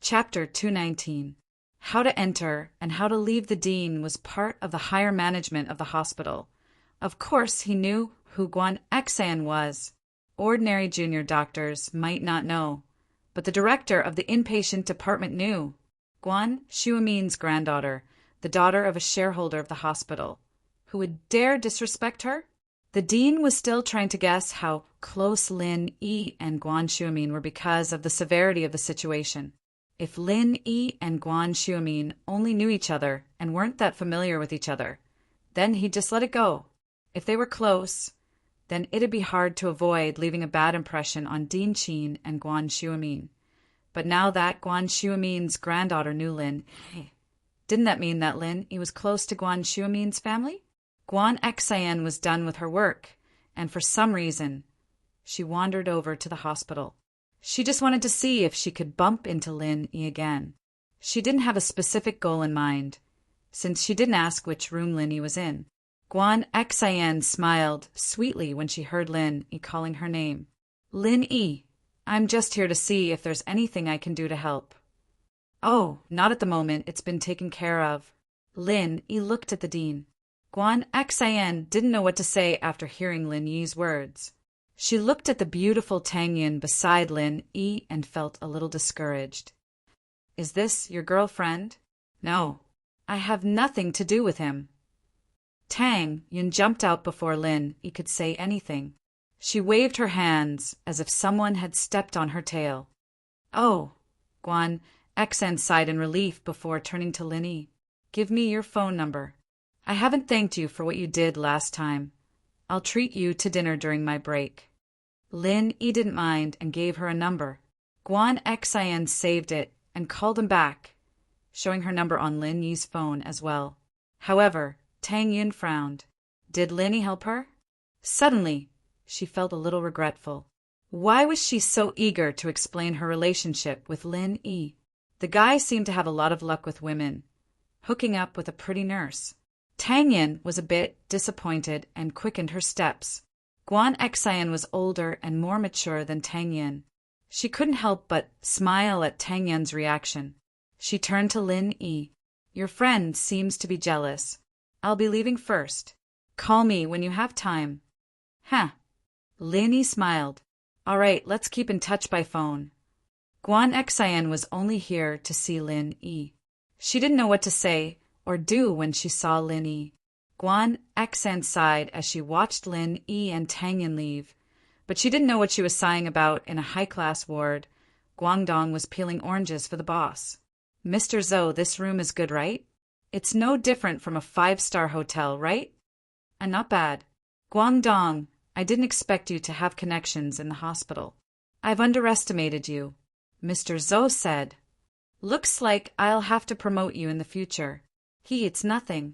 Chapter 219. How to enter and how to leave the dean was part of the higher management of the hospital. Of course, he knew who Guan Xan was. Ordinary junior doctors might not know, but the director of the inpatient department knew. Guan Xuemin's granddaughter, the daughter of a shareholder of the hospital. Who would dare disrespect her? The dean was still trying to guess how close Lin Yi and Guan Xuemin were because of the severity of the situation. If Lin Yi and Guan Xuemin only knew each other and weren't that familiar with each other, then he'd just let it go. If they were close, then it'd be hard to avoid leaving a bad impression on Dean Qin and Guan Xuemin. But now that Guan Xuemin's granddaughter knew Lin, didn't that mean that Lin Yi was close to Guan Xuemin's family? Guan Xan was done with her work, and for some reason, she wandered over to the hospital. She just wanted to see if she could bump into Lin Yi again. She didn't have a specific goal in mind, since she didn't ask which room Lin Yi was in. Guan Xan smiled sweetly when she heard Lin Yi calling her name. Lin Yi, I'm just here to see if there's anything I can do to help. Oh, not at the moment, it's been taken care of. Lin Yi looked at the dean. Guan Xan didn't know what to say after hearing Lin Yi's words. She looked at the beautiful Tang Yin beside Lin Yi and felt a little discouraged. Is this your girlfriend? No, I have nothing to do with him. Tang Yin jumped out before Lin Yi could say anything. She waved her hands as if someone had stepped on her tail. Oh, Guan Xan sighed in relief before turning to Lin Yi. Give me your phone number. I haven't thanked you for what you did last time. I'll treat you to dinner during my break. Lin Yi didn't mind and gave her a number. Guan Xan saved it and called him back, showing her number on Lin Yi's phone as well. However, Tang Yin frowned. Did Lin Yi help her? Suddenly, she felt a little regretful. Why was she so eager to explain her relationship with Lin Yi? The guy seemed to have a lot of luck with women, hooking up with a pretty nurse. Tang Yin was a bit disappointed and quickened her steps. Guan Xan was older and more mature than Tang Yin. She couldn't help but smile at Tang Yin's reaction. She turned to Lin Yi. Your friend seems to be jealous. I'll be leaving first. Call me when you have time. Huh. Lin Yi smiled. All right, let's keep in touch by phone. Guan Xan was only here to see Lin Yi. She didn't know what to say or do when she saw Lin Yi. Guan Xan sighed as she watched Lin Yi and Tang Yin leave, but she didn't know what she was sighing about in a high-class ward. Guangdong was peeling oranges for the boss. Mr. Zhou, this room is good, right? It's no different from a 5-star hotel, right? And not bad. Guangdong, I didn't expect you to have connections in the hospital. I've underestimated you, Mr. Zhou said. Looks like I'll have to promote you in the future. It's nothing.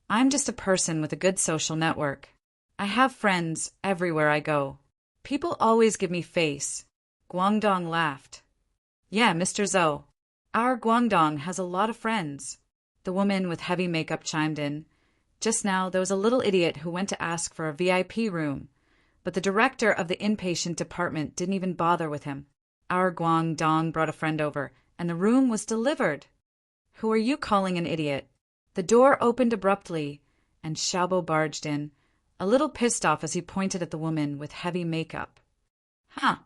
I'm just a person with a good social network. I have friends everywhere I go. People always give me face. Guangdong laughed. Yeah, Mr. Zhou. Our Guangdong has a lot of friends. The woman with heavy makeup chimed in. Just now, there was a little idiot who went to ask for a VIP room, but the director of the inpatient department didn't even bother with him. Our Guangdong brought a friend over, and the room was delivered. Who are you calling an idiot? The door opened abruptly, and Xiaobo barged in, a little pissed off as he pointed at the woman with heavy makeup. Huh.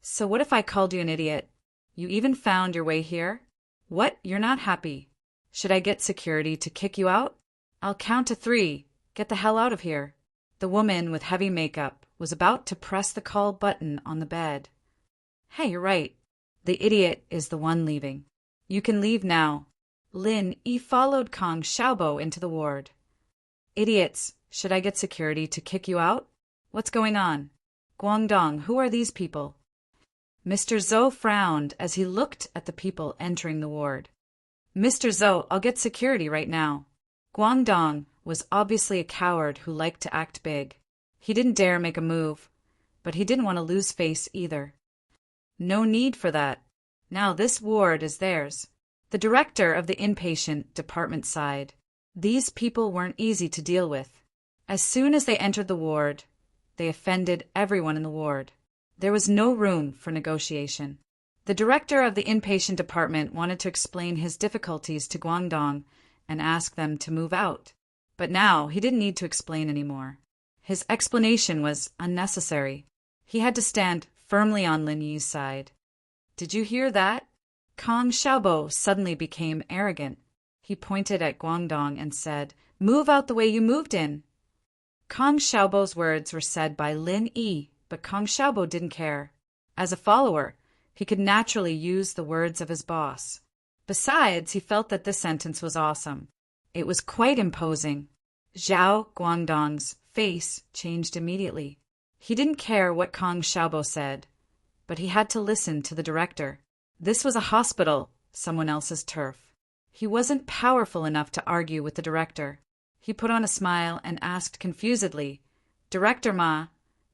So what if I called you an idiot? You even found your way here? What? You're not happy? Should I get security to kick you out? I'll count to 3. Get the hell out of here. The woman with heavy makeup was about to press the call button on the bed. Hey, you're right. The idiot is the one leaving. You can leave now. Lin Yi followed Kong Xiaobo into the ward. Idiots, should I get security to kick you out? What's going on? Guangdong, who are these people? Mr. Zhou frowned as he looked at the people entering the ward. Mr. Zhou, I'll get security right now. Guangdong was obviously a coward who liked to act big. He didn't dare make a move, but he didn't want to lose face either. No need for that. Now this ward is theirs. The director of the inpatient department sighed. These people weren't easy to deal with. As soon as they entered the ward, they offended everyone in the ward. There was no room for negotiation. The director of the inpatient department wanted to explain his difficulties to Guangdong and ask them to move out. But now he didn't need to explain anymore. His explanation was unnecessary. He had to stand firmly on Lin Yi's side. Did you hear that? Kong Xiaobo suddenly became arrogant. He pointed at Guangdong and said, "Move out the way you moved in." Kong Xiaobo's words were said by Lin Yi, but Kong Xiaobo didn't care. As a follower, he could naturally use the words of his boss. Besides, he felt that this sentence was awesome. It was quite imposing. Zhao Guangdong's face changed immediately. He didn't care what Kong Xiaobo said, but he had to listen to the director. This was a hospital, someone else's turf. He wasn't powerful enough to argue with the director. He put on a smile and asked confusedly, "Director Ma,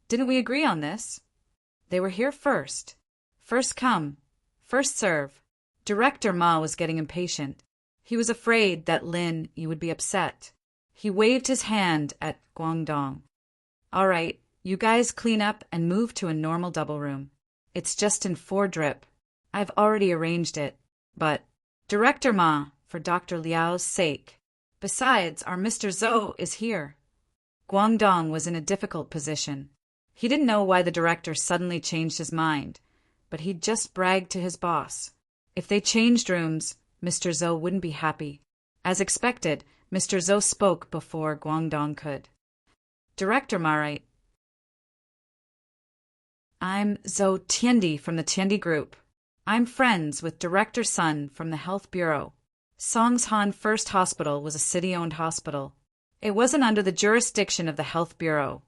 didn't we agree on this?" They were here first. First come, first serve. Director Ma was getting impatient. He was afraid that Lin Yi would be upset. He waved his hand at Guangdong. "All right, you guys clean up and move to a normal double room. It's just in 4 drip. I've already arranged it. But, Director Ma, for Dr. Liao's sake. Besides, our Mr. Zhou is here." Guangdong was in a difficult position. He didn't know why the director suddenly changed his mind, but he'd just bragged to his boss. If they changed rooms, Mr. Zhou wouldn't be happy. As expected, Mr. Zhou spoke before Guangdong could. "Director Ma, right? I'm Zhou Tiandi from the Tiandi Group. I'm friends with Director Sun from the Health Bureau. Songshan First Hospital was a city-owned hospital. It wasn't under the jurisdiction of the Health Bureau,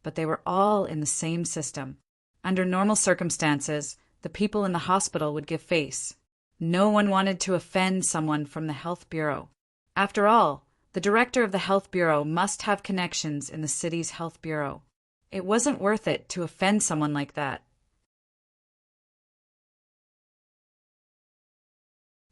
but they were all in the same system. Under normal circumstances, the people in the hospital would give face. No one wanted to offend someone from the Health Bureau. After all, the director of the Health Bureau must have connections in the city's Health Bureau. It wasn't worth it to offend someone like that.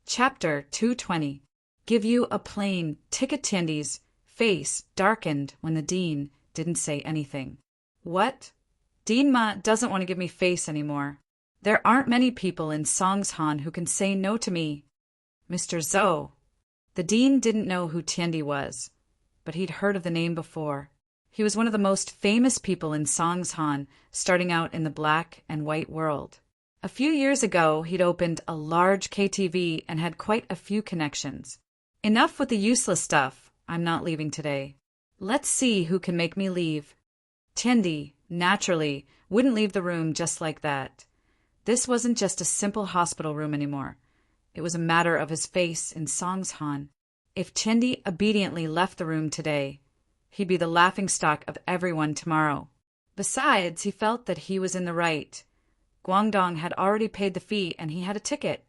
Chapter 220. Give you a plain ticket. Tiandi's face darkened when the dean didn't say anything. "What? Dean Ma doesn't want to give me face anymore. There aren't many people in Songshan who can say no to me. Mr. Zhou." The dean didn't know who Tiandi was, but he'd heard of the name before. He was one of the most famous people in Songshan, starting out in the black and white world. A few years ago, he'd opened a large KTV and had quite a few connections. Enough with the useless stuff. I'm not leaving today. Let's see who can make me leave. Tiandi, naturally, wouldn't leave the room just like that. This wasn't just a simple hospital room anymore. It was a matter of his face in Songshan. If Tiandi obediently left the room today, he'd be the laughingstock of everyone tomorrow. Besides, he felt that he was in the right. Guangdong had already paid the fee and he had a ticket.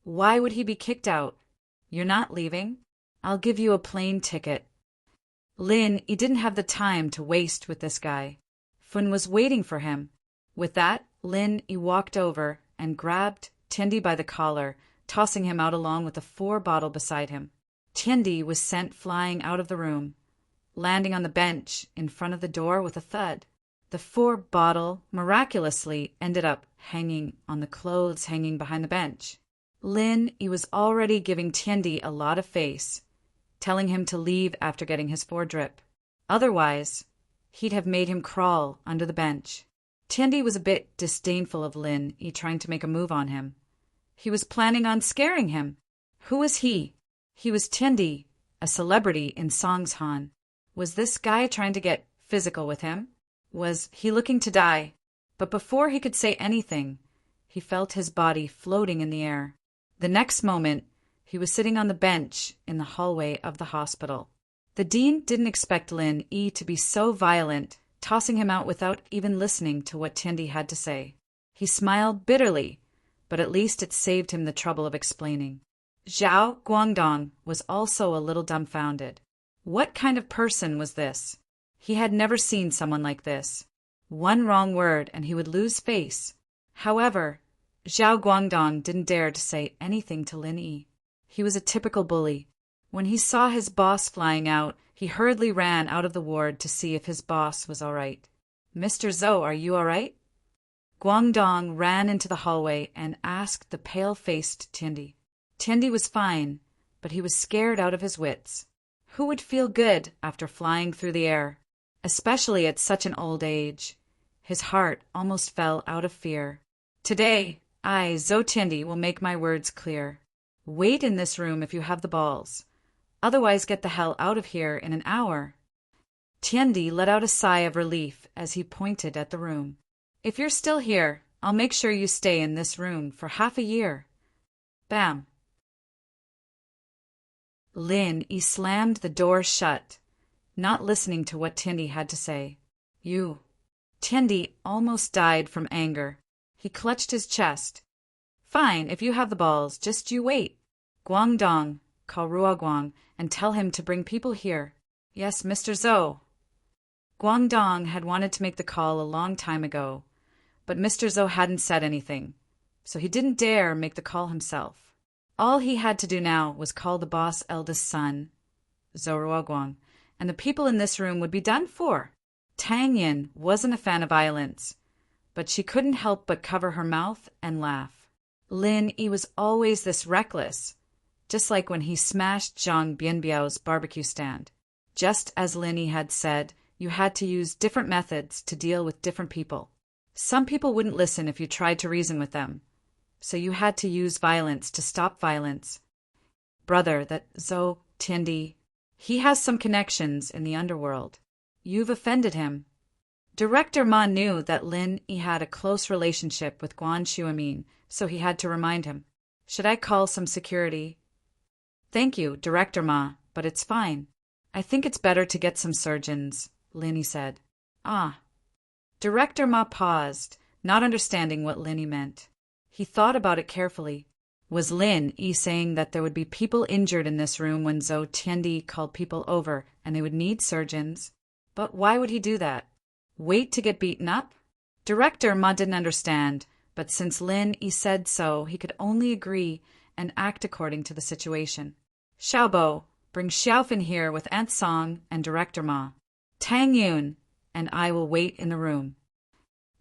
Why would he be kicked out? "You're not leaving? I'll give you a plain ticket." Lin Yi didn't have the time to waste with this guy. Fun was waiting for him. With that, Lin Yi walked over and grabbed Tiandi by the collar, tossing him out along with the 4 bottle beside him. Tiandi was sent flying out of the room, landing on the bench in front of the door with a thud. The 4 bottle miraculously ended up hanging on the clothes hanging behind the bench. Lin Yi was already giving Tiandi a lot of face, telling him to leave after getting his 4 drip. Otherwise, he'd have made him crawl under the bench. Tiandi was a bit disdainful of Lin Yi trying to make a move on him. He was planning on scaring him. Who was he? He was Tiandi, a celebrity in Songshan. Was this guy trying to get physical with him? Was he looking to die? But before he could say anything, he felt his body floating in the air. The next moment, he was sitting on the bench in the hallway of the hospital. The dean didn't expect Lin Yi to be so violent, tossing him out without even listening to what Tiandi had to say. He smiled bitterly, but at least it saved him the trouble of explaining. Zhao Guangdong was also a little dumbfounded. What kind of person was this? He had never seen someone like this. One wrong word and he would lose face. However, Zhao Guangdong didn't dare to say anything to Lin Yi. He was a typical bully. When he saw his boss flying out, he hurriedly ran out of the ward to see if his boss was all right. "Mr. Zhou, are you all right?" Guangdong ran into the hallway and asked the pale-faced Tiandi. Tiandi was fine, but he was scared out of his wits. Who would feel good after flying through the air, especially at such an old age? His heart almost fell out of fear. Today, I, Zhou Tiandi, will make my words clear. Wait in this room if you have the balls. Otherwise get the hell out of here in an hour. Tiandi let out a sigh of relief as he pointed at the room. If you're still here, I'll make sure you stay in this room for half a year. Bam. Lin Yi slammed the door shut, not listening to what Tiandi had to say. You. Tiandi almost died from anger. He clutched his chest. Fine, if you have the balls, just you wait. Guangdong, call Ruoguang and tell him to bring people here. Yes, Mr. Zhou. Guangdong had wanted to make the call a long time ago, but Mr. Zhou hadn't said anything, so he didn't dare make the call himself. All he had to do now was call the boss' eldest son, Zhou Ruoguang, and the people in this room would be done for. Tang Yin wasn't a fan of violence, but she couldn't help but cover her mouth and laugh. Lin Yi was always this reckless, just like when he smashed Zhang Bianbiao's barbecue stand. Just as Lin Yi had said, you had to use different methods to deal with different people. Some people wouldn't listen if you tried to reason with them, so you had to use violence to stop violence. Brother, that Zhou Tiandi, he has some connections in the underworld. You've offended him. Director Ma knew that Lin Yi had a close relationship with Guan Xuemin, so he had to remind him. Should I call some security? Thank you, Director Ma, but it's fine. I think it's better to get some surgeons, Lin Yi said. Ah. Director Ma paused, not understanding what Lin Yi meant. He thought about it carefully. Was Lin Yi saying that there would be people injured in this room when Zhou Tiandi called people over and they would need surgeons? But why would he do that? Wait to get beaten up? Director Ma didn't understand, but since Lin Yi said so, he could only agree and act according to the situation. Xiaobo, bring Xiaofan here with Aunt Song and Director Ma. Tang Yun and I will wait in the room.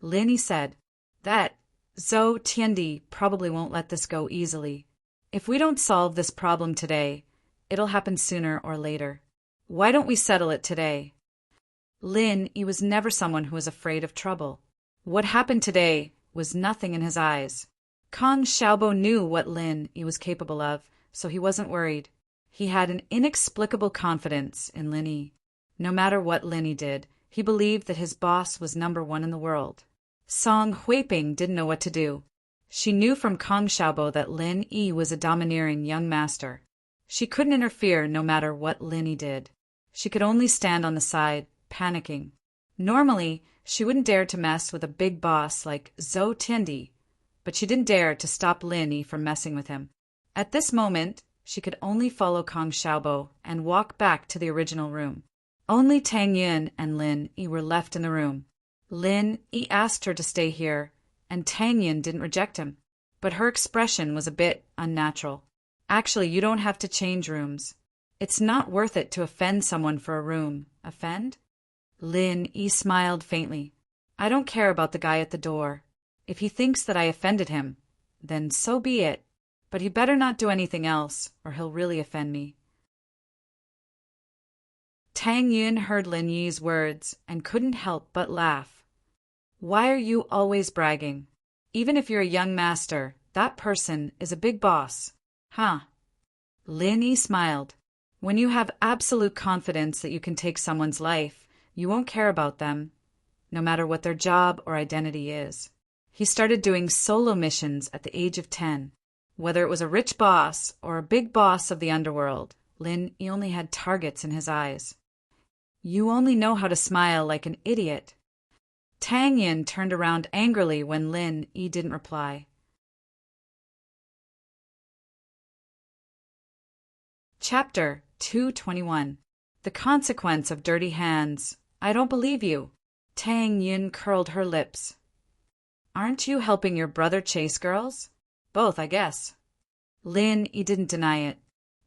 Lin Yi said, that Zhou Tiandi probably won't let this go easily. If we don't solve this problem today, it'll happen sooner or later. Why don't we settle it today? Lin Yi was never someone who was afraid of trouble. What happened today was nothing in his eyes. Kong Xiaobo knew what Lin Yi was capable of, so he wasn't worried. He had an inexplicable confidence in Lin Yi. No matter what Lin Yi did, he believed that his boss was #1 in the world. Song Huiping didn't know what to do. She knew from Kong Xiaobo that Lin Yi was a domineering young master. She couldn't interfere no matter what Lin Yi did. She could only stand on the side, panicking. Normally, she wouldn't dare to mess with a big boss like Zhou Tiandi, but she didn't dare to stop Lin Yi from messing with him. At this moment, she could only follow Kong Xiaobo and walk back to the original room. Only Tang Yun and Lin Yi were left in the room. Lin Yi asked her to stay here, and Tang Yun didn't reject him, but her expression was a bit unnatural. Actually, you don't have to change rooms. It's not worth it to offend someone for a room. Offend? Lin Yi smiled faintly. I don't care about the guy at the door. If he thinks that I offended him, then so be it. But he better not do anything else, or he'll really offend me. Tang Yun heard Lin Yi's words and couldn't help but laugh. Why are you always bragging? Even if you're a young master, that person is a big boss. Huh? Lin Yi smiled. When you have absolute confidence that you can take someone's life, you won't care about them, no matter what their job or identity is. He started doing solo missions at the age of 10. Whether it was a rich boss or a big boss of the underworld, Lin Yi only had targets in his eyes. You only know how to smile like an idiot. Tang Yin turned around angrily when Lin Yi didn't reply. Chapter 221. The Consequence of Dirty Hands. I don't believe you. Tang Yin curled her lips. Aren't you helping your brother chase girls? Both, I guess. Lin Yi didn't deny it.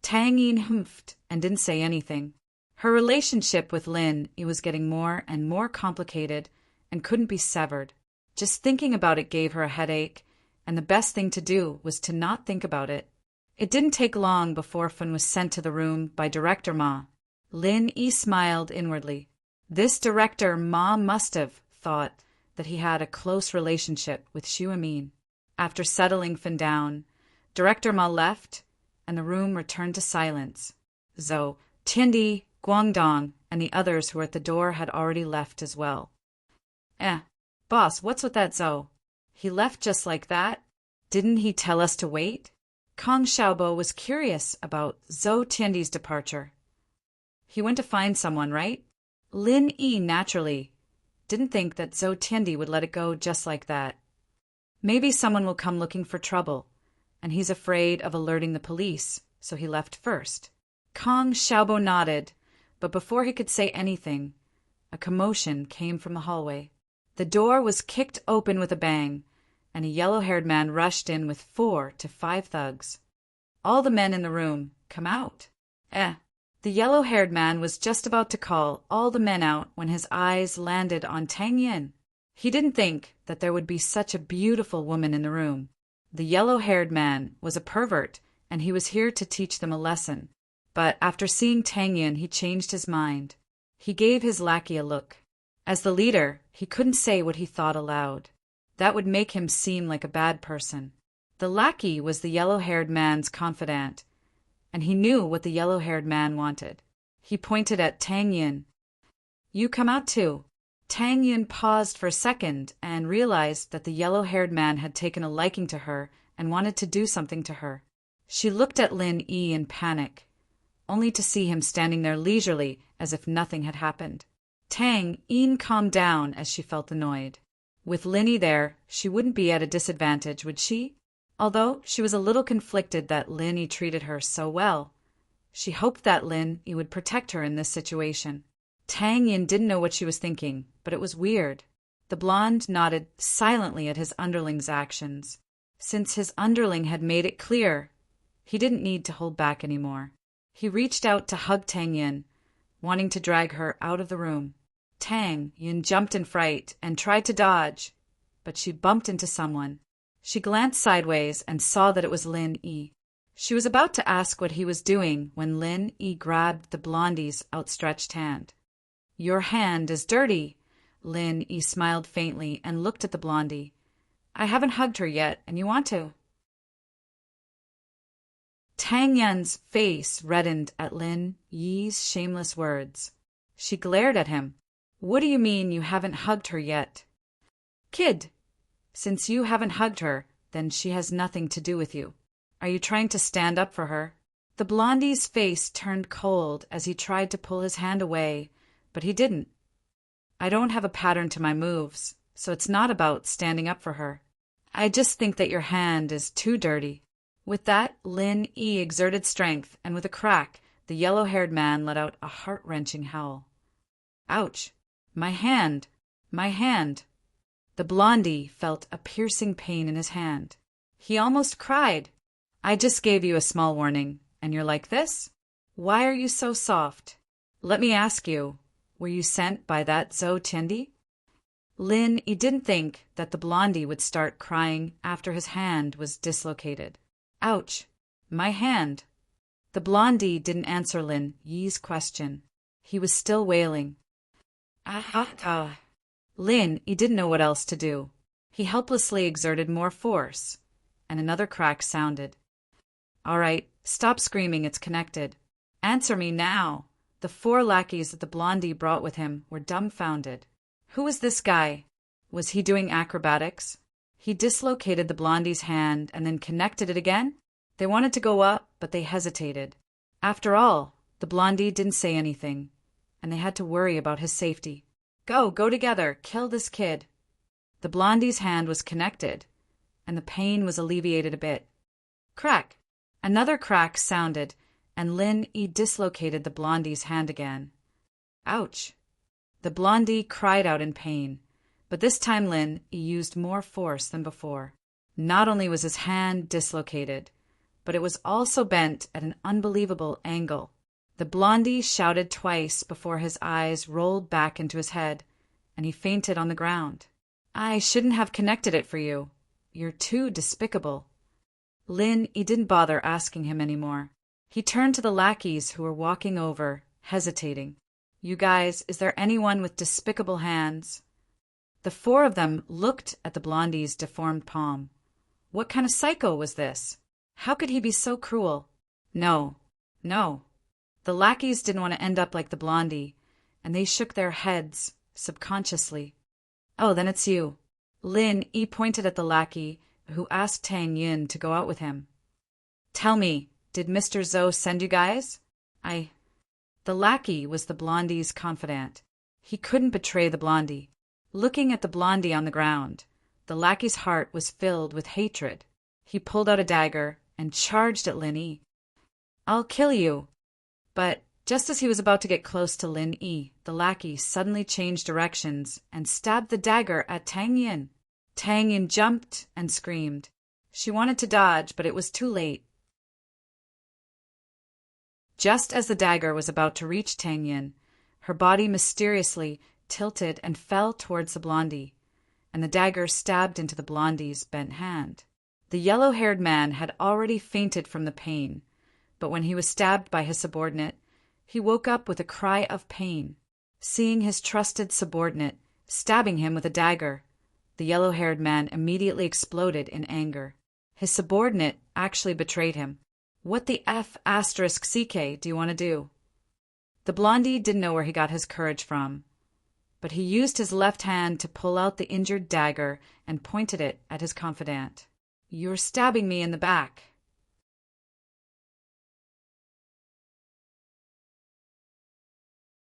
Tang Yin humphed and didn't say anything. Her relationship with Lin Yi was getting more and more complicated and couldn't be severed. Just thinking about it gave her a headache, and the best thing to do was to not think about it. It didn't take long before Fun was sent to the room by Director Ma. Lin Yi smiled inwardly. This Director Ma must have thought that he had a close relationship with Xu Amin. After settling Fun down, Director Ma left, and the room returned to silence. Zhou, Tiandi, Guangdong, and the others who were at the door had already left as well. Boss, what's with that Zhou? He left just like that? Didn't he tell us to wait? Kong Xiaobo was curious about Zhou Tiandi's departure. He went to find someone, right? Lin Yi naturally didn't think that Zhou Tiandi would let it go just like that. Maybe someone will come looking for trouble, and he's afraid of alerting the police, so he left first. Kong Xiaobo nodded, but before he could say anything, a commotion came from the hallway. The door was kicked open with a bang, and a yellow-haired man rushed in with 4 to 5 thugs. All the men in the room, come out. The yellow-haired man was just about to call all the men out when his eyes landed on Tang Yin. He didn't think that there would be such a beautiful woman in the room. The yellow-haired man was a pervert, and he was here to teach them a lesson. But after seeing Tang Yin, he changed his mind. He gave his lackey a look. As the leader, he couldn't say what he thought aloud. That would make him seem like a bad person. The lackey was the yellow-haired man's confidant, and he knew what the yellow-haired man wanted. He pointed at Tang Yin. You come out too. Tang Yin paused for a second and realized that the yellow-haired man had taken a liking to her and wanted to do something to her. She looked at Lin Yi in panic, only to see him standing there leisurely as if nothing had happened. Tang Yin calmed down as she felt annoyed. With Lin Yi there, she wouldn't be at a disadvantage, would she? Although she was a little conflicted that Lin Yi treated her so well. She hoped that Lin Yi would protect her in this situation. Tang Yin didn't know what she was thinking, but it was weird. The blonde nodded silently at his underling's actions. Since his underling had made it clear, he didn't need to hold back anymore. He reached out to hug Tang Yin, wanting to drag her out of the room. Tang Yin jumped in fright and tried to dodge, but she bumped into someone. She glanced sideways and saw that it was Lin Yi. She was about to ask what he was doing when Lin Yi grabbed the blondie's outstretched hand. Your hand is dirty. Lin Yi smiled faintly and looked at the blondie. I haven't hugged her yet, and you want to. Tang Yin's face reddened at Lin Yi's shameless words. She glared at him. What do you mean you haven't hugged her yet? Kid, since you haven't hugged her, then she has nothing to do with you. Are you trying to stand up for her? The blondie's face turned cold as he tried to pull his hand away, but he didn't. I don't have a pattern to my moves, so it's not about standing up for her. I just think that your hand is too dirty. With that, Lin Yi exerted strength, and with a crack, the yellow-haired man let out a heart-wrenching howl. Ouch! My hand! My hand! The blondie felt a piercing pain in his hand. He almost cried. I just gave you a small warning, and you're like this? Why are you so soft? Let me ask you, were you sent by that Zhou Tiandi? Lin Yi didn't think that the blondie would start crying after his hand was dislocated. Ouch! My hand! The blondie didn't answer Lin Yi's question. He was still wailing. Lin Yi didn't know what else to do. He helplessly exerted more force, and another crack sounded. All right, stop screaming, it's connected. Answer me now. The 4 lackeys that the blondie brought with him were dumbfounded. Who was this guy? Was he doing acrobatics? He dislocated the blondie's hand and then connected it again? They wanted to go up, but they hesitated. After all, the blondie didn't say anything, and they had to worry about his safety. Go together, kill this kid. The blondie's hand was connected, and the pain was alleviated a bit. Crack! Another crack sounded, and Lin Yi dislocated the blondie's hand again. Ouch! The blondie cried out in pain, but this time Lin Yi used more force than before. Not only was his hand dislocated, but it was also bent at an unbelievable angle. The blondie shouted twice before his eyes rolled back into his head, and he fainted on the ground. I shouldn't have connected it for you. You're too despicable. Lin Yi didn't bother asking him anymore. He turned to the lackeys who were walking over, hesitating. You guys, is there anyone with despicable hands? The four of them looked at the blondie's deformed palm. What kind of psycho was this? How could he be so cruel? No. The lackeys didn't want to end up like the blondie, and they shook their heads, subconsciously. Oh, then it's you. Lin Yi pointed at the lackey, who asked Tang Yin to go out with him. Tell me, did Mr. Zhou send you guys? The lackey was the blondie's confidant. He couldn't betray the blondie. Looking at the blondie on the ground, the lackey's heart was filled with hatred. He pulled out a dagger and charged at Lin Yi. I'll kill you. But just as he was about to get close to Lin Yi, the lackey suddenly changed directions and stabbed the dagger at Tang Yin. Tang Yin jumped and screamed. She wanted to dodge, but it was too late. Just as the dagger was about to reach Tang Yin, her body mysteriously tilted and fell towards the blondie, and the dagger stabbed into the blondie's bent hand. The yellow-haired man had already fainted from the pain, but when he was stabbed by his subordinate, he woke up with a cry of pain. Seeing his trusted subordinate stabbing him with a dagger, the yellow-haired man immediately exploded in anger. His subordinate actually betrayed him. What the F***CK do you want to do? The blondie didn't know where he got his courage from, but he used his left hand to pull out the injured dagger and pointed it at his confidant. You're stabbing me in the back.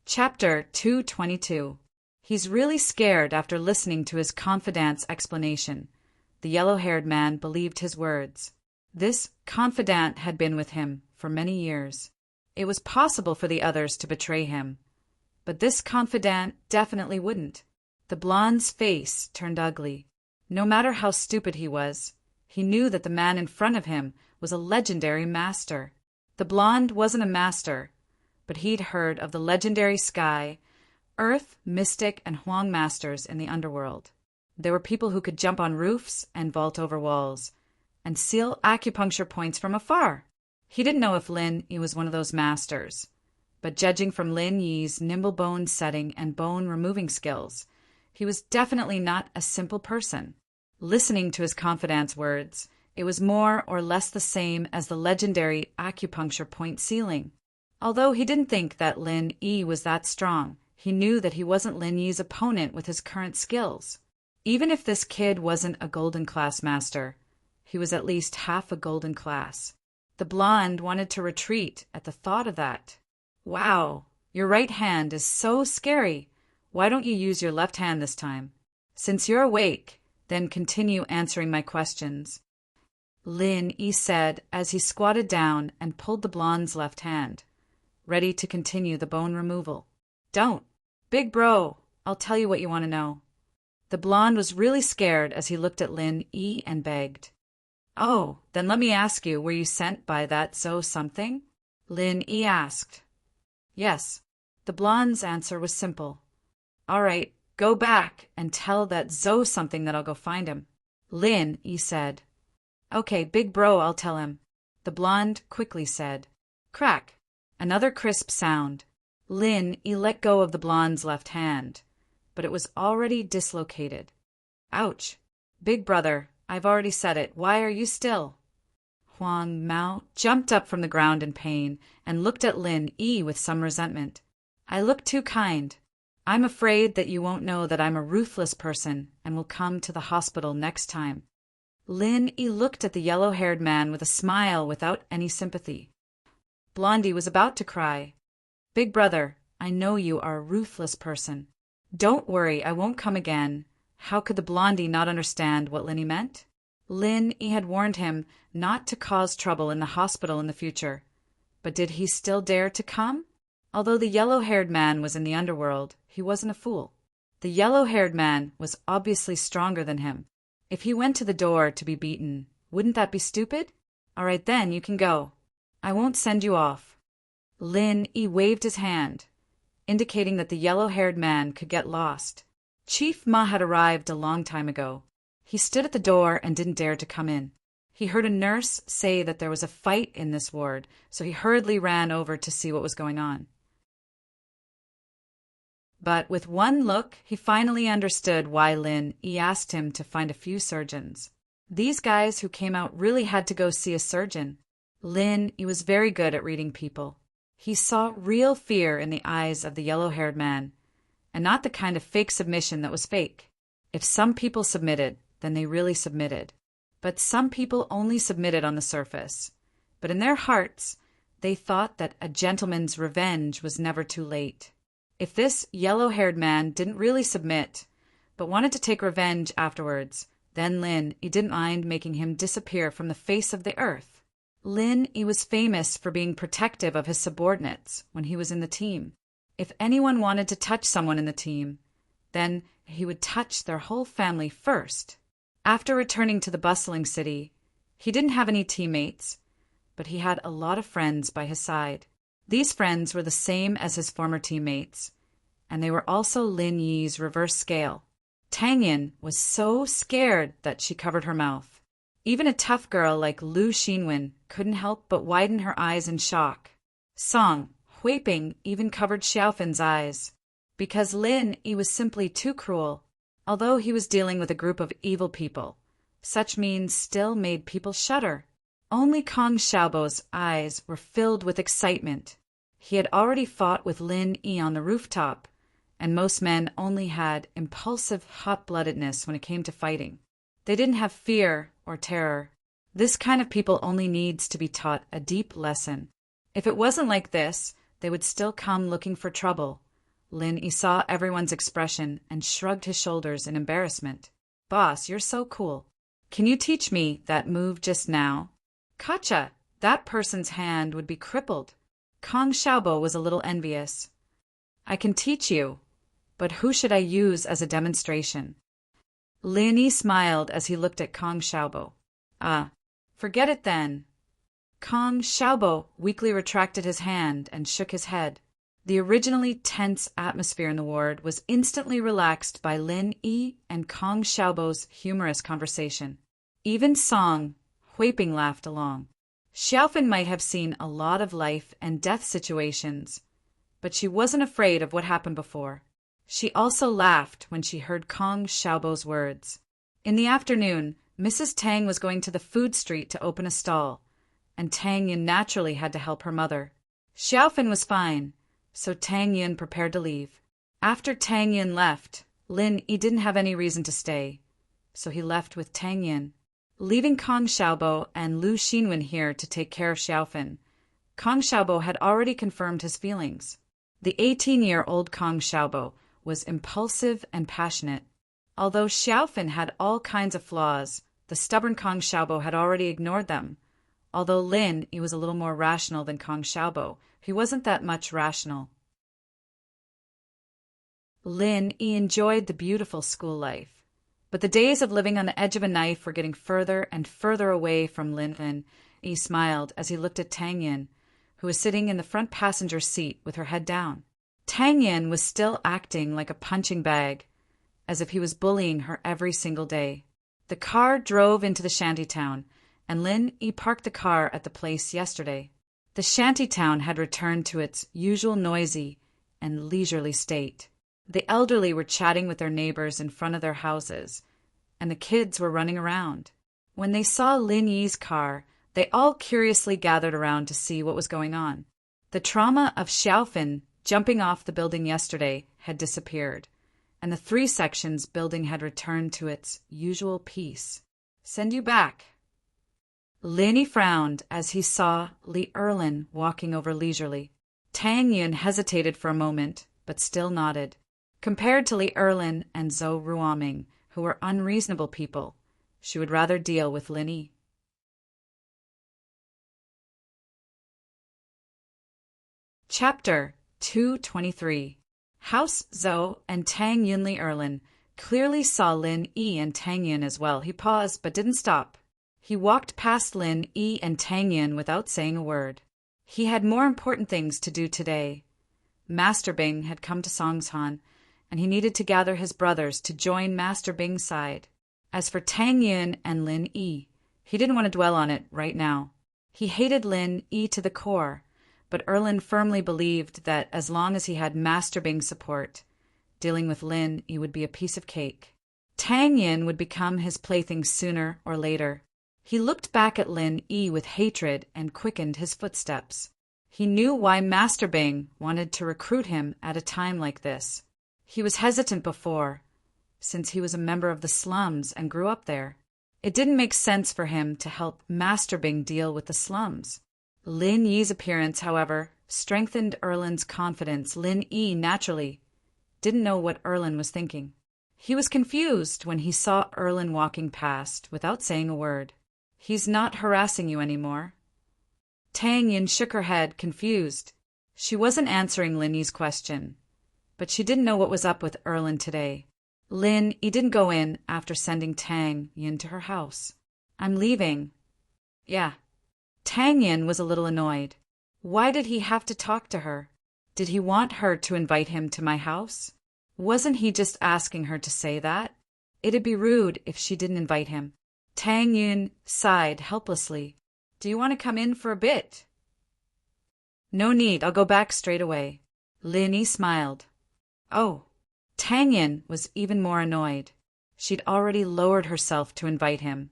Chapter 222. He's really scared after listening to his confidant's explanation. The yellow-haired man believed his words. This confidant had been with him for many years. It was possible for the others to betray him, but this confidant definitely wouldn't. The blonde's face turned ugly. No matter how stupid he was, he knew that the man in front of him was a legendary master. The blonde wasn't a master, but he'd heard of the legendary Sky, Earth, Mystic, and Huang masters in the underworld. There were people who could jump on roofs and vault over walls, and seal acupuncture points from afar. He didn't know if Lin Yi was one of those masters, but judging from Lin Yi's nimble bone setting and bone removing skills, he was definitely not a simple person. Listening to his confidant's words, it was more or less the same as the legendary acupuncture point sealing. Although he didn't think that Lin Yi was that strong, he knew that he wasn't Lin Yi's opponent with his current skills. Even if this kid wasn't a golden class master, he was at least half a golden class. The blonde wanted to retreat at the thought of that. Wow, your right hand is so scary. Why don't you use your left hand this time? Since you're awake, then continue answering my questions. Lin Yi said as he squatted down and pulled the blonde's left hand, ready to continue the bone removal. Don't. Big bro, I'll tell you what you want to know. The blonde was really scared as he looked at Lin Yi and begged. Oh, then let me ask you, were you sent by that Zhou something? Lin Yi asked. Yes. The blonde's answer was simple. All right, go back and tell that Zhou something that I'll go find him. Lin Yi said. Okay, big bro, I'll tell him. The blonde quickly said. Crack. Another crisp sound. Lin Yi let go of the blonde's left hand, but it was already dislocated. Ouch. Big brother, I've already said it. Why are you still? Huang Mao jumped up from the ground in pain and looked at Lin Yi with some resentment. I look too kind. I'm afraid that you won't know that I'm a ruthless person and will come to the hospital next time. Lin Yi looked at the yellow-haired man with a smile without any sympathy. Blondie was about to cry. Big brother, I know you are a ruthless person. Don't worry, I won't come again. How could the blondie not understand what Lin Yi meant? Lin Yi had warned him not to cause trouble in the hospital in the future. But did he still dare to come? Although the yellow-haired man was in the underworld, he wasn't a fool. The yellow-haired man was obviously stronger than him. If he went to the door to be beaten, wouldn't that be stupid? All right then, you can go. I won't send you off. Lin Yi waved his hand, indicating that the yellow-haired man could get lost. Chief Ma had arrived a long time ago. He stood at the door and didn't dare to come in. He heard a nurse say that there was a fight in this ward, so he hurriedly ran over to see what was going on. But with one look, he finally understood why Lin Yi asked him to find a few surgeons. These guys who came out really had to go see a surgeon. Lin Yi was very good at reading people. He saw real fear in the eyes of the yellow-haired man, and not the kind of fake submission that was fake. If some people submitted, then they really submitted. But some people only submitted on the surface. But in their hearts, they thought that a gentleman's revenge was never too late. If this yellow-haired man didn't really submit, but wanted to take revenge afterwards, then Lin Yi didn't mind making him disappear from the face of the earth. Lin Yi was famous for being protective of his subordinates when he was in the team. If anyone wanted to touch someone in the team, then he would touch their whole family first. After returning to the bustling city, he didn't have any teammates, but he had a lot of friends by his side. These friends were the same as his former teammates, and they were also Lin Yi's reverse scale. Tang Yin was so scared that she covered her mouth. Even a tough girl like Lu Xinwen couldn't help but widen her eyes in shock. Song, Huiping even covered Xiaofan's eyes, because Lin Yi was simply too cruel. Although he was dealing with a group of evil people, such means still made people shudder. Only Kong Xiaobo's eyes were filled with excitement. He had already fought with Lin Yi on the rooftop, and most men only had impulsive hot-bloodedness when it came to fighting. They didn't have fear or terror. This kind of people only needs to be taught a deep lesson. If it wasn't like this, they would still come looking for trouble. Lin Yi saw everyone's expression and shrugged his shoulders in embarrassment. Boss, you're so cool. Can you teach me that move just now? Gotcha! That person's hand would be crippled. Kong Xiaobo was a little envious. I can teach you, but who should I use as a demonstration? Lin Yi smiled as he looked at Kong Xiaobo. Forget it then. Kong Xiaobo weakly retracted his hand and shook his head. The originally tense atmosphere in the ward was instantly relaxed by Lin Yi and Kong Xiaobo's humorous conversation. Even Song, Huiping laughed along. Xiaofan might have seen a lot of life and death situations, but she wasn't afraid of what happened before. She also laughed when she heard Kong Xiaobo's words. In the afternoon, Mrs. Tang was going to the food street to open a stall, and Tang Yin naturally had to help her mother. Xiaofan was fine, so Tang Yin prepared to leave. After Tang Yin left, Lin Yi didn't have any reason to stay, so he left with Tang Yin, leaving Kong Xiaobo and Lu Xinwen here to take care of Xiaofan. Kong Xiaobo had already confirmed his feelings. The 18-year-old Kong Xiaobo was impulsive and passionate. Although Xiaofan had all kinds of flaws, the stubborn Kong Xiaobo had already ignored them. Although Lin Yi was a little more rational than Kong Xiaobo, he wasn't that much rational. Lin Yi enjoyed the beautiful school life, but the days of living on the edge of a knife were getting further and further away from Lin. Yi smiled as he looked at Tang Yin, who was sitting in the front passenger seat with her head down. Tang Yin was still acting like a punching bag, as if he was bullying her every single day. The car drove into the shantytown, and Lin Yi parked the car at the place yesterday. The shantytown had returned to its usual noisy and leisurely state. The elderly were chatting with their neighbors in front of their houses, and the kids were running around. When they saw Lin Yi's car, they all curiously gathered around to see what was going on. The trauma of Xiaofan jumping off the building yesterday had disappeared, and the 3 sections building had returned to its usual peace. Send you back. Lin Yi frowned as he saw Li Erlin walking over leisurely. Tang Yin hesitated for a moment, but still nodded. Compared to Li Erlin and Zhou Ruoming, who were unreasonable people, she would rather deal with Lin Yi. Chapter 223. House Zhou and Tang Yin. Li Erlin clearly saw Lin Yi and Tang Yin as well. He paused but didn't stop. He walked past Lin Yi and Tang Yin without saying a word. He had more important things to do today. Master Bing had come to Songshan, and he needed to gather his brothers to join Master Bing's side. As for Tang Yin and Lin Yi, he didn't want to dwell on it right now. He hated Lin Yi to the core, but Erlin firmly believed that as long as he had Master Bing's support, dealing with Lin Yi would be a piece of cake. Tang Yin would become his plaything sooner or later. He looked back at Lin Yi with hatred and quickened his footsteps. He knew why Master Bing wanted to recruit him at a time like this. He was hesitant before, since he was a member of the slums and grew up there. It didn't make sense for him to help Master Bing deal with the slums. Lin Yi's appearance, however, strengthened Erlin's confidence. Lin Yi, naturally, didn't know what Erlin was thinking. He was confused when he saw Erlin walking past without saying a word. "He's not harassing you anymore?" Tang Yin shook her head, confused. She wasn't answering Lin Yi's question, but she didn't know what was up with Erlin today. Lin Yi didn't go in after sending Tang Yin to her house. "I'm leaving." "Yeah." Tang Yin was a little annoyed. Why did he have to talk to her? Did he want her to invite him to my house? Wasn't he just asking her to say that? It'd be rude if she didn't invite him. Tang Yin sighed helplessly. "Do you want to come in for a bit?" "No need, I'll go back straight away." Lin Yi smiled. "Oh." Tang Yin was even more annoyed. She'd already lowered herself to invite him,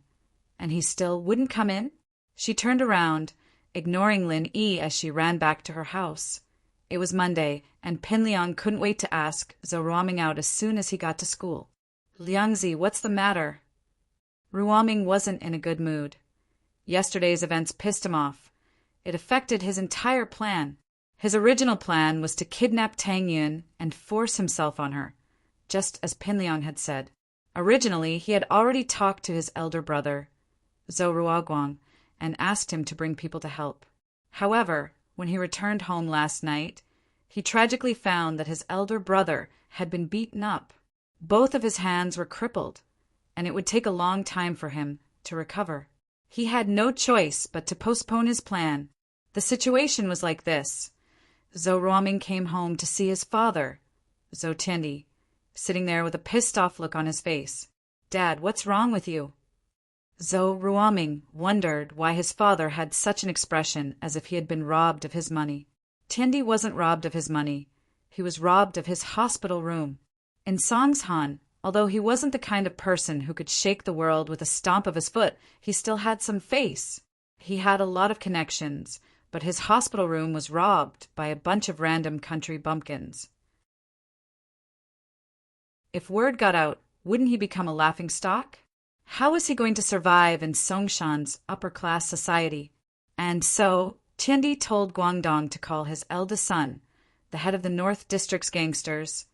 and he still wouldn't come in? She turned around, ignoring Lin Yi as she ran back to her house. It was Monday, and Pin Liang couldn't wait to ask Zhou Ruoming out as soon as he got to school. "Liangzi, what's the matter?" Ruoming wasn't in a good mood. Yesterday's events pissed him off. It affected his entire plan. His original plan was to kidnap Tang Yin and force himself on her, just as Pin Liang had said. Originally, he had already talked to his elder brother, Zhou Ruoguang, and asked him to bring people to help. However, when he returned home last night, he tragically found that his elder brother had been beaten up. Both of his hands were crippled, and it would take a long time for him to recover. He had no choice but to postpone his plan. The situation was like this. Zhou Ruoming came home to see his father, Zhou Tiandi, sitting there with a pissed-off look on his face. "Dad, what's wrong with you?" Zhou Ruoming wondered why his father had such an expression as if he had been robbed of his money. Tiandi wasn't robbed of his money. He was robbed of his hospital room. In Songshan, although he wasn't the kind of person who could shake the world with a stomp of his foot, he still had some face. He had a lot of connections, but his hospital room was robbed by a bunch of random country bumpkins. If word got out, wouldn't he become a laughingstock? How was he going to survive in Songshan's upper-class society? And so, Tiandi told Guangdong to call his eldest son, the head of the North District's gangsters,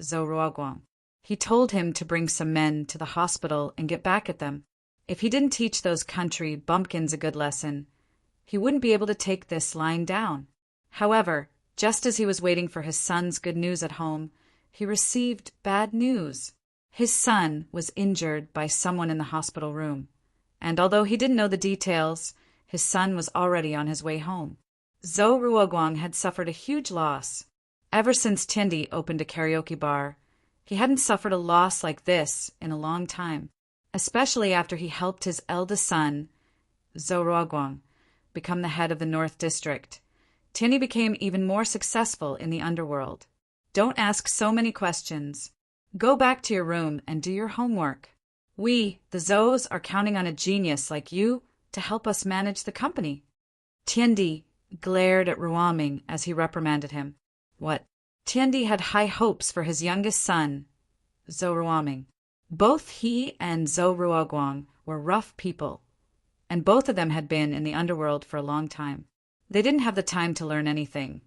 Zhou Ruoguang. He told him to bring some men to the hospital and get back at them. If he didn't teach those country bumpkins a good lesson, he wouldn't be able to take this lying down. However, just as he was waiting for his son's good news at home, he received bad news. His son was injured by someone in the hospital room, and although he didn't know the details, his son was already on his way home. Zhou Ruoguang had suffered a huge loss. Ever since Tiandi opened a karaoke bar, he hadn't suffered a loss like this in a long time, especially after he helped his eldest son, Zhou Ruoguang, become the head of the North District. Tiandi became even more successful in the underworld. Don't ask so many questions. Go back to your room and do your homework. We, the Zhous, are counting on a genius like you to help us manage the company. Tiandi glared at Ruoming as he reprimanded him. What? Tiandi had high hopes for his youngest son, Zhou Ruoming. Both he and Zhou Ruoguang were rough people, and both of them had been in the underworld for a long time. They didn't have the time to learn anything,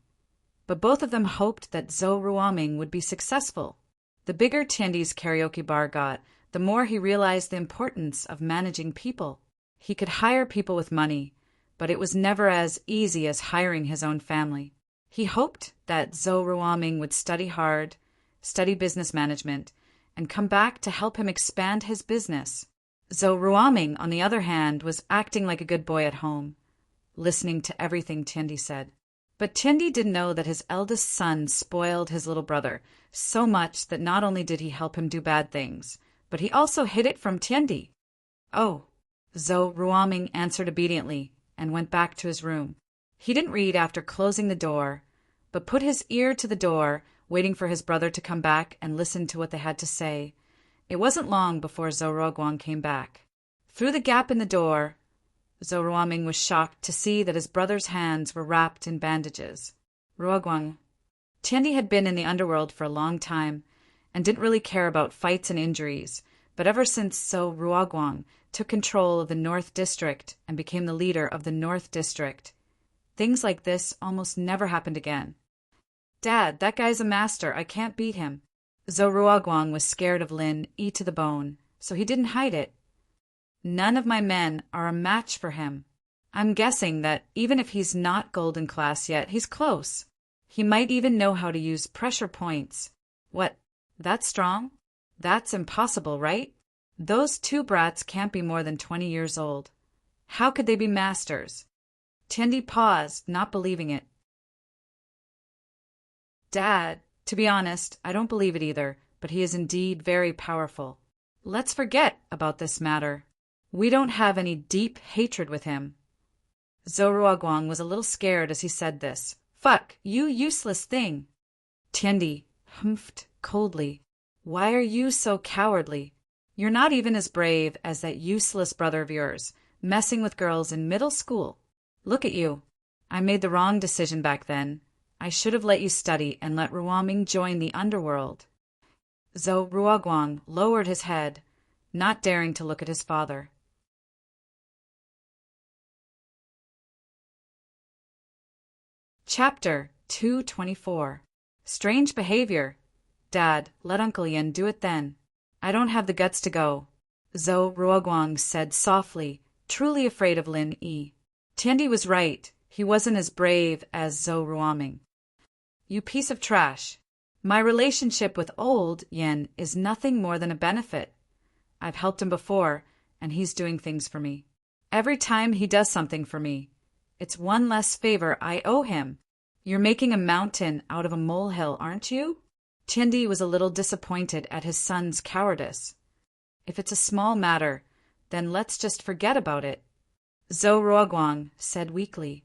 but both of them hoped that Zhou Ruoming would be successful. The bigger Tiandi's karaoke bar got, the more he realized the importance of managing people. He could hire people with money, but it was never as easy as hiring his own family. He hoped that Zhou Ruoming would study hard, study business management, and come back to help him expand his business. Zhou Ruoming, on the other hand, was acting like a good boy at home, listening to everything Tiandi said. But Tiandi didn't know that his eldest son spoiled his little brother so much that not only did he help him do bad things, but he also hid it from Tiandi. Oh, Zhou Ruoming answered obediently and went back to his room. He didn't read after closing the door, but put his ear to the door, waiting for his brother to come back and listen to what they had to say. It wasn't long before Zhou Ruoguang came back. Through the gap in the door, Zhou Ruoming was shocked to see that his brother's hands were wrapped in bandages. Ruoguang. Tiandi had been in the underworld for a long time and didn't really care about fights and injuries, but ever since Zhou Ruoguang took control of the North District and became the leader of the North District, things like this almost never happened again. Dad, that guy's a master. I can't beat him. Zhou Ruoguang was scared of Lin Yi to the bone, so he didn't hide it. None of my men are a match for him. I'm guessing that even if he's not golden class yet, he's close. He might even know how to use pressure points. What? That strong? That's impossible, right? Those two brats can't be more than 20 years old. How could they be masters? Tiandi paused, not believing it. Dad, to be honest, I don't believe it either, but he is indeed very powerful. Let's forget about this matter. We don't have any deep hatred with him. Zhou Ruoguang was a little scared as he said this. Fuck, you useless thing. Tiandi humphed coldly. Why are you so cowardly? You're not even as brave as that useless brother of yours, messing with girls in middle school. Look at you. I made the wrong decision back then. I should have let you study and let Ruoming join the underworld. Zhou Ruoguang lowered his head, not daring to look at his father. Chapter 224. Strange behavior. Dad, let Uncle Yin do it then. I don't have the guts to go, Zhou Ruoguang said softly, truly afraid of Lin Yi. Tiandi was right. He wasn't as brave as Zhou Ruoming. You piece of trash. My relationship with old Yin is nothing more than a benefit. I've helped him before, and he's doing things for me. Every time he does something for me, it's one less favor I owe him. You're making a mountain out of a molehill, aren't you? Tiandi was a little disappointed at his son's cowardice. If it's a small matter, then let's just forget about it. Zhou Ruoguang said weakly.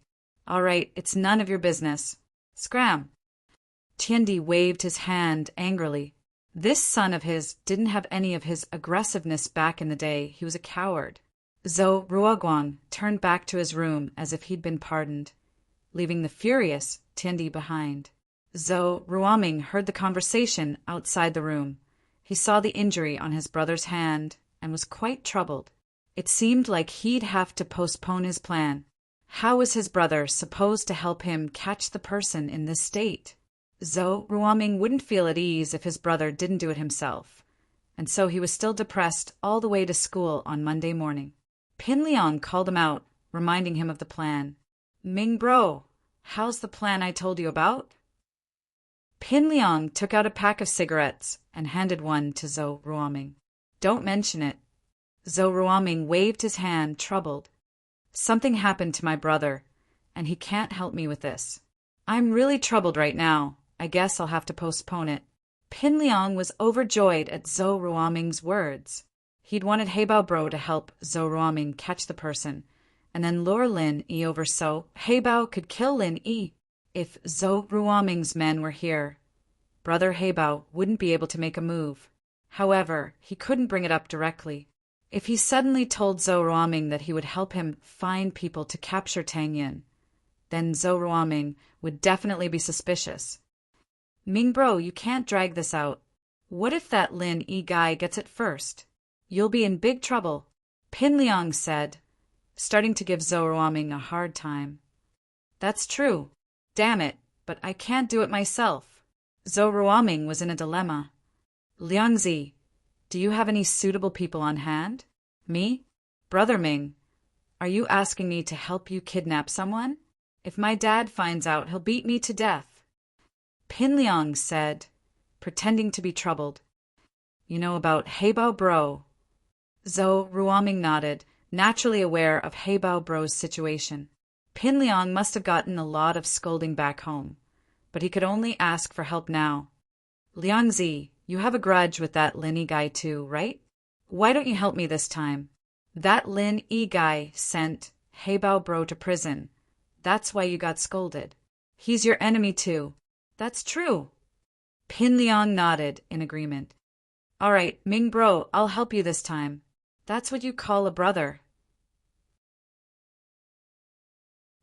All right, it's none of your business. Scram. Tiandi waved his hand angrily. This son of his didn't have any of his aggressiveness back in the day. He was a coward. Zhou Ruoguang turned back to his room as if he'd been pardoned, leaving the furious Tiandi behind. Zhou Ruoming heard the conversation outside the room. He saw the injury on his brother's hand and was quite troubled. It seemed like he'd have to postpone his plan. How was his brother supposed to help him catch the person in this state? Zhou Ruoming wouldn't feel at ease if his brother didn't do it himself, and so he was still depressed all the way to school on Monday morning. Pin Liang called him out, reminding him of the plan. Ming bro, how's the plan I told you about? Pin Liang took out a pack of cigarettes and handed one to Zhou Ruoming. Don't mention it. Zhou Ruoming waved his hand, troubled. Something happened to my brother, and he can't help me with this. I'm really troubled right now. I guess I'll have to postpone it. Pin Liang was overjoyed at Zhou Ruoming's words. He'd wanted Heibao Bro to help Zhou Ruoming catch the person, and then lure Lin Yi over so Heibao could kill Lin Yi. If Zhou Ruoming's men were here, Brother Heibao wouldn't be able to make a move. However, he couldn't bring it up directly. If he suddenly told Zhou Ruoming that he would help him find people to capture Tang Yin, then Zhou Ruoming would definitely be suspicious. Ming bro, you can't drag this out. What if that Lin Yi guy gets it first? You'll be in big trouble, Pin Liang said, starting to give Zhou Ruoming a hard time. That's true. Damn it, but I can't do it myself. Zhou Ruoming was in a dilemma. Liangzi, do you have any suitable people on hand? Me? Brother Ming, are you asking me to help you kidnap someone? If my dad finds out, he'll beat me to death. Pin Liang said, pretending to be troubled. You know about Heibao Bro? Zhou Ruoming nodded, naturally aware of Heibao Bro's situation. Pin Liang must have gotten a lot of scolding back home, but he could only ask for help now. Liangzi, you have a grudge with that Lin Yi guy too, right? Why don't you help me this time? That Lin Yi guy sent Heibao Bro to prison. That's why you got scolded. He's your enemy too. That's true. Pin Liang nodded in agreement. All right, Ming Bro, I'll help you this time. That's what you call a brother.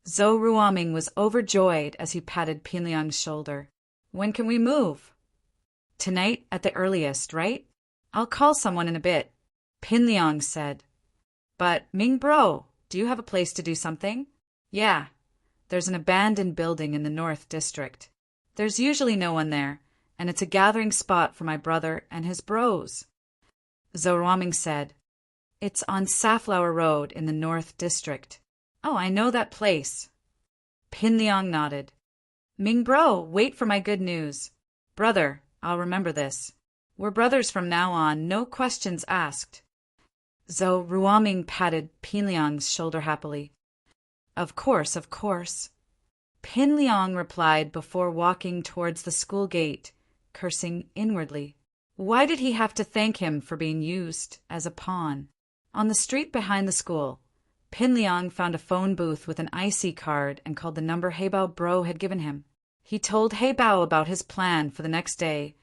Zhou Ruoming was overjoyed as he patted Pin Liang's shoulder. When can we move? Tonight at the earliest, right? I'll call someone in a bit, Pin Liang said. But, Ming Bro, do you have a place to do something? Yeah. There's an abandoned building in the North District. There's usually no one there, and it's a gathering spot for my brother and his bros. Zhou Ruoming said, It's on Safflower Road in the North District. Oh, I know that place. Pin Liang nodded. Ming Bro, wait for my good news. Brother, I'll remember this. We're brothers from now on, no questions asked. Zhou Ruoming patted Pin Liang's shoulder happily. Of course, of course. Pin Liang replied before walking towards the school gate, cursing inwardly. Why did he have to thank him for being used as a pawn? On the street behind the school, Pin Liang found a phone booth with an IC card and called the number Heibao Bro had given him. He told Heibao about his plan for the next day,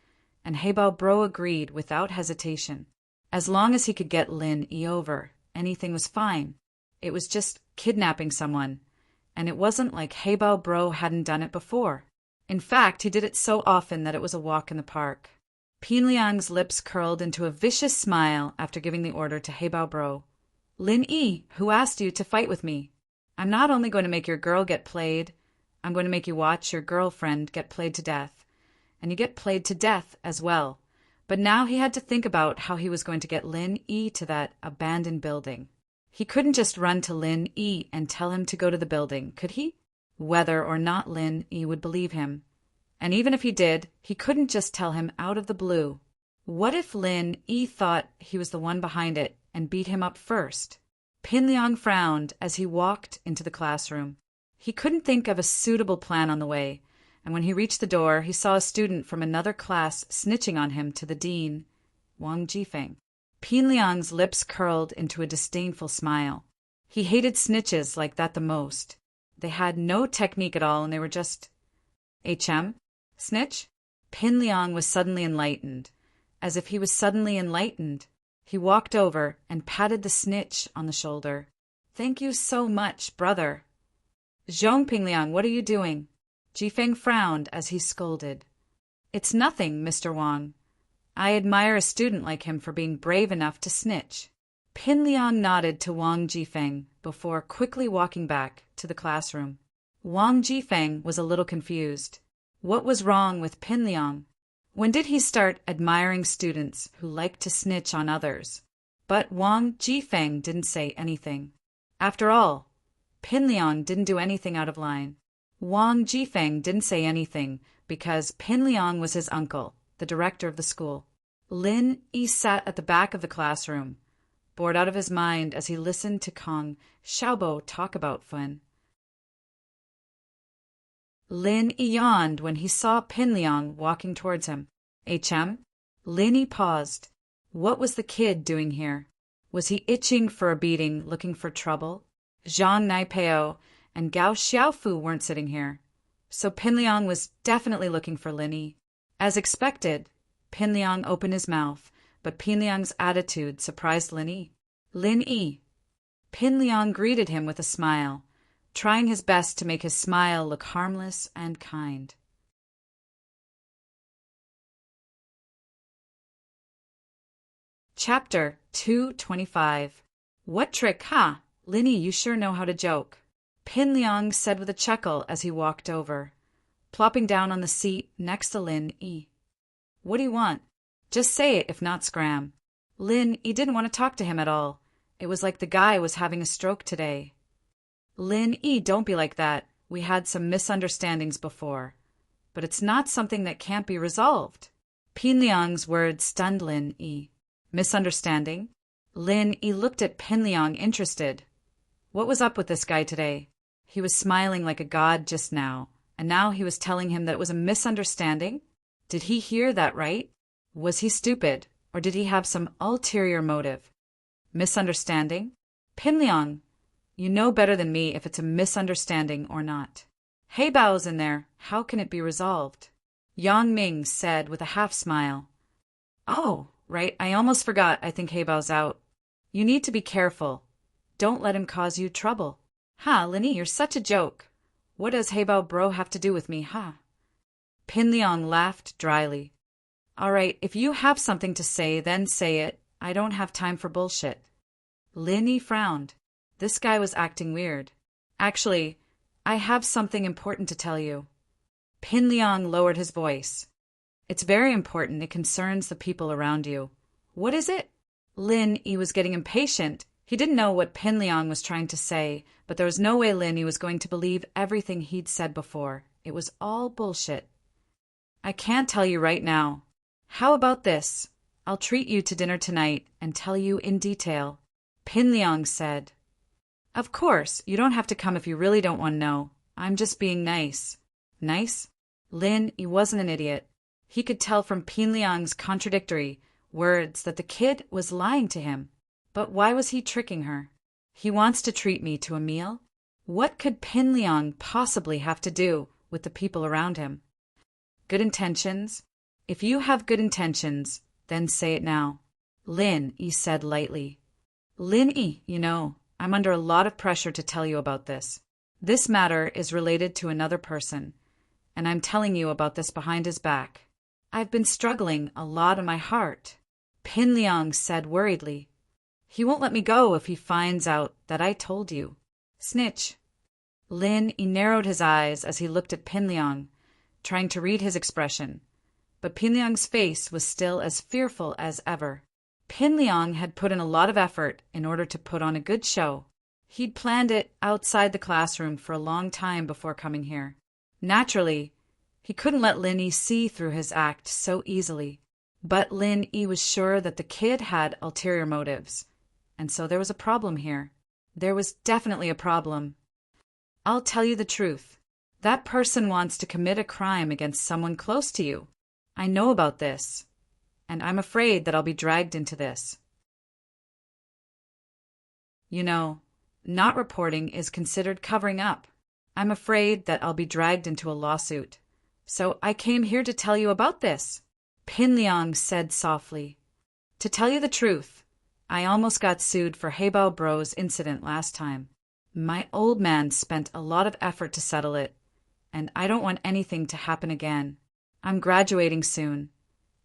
and Heibao Bro agreed without hesitation. As long as he could get Lin Yi over, anything was fine. It was just kidnapping someone, and it wasn't like Heibao Bro hadn't done it before. In fact, he did it so often that it was a walk in the park. Pin Liang's lips curled into a vicious smile after giving the order to Heibao Bro. Lin Yi, who asked you to fight with me? I'm not only going to make your girl get played, I'm going to make you watch your girlfriend get played to death. And you get played to death as well. But now he had to think about how he was going to get Lin Yi to that abandoned building. He couldn't just run to Lin Yi and tell him to go to the building, could he? Whether or not Lin Yi would believe him. And even if he did, he couldn't just tell him out of the blue. What if Lin Yi thought he was the one behind it and beat him up first? Pin Liang frowned as he walked into the classroom. He couldn't think of a suitable plan on the way, and when he reached the door, he saw a student from another class snitching on him to the dean, Wang Jifeng. Pin Liang's lips curled into a disdainful smile. He hated snitches like that the most. They had no technique at all, and they were just... HM? Snitch? Pin Liang was suddenly enlightened. As if he was suddenly enlightened, he walked over and patted the snitch on the shoulder. Thank you so much, brother. Zhong Pin Liang, what are you doing? Jifeng frowned as he scolded. It's nothing, Mr. Wang. I admire a student like him for being brave enough to snitch. Pin Liang nodded to Wang Jifeng before quickly walking back to the classroom. Wang Jifeng was a little confused. What was wrong with Pin Liang? When did he start admiring students who liked to snitch on others? But Wang Jifeng didn't say anything. After all, Pin Liang didn't do anything out of line. Wang Jifeng didn't say anything because Pin Liang was his uncle, the director of the school. Lin Yi sat at the back of the classroom, bored out of his mind as he listened to Kong Xiaobo talk about Fun. Lin Yi yawned when he saw Pin Liang walking towards him. HM? Lin Yi paused. What was the kid doing here? Was he itching for a beating, looking for trouble? Zhang Naipeo and Gao Xiaofu weren't sitting here, so Pin Liang was definitely looking for Lin Yi. As expected, Pin Liang opened his mouth, but Pin Liang's attitude surprised Lin Yi. Lin Yi. Pin Liang greeted him with a smile, trying his best to make his smile look harmless and kind. Chapter 225. What trick, huh? Lin Yi, you sure know how to joke. Pin Liang said with a chuckle as he walked over, plopping down on the seat next to Lin Yi. What do you want? Just say it, if not scram. Lin Yi didn't want to talk to him at all. It was like the guy was having a stroke today. Lin Yi, don't be like that. We had some misunderstandings before. But it's not something that can't be resolved. Pin Liang's words stunned Lin Yi. Misunderstanding? Lin Yi looked at Pin Liang interested. What was up with this guy today? He was smiling like a god just now, and now he was telling him that it was a misunderstanding? Did he hear that right? Was he stupid, or did he have some ulterior motive? Misunderstanding? Pinliang, you know better than me if it's a misunderstanding or not. Hey Bao's in there. How can it be resolved? Yang Ming said with a half-smile. Oh, right, I almost forgot. I think Hey Bao's out. You need to be careful. Don't let him cause you trouble. Ha, Linny, you're such a joke. What does Hey Bao bro have to do with me, ha? Pinliang laughed dryly. All right, if you have something to say, then say it. I don't have time for bullshit. Linny frowned. This guy was acting weird. Actually, I have something important to tell you. Pinliang lowered his voice. It's very important. It concerns the people around you. What is it? Lin Yi was getting impatient. He didn't know what Pinliang was trying to say, but there was no way Lin Yi was going to believe everything he'd said before. It was all bullshit. I can't tell you right now. How about this? I'll treat you to dinner tonight and tell you in detail. Pinliang said. Of course, you don't have to come if you really don't want to know. I'm just being nice. Nice? Lin Yi wasn't an idiot. He could tell from Pinliang's contradictory words that the kid was lying to him. But why was he tricking her? He wants to treat me to a meal? What could Pinliang possibly have to do with the people around him? Good intentions? If you have good intentions, then say it now. Lin Yi said lightly. Lin Yi, you know, I'm under a lot of pressure to tell you about this. This matter is related to another person, and I'm telling you about this behind his back. I've been struggling a lot in my heart. Pinliang said worriedly. He won't let me go if he finds out that I told you. Snitch. Lin Yi narrowed his eyes as he looked at Pinliang, trying to read his expression. But Pinliang's face was still as fearful as ever. Pinliang had put in a lot of effort in order to put on a good show. He'd planned it outside the classroom for a long time before coming here. Naturally, he couldn't let Lin Yi see through his act so easily. But Lin Yi was sure that the kid had ulterior motives. And so there was a problem here. There was definitely a problem. I'll tell you the truth. That person wants to commit a crime against someone close to you. I know about this, and I'm afraid that I'll be dragged into this. You know, not reporting is considered covering up. I'm afraid that I'll be dragged into a lawsuit. So I came here to tell you about this. Pinliang said softly. To tell you the truth, I almost got sued for Heibao Bro's incident last time. My old man spent a lot of effort to settle it, and I don't want anything to happen again. I'm graduating soon,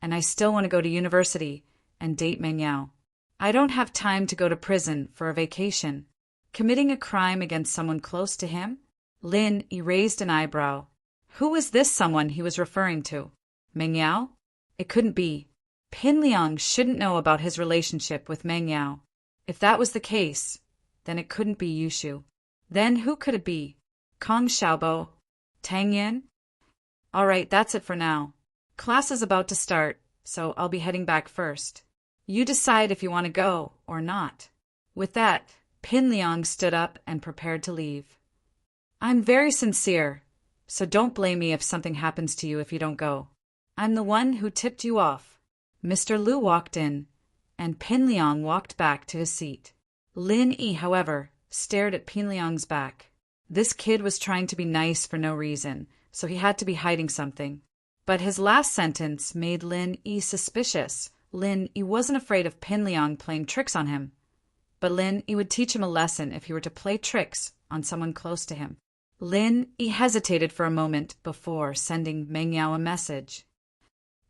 and I still want to go to university and date Meng Yao. I don't have time to go to prison for a vacation. Committing a crime against someone close to him? Lin raised an eyebrow. Who was this someone he was referring to? Meng Yao? It couldn't be. Pinliang shouldn't know about his relationship with Meng Yao. If that was the case, then it couldn't be Yushu. Then who could it be? Kong Xiaobo? Tang Yin? All right, that's it for now. Class is about to start, so I'll be heading back first. You decide if you want to go or not. With that, Pinliang stood up and prepared to leave. I'm very sincere, so don't blame me if something happens to you if you don't go. I'm the one who tipped you off. Mr. Lu walked in, and Pinliang walked back to his seat. Lin Yi, however, stared at Pinliang's back. This kid was trying to be nice for no reason, so he had to be hiding something. But his last sentence made Lin Yi suspicious. Lin Yi wasn't afraid of Pinliang playing tricks on him, but Lin Yi would teach him a lesson if he were to play tricks on someone close to him. Lin Yi hesitated for a moment before sending Meng Yao a message.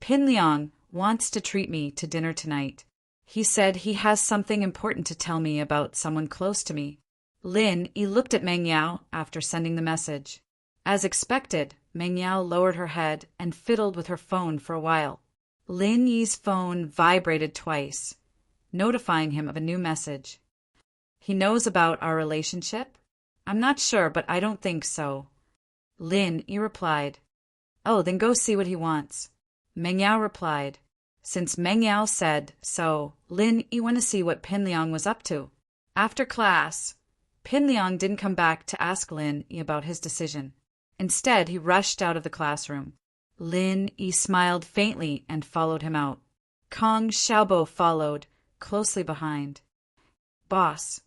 Pinliang wants to treat me to dinner tonight. He said he has something important to tell me about someone close to me. Lin Yi looked at Meng Yao after sending the message. As expected, Meng Yao lowered her head and fiddled with her phone for a while. Lin Yi's phone vibrated twice, notifying him of a new message. He knows about our relationship? I'm not sure, but I don't think so. Lin Yi replied. Oh, then go see what he wants. Meng Yao replied. Since Meng Yao said so, Lin Yi went to see what Pinliang was up to. After class, Pin Liang didn't come back to ask Lin Yi about his decision. Instead, he rushed out of the classroom. Lin Yi smiled faintly and followed him out. Kong Xiaobo followed, closely behind. Boss,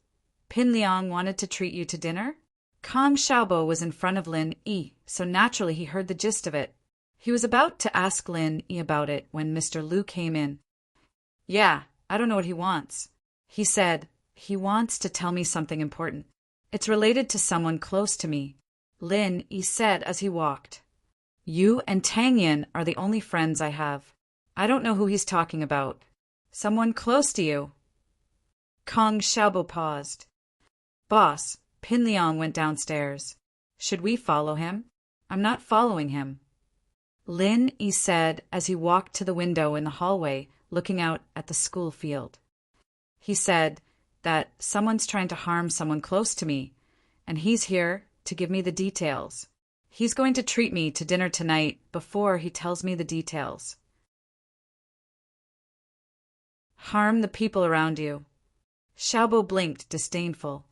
Pin Liang wanted to treat you to dinner? Kong Xiaobo was in front of Lin Yi, so naturally he heard the gist of it. He was about to ask Lin Yi about it when Mr. Liu came in. Yeah, I don't know what he wants. He said, he wants to tell me something important. It's related to someone close to me. Lin Yi said as he walked. You and Tang Yin are the only friends I have. I don't know who he's talking about. Someone close to you. Kong Xiaobo paused. Boss, Pin Liang went downstairs. Should we follow him? I'm not following him. Lin Yi said as he walked to the window in the hallway, looking out at the school field. He said that someone's trying to harm someone close to me, and he's here to give me the details. He's going to treat me to dinner tonight before he tells me the details. Harm the people around you. Xiaobo blinked, disdainful.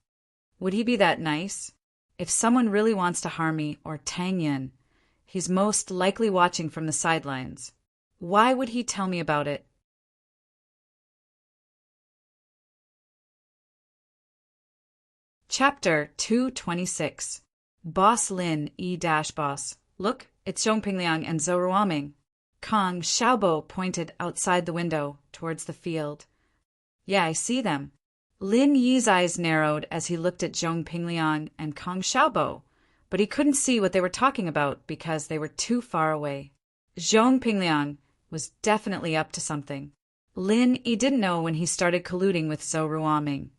Would he be that nice? If someone really wants to harm me or Tang Yin, he's most likely watching from the sidelines. Why would he tell me about it? Chapter 226. Boss Lin Yi-Boss. Look, it's Zhong Pingliang and Zhou Ruoming. Kong Xiaobo pointed outside the window towards the field. Yeah, I see them. Lin Yi's eyes narrowed as he looked at Zhong Pingliang and Kong Xiaobo, but he couldn't see what they were talking about because they were too far away. Zhong Pingliang was definitely up to something. Lin Yi didn't know when he started colluding with Zhou Ruoming,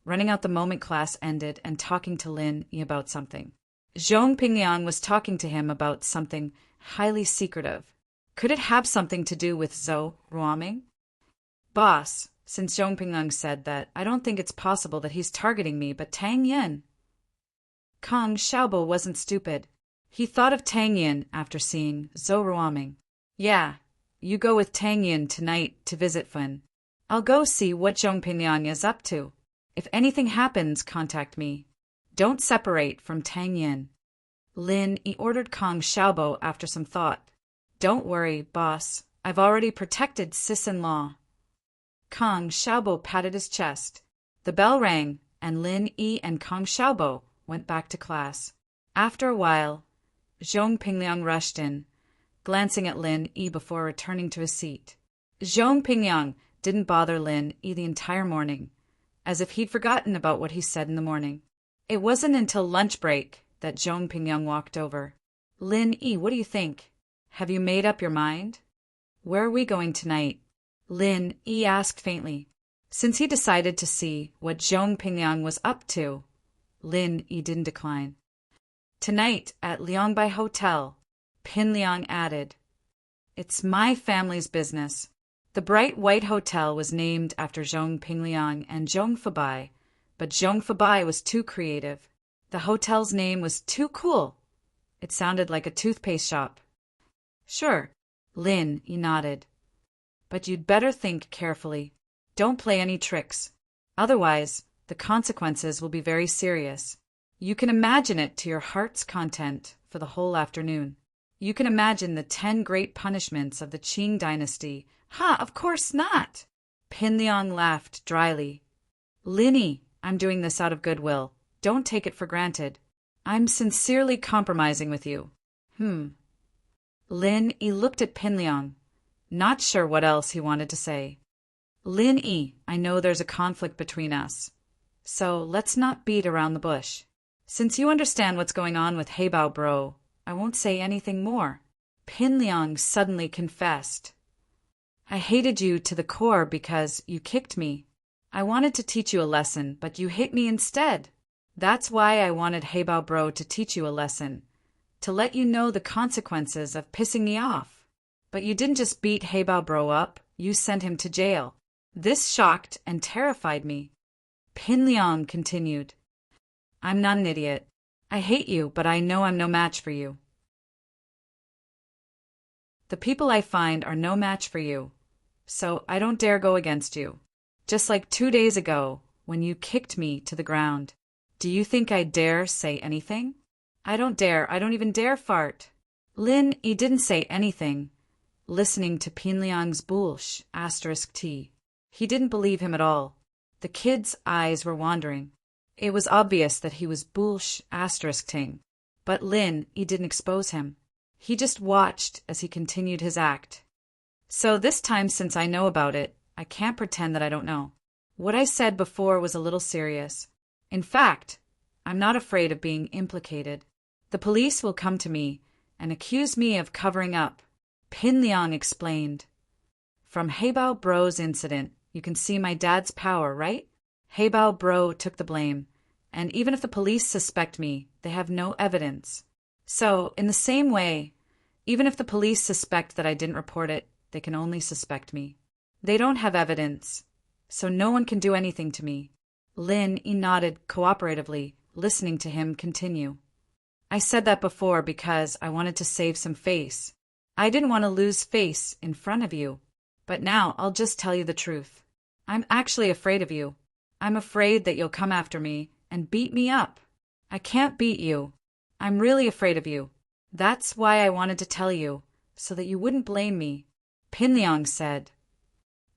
running out the moment class ended and talking to Lin Yi about something. Zhong Pingliang was talking to him about something highly secretive. Could it have something to do with Zhou Ruoming? Boss, since Zhong Pingliang said that, I don't think it's possible that he's targeting me, but Tang Yin. Kong Xiaobo wasn't stupid. He thought of Tang Yin after seeing Zhou Ruoming. Yeah, you go with Tang Yin tonight to visit Fun. I'll go see what Zhong Pingliang is up to. If anything happens, contact me. Don't separate from Tang Yin. Lin Yi ordered Kong Xiaobo after some thought. Don't worry, boss. I've already protected sis-in-law. Kong Xiaobo patted his chest. The bell rang, and Lin Yi and Kong Xiaobo went back to class. After a while, Zhong Pingliang rushed in, glancing at Lin Yi before returning to his seat. Zhong Pingliang didn't bother Lin Yi the entire morning, as if he'd forgotten about what he said in the morning. It wasn't until lunch break that Zhong Pingliang walked over. Lin Yi, what do you think? Have you made up your mind? Where are we going tonight? Lin Yi asked faintly. Since he decided to see what Zhong Pingliang was up to, Lin Yi didn't decline. Tonight at Liangbai Hotel, Pin Liang added. It's my family's business. The bright white hotel was named after Zhong Pingliang and Zhong Fabai, but Zhong Fabai was too creative. The hotel's name was too cool. It sounded like a toothpaste shop. Sure, Lin Yi nodded. But you'd better think carefully. Don't play any tricks. Otherwise, the consequences will be very serious. You can imagine it to your heart's content for the whole afternoon. You can imagine the 10 great punishments of the Qing dynasty. Ha, of course not! Pin Liang laughed dryly. Lin Yi, I'm doing this out of goodwill. Don't take it for granted. I'm sincerely compromising with you. Lin Yi looked at Pin Liang, not sure what else he wanted to say. Lin Yi, I know there's a conflict between us, so let's not beat around the bush. Since you understand what's going on with Heibao Bro, I won't say anything more. Pin Liang suddenly confessed. I hated you to the core because you kicked me. I wanted to teach you a lesson, but you hit me instead. That's why I wanted Heibao Bro to teach you a lesson, to let you know the consequences of pissing me off. But you didn't just beat Heibao Bro up, you sent him to jail. This shocked and terrified me. Pin Liang continued. I'm not an idiot. I hate you, but I know I'm no match for you. The people I find are no match for you, so I don't dare go against you. Just like 2 days ago, when you kicked me to the ground. Do you think I dare say anything? I don't dare. I don't even dare fart. Lin Yi didn't say anything, listening to Pinliang's bullsh *t. He didn't believe him at all. The kid's eyes were wandering. It was obvious that he was bullsh *ting, but Lin Yi didn't expose him. He just watched as he continued his act. So this time, since I know about it, I can't pretend that I don't know. What I said before was a little serious. In fact, I'm not afraid of being implicated. The police will come to me and accuse me of covering up, Pinliang explained. From Heibao Bro's incident, you can see my dad's power, right? Heibao Bro took the blame, and even if the police suspect me, they have no evidence. So, in the same way, even if the police suspect that I didn't report it, they can only suspect me. They don't have evidence, so no one can do anything to me. Lin Yi nodded cooperatively, listening to him continue. I said that before because I wanted to save some face. I didn't want to lose face in front of you. But now I'll just tell you the truth. I'm actually afraid of you. I'm afraid that you'll come after me and beat me up. I can't beat you. I'm really afraid of you. That's why I wanted to tell you, so that you wouldn't blame me. Pinliang said.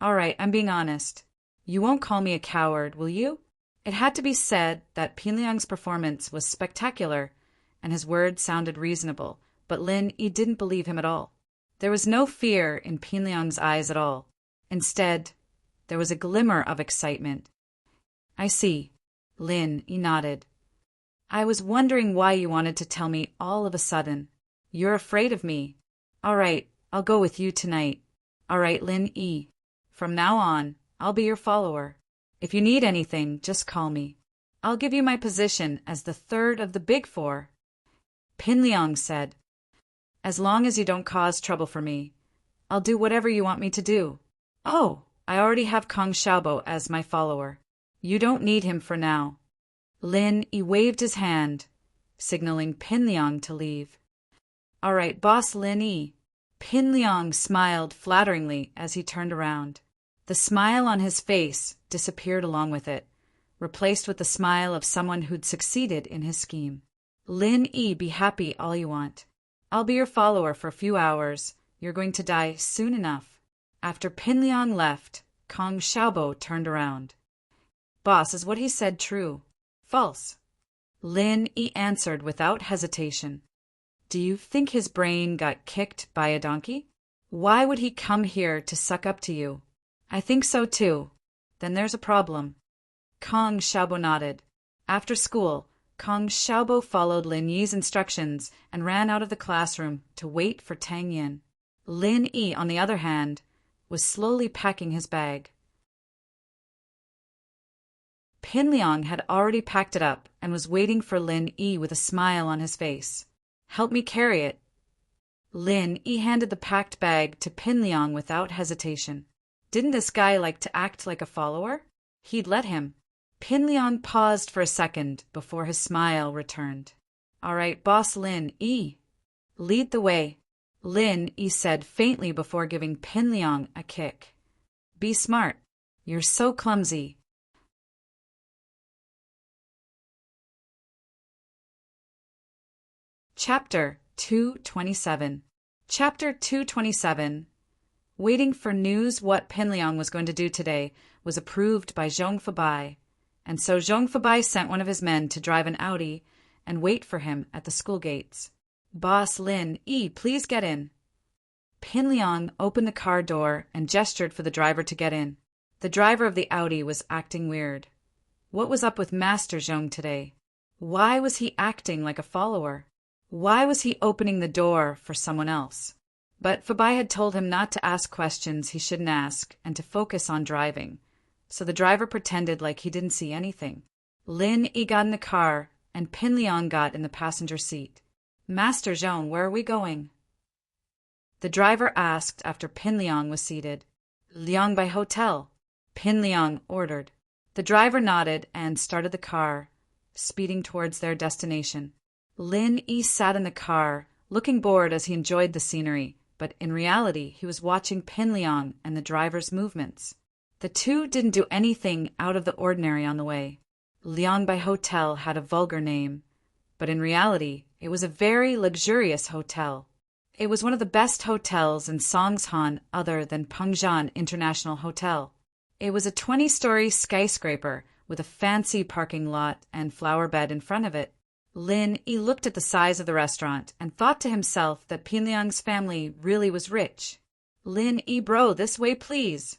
All right, I'm being honest. You won't call me a coward, will you? It had to be said that Pinliang's performance was spectacular, and his words sounded reasonable, but Lin Yi didn't believe him at all. There was no fear in Pinliang's eyes at all. Instead, there was a glimmer of excitement. I see. Lin Yi nodded. I was wondering why you wanted to tell me all of a sudden. You're afraid of me. All right, I'll go with you tonight. All right, Lin Yi. From now on, I'll be your follower. If you need anything, just call me. I'll give you my position as the third of the big four. Pinliang said. As long as you don't cause trouble for me, I'll do whatever you want me to do. Oh, I already have Kong Xiaobo as my follower. You don't need him for now. Lin Yi waved his hand, signaling Pinliang to leave. All right, boss Lin Yi. Pinliang smiled flatteringly as he turned around. The smile on his face disappeared along with it, replaced with the smile of someone who'd succeeded in his scheme. Lin Yi, be happy all you want. I'll be your follower for a few hours. You're going to die soon enough. After Pinliang left, Kong Xiaobo turned around. Boss, is what he said true? False. Lin Yi answered without hesitation. Do you think his brain got kicked by a donkey? Why would he come here to suck up to you? I think so too. Then there's a problem. Kong Xiaobo nodded. After school, Kong Xiaobo followed Lin Yi's instructions and ran out of the classroom to wait for Tang Yin. Lin Yi, on the other hand, was slowly packing his bag. Pinliang had already packed it up and was waiting for Lin Yi with a smile on his face. Help me carry it. Lin Yi handed the packed bag to Pinliang without hesitation. Didn't this guy like to act like a follower? He'd let him. Pinliang paused for a second before his smile returned. All right, boss Lin Yi. Lead the way. Lin Yi said faintly before giving Pinliang a kick. Be smart. You're so clumsy. Chapter 227. Chapter 227. Waiting for news what Pinliang was going to do today was approved by Zhong Fabai, and so Zhong Fabai sent one of his men to drive an Audi and wait for him at the school gates. Boss Lin Yi, please get in. Pinliang opened the car door and gestured for the driver to get in. The driver of the Audi was acting weird. What was up with Master Zhong today? Why was he acting like a follower? Why was he opening the door for someone else? But Fabai had told him not to ask questions he shouldn't ask and to focus on driving, so the driver pretended like he didn't see anything. Lin Yi got in the car, and Pinliang got in the passenger seat. Master Zhong, where are we going? The driver asked after Pinliang was seated. Liangbai Hotel, Pinliang ordered. The driver nodded and started the car, speeding towards their destination. Lin Yi sat in the car, looking bored as he enjoyed the scenery, but in reality he was watching Pinliang and the driver's movements. The two didn't do anything out of the ordinary on the way. Liangbai Hotel had a vulgar name, but in reality, it was a very luxurious hotel. It was one of the best hotels in Songshan other than Pengzhan International Hotel. It was a 20-story skyscraper with a fancy parking lot and flower bed in front of it. Lin Yi looked at the size of the restaurant and thought to himself that Pinliang's family really was rich. Lin Yi, bro, this way please.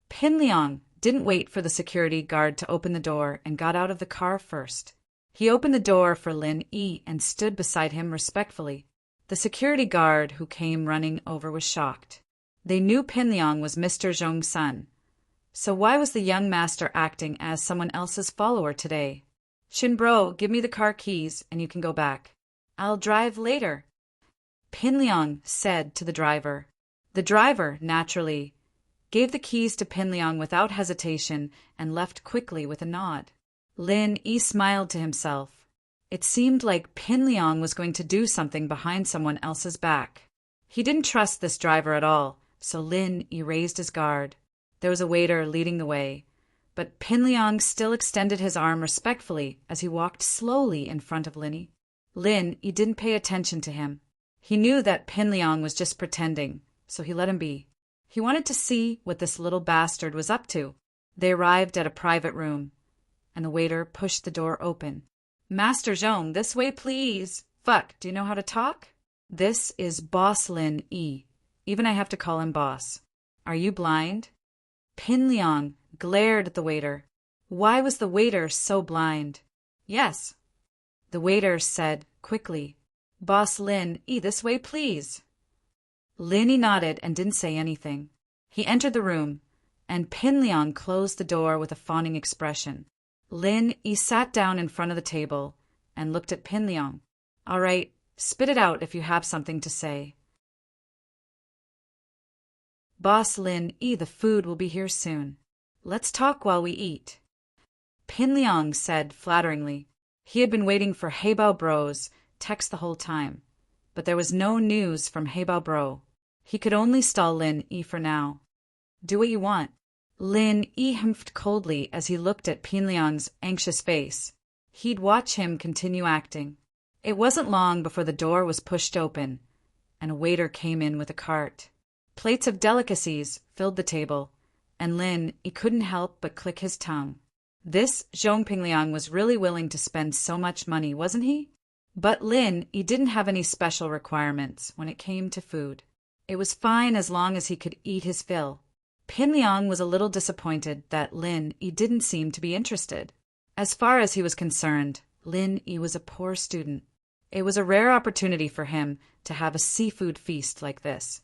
Pinliang didn't wait for the security guard to open the door and got out of the car first. He opened the door for Lin Yi and stood beside him respectfully. The security guard who came running over was shocked. They knew Pinliang was Mr. Zhong's son. So why was the young master acting as someone else's follower today? Shin bro, give me the car keys and you can go back. I'll drive later, Pinliang said to the driver. The driver, naturally, gave the keys to Pinliang without hesitation and left quickly with a nod. Lin Yi smiled to himself. It seemed like Pinliang was going to do something behind someone else's back. He didn't trust this driver at all, so Lin Yi raised his guard. There was a waiter leading the way, but Pinliang still extended his arm respectfully as he walked slowly in front of Lin Yi. Lin Yi didn't pay attention to him. He knew that Pinliang was just pretending, so he let him be. He wanted to see what this little bastard was up to. They arrived at a private room, and the waiter pushed the door open. Master Zhong, this way please. Fuck, do you know how to talk? This is Boss Lin Yi. Even I have to call him boss. Are you blind? Pinliang glared at the waiter. Why was the waiter so blind? Yes. The waiter said quickly, Boss Lin Yi, this way please. Lin Yi nodded and didn't say anything. He entered the room, and Pinliang closed the door with a fawning expression. Lin Yi sat down in front of the table and looked at Pinliang. All right, spit it out if you have something to say. Boss Lin Yi, the food will be here soon. Let's talk while we eat, Pinliang said flatteringly. He had been waiting for Heibao Bro's text the whole time, but there was no news from Heibao Bro. He could only stall Lin Yi for now. Do what you want. Lin Yi humphed coldly as he looked at Pinliang's anxious face. He'd watch him continue acting. It wasn't long before the door was pushed open, and a waiter came in with a cart. Plates of delicacies filled the table, and Lin Yi couldn't help but click his tongue. This Zhong Pinliang was really willing to spend so much money, wasn't he? But Lin Yi didn't have any special requirements when it came to food. It was fine as long as he could eat his fill. Pinliang was a little disappointed that Lin Yi didn't seem to be interested. As far as he was concerned, Lin Yi was a poor student. It was a rare opportunity for him to have a seafood feast like this.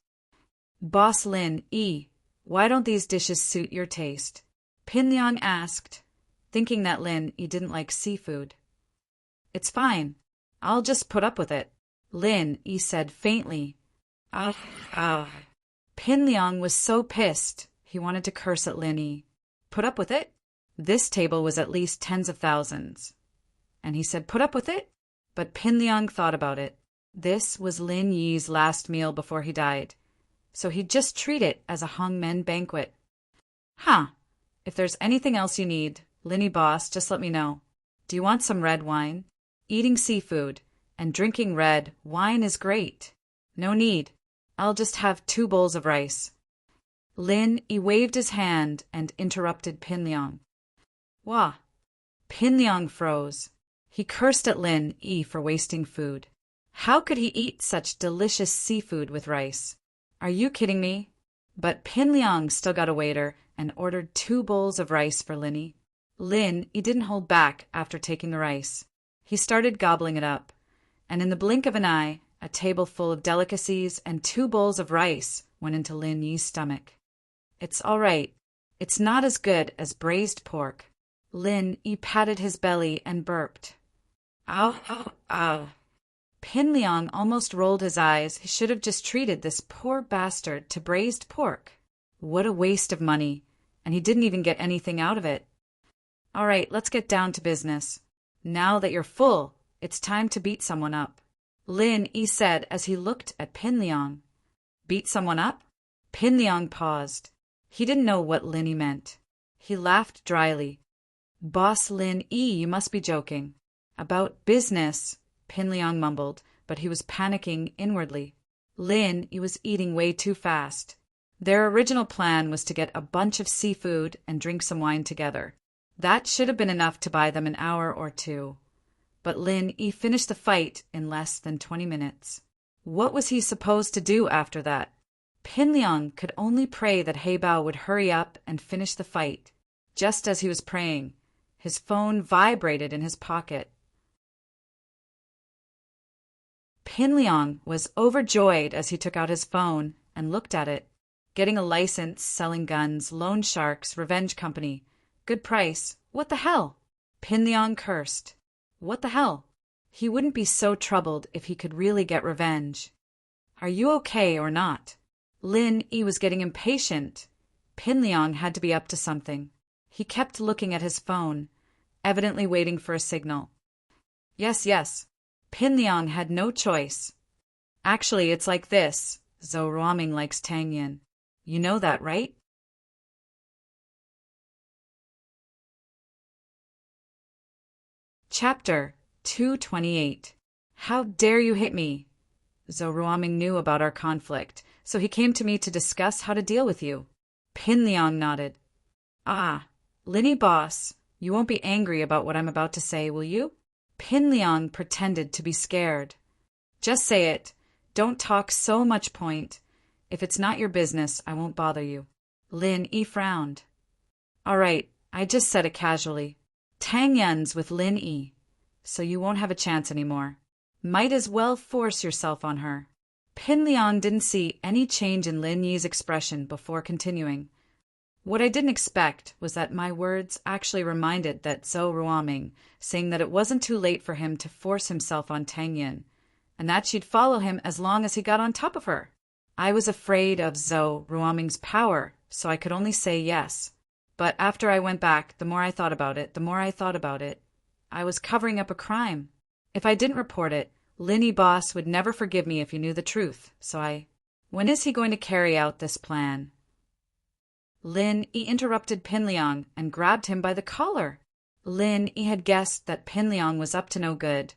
Boss Lin Yi, why don't these dishes suit your taste? Pinliang asked, thinking that Lin Yi didn't like seafood. It's fine. I'll just put up with it, Lin Yi said faintly. Pinliang was so pissed, he wanted to curse at Lin Yi. Put up with it? This table was at least tens of thousands. And he said, put up with it? But Pinliang thought about it. This was Lin Yi's last meal before he died, so he'd just treat it as a hangmen banquet. If there's anything else you need, Lin Yi boss, just let me know. Do you want some red wine? Eating seafood and drinking red wine is great. No need. I'll just have 2 bowls of rice. Lin Yi waved his hand and interrupted Pinliang. Wah! Pinliang froze. He cursed at Lin Yi for wasting food. How could he eat such delicious seafood with rice? Are you kidding me? But Pinliang still got a waiter and ordered 2 bowls of rice for Lin Yi. Lin Yi didn't hold back after taking the rice. He started gobbling it up, and in the blink of an eye, a table full of delicacies and 2 bowls of rice went into Lin Yi's stomach. It's all right. It's not as good as braised pork. Lin Yi patted his belly and burped. Ow, ow, ow. Pinliang almost rolled his eyes. He should have just treated this poor bastard to braised pork. What a waste of money, and he didn't even get anything out of it. All right, let's get down to business. Now that you're full, it's time to beat someone up, Lin Yi said as he looked at Pinliang. Beat someone up? Pinliang paused. He didn't know what Lin Yi meant. He laughed dryly. Boss Lin Yi, you must be joking. About business, Pin Liang mumbled, but he was panicking inwardly. Lin Yi was eating way too fast. Their original plan was to get a bunch of seafood and drink some wine together. That should have been enough to buy them an hour or two. But Lin Yi finished the fight in less than 20 minutes. What was he supposed to do after that? Pin Liang could only pray that He Bao would hurry up and finish the fight. Just as he was praying, his phone vibrated in his pocket. Pin Liang was overjoyed as he took out his phone and looked at it. Getting a license, selling guns, loan sharks, revenge company. Good price. What the hell? Pin Liang cursed. What the hell? He wouldn't be so troubled if he could really get revenge. Are you okay or not? Lin Yi was getting impatient. Pin Liang had to be up to something. He kept looking at his phone, evidently waiting for a signal. Yes. Pin Liang had no choice. Actually, it's like this. Zhou Ruoming likes Tang Yin. You know that, right? Chapter 228. How dare you hit me? Zhou Ruoming knew about our conflict, so he came to me to discuss how to deal with you. Pin Liang nodded. Ah, Linny boss, you won't be angry about what I'm about to say, will you? Pin Liang pretended to be scared. Just say it. Don't talk so much point. If it's not your business, I won't bother you. Lin Yi frowned. All right, I just said it casually. Tang Yin's with Lin Yi, so you won't have a chance anymore. Might as well force yourself on her. Pin Liang didn't see any change in Lin Yi's expression before continuing. What I didn't expect was that my words actually reminded that Zhou Ruoming, saying that it wasn't too late for him to force himself on Tang Yin, and that she'd follow him as long as he got on top of her. I was afraid of Zhou Ruoming's power, so I could only say yes. But after I went back, the more I thought about it, I was covering up a crime. If I didn't report it, Linny boss would never forgive me if he knew the truth, so When is he going to carry out this plan? Lin Yi interrupted Pin Liang and grabbed him by the collar. Lin Yi had guessed that Pin Liang was up to no good,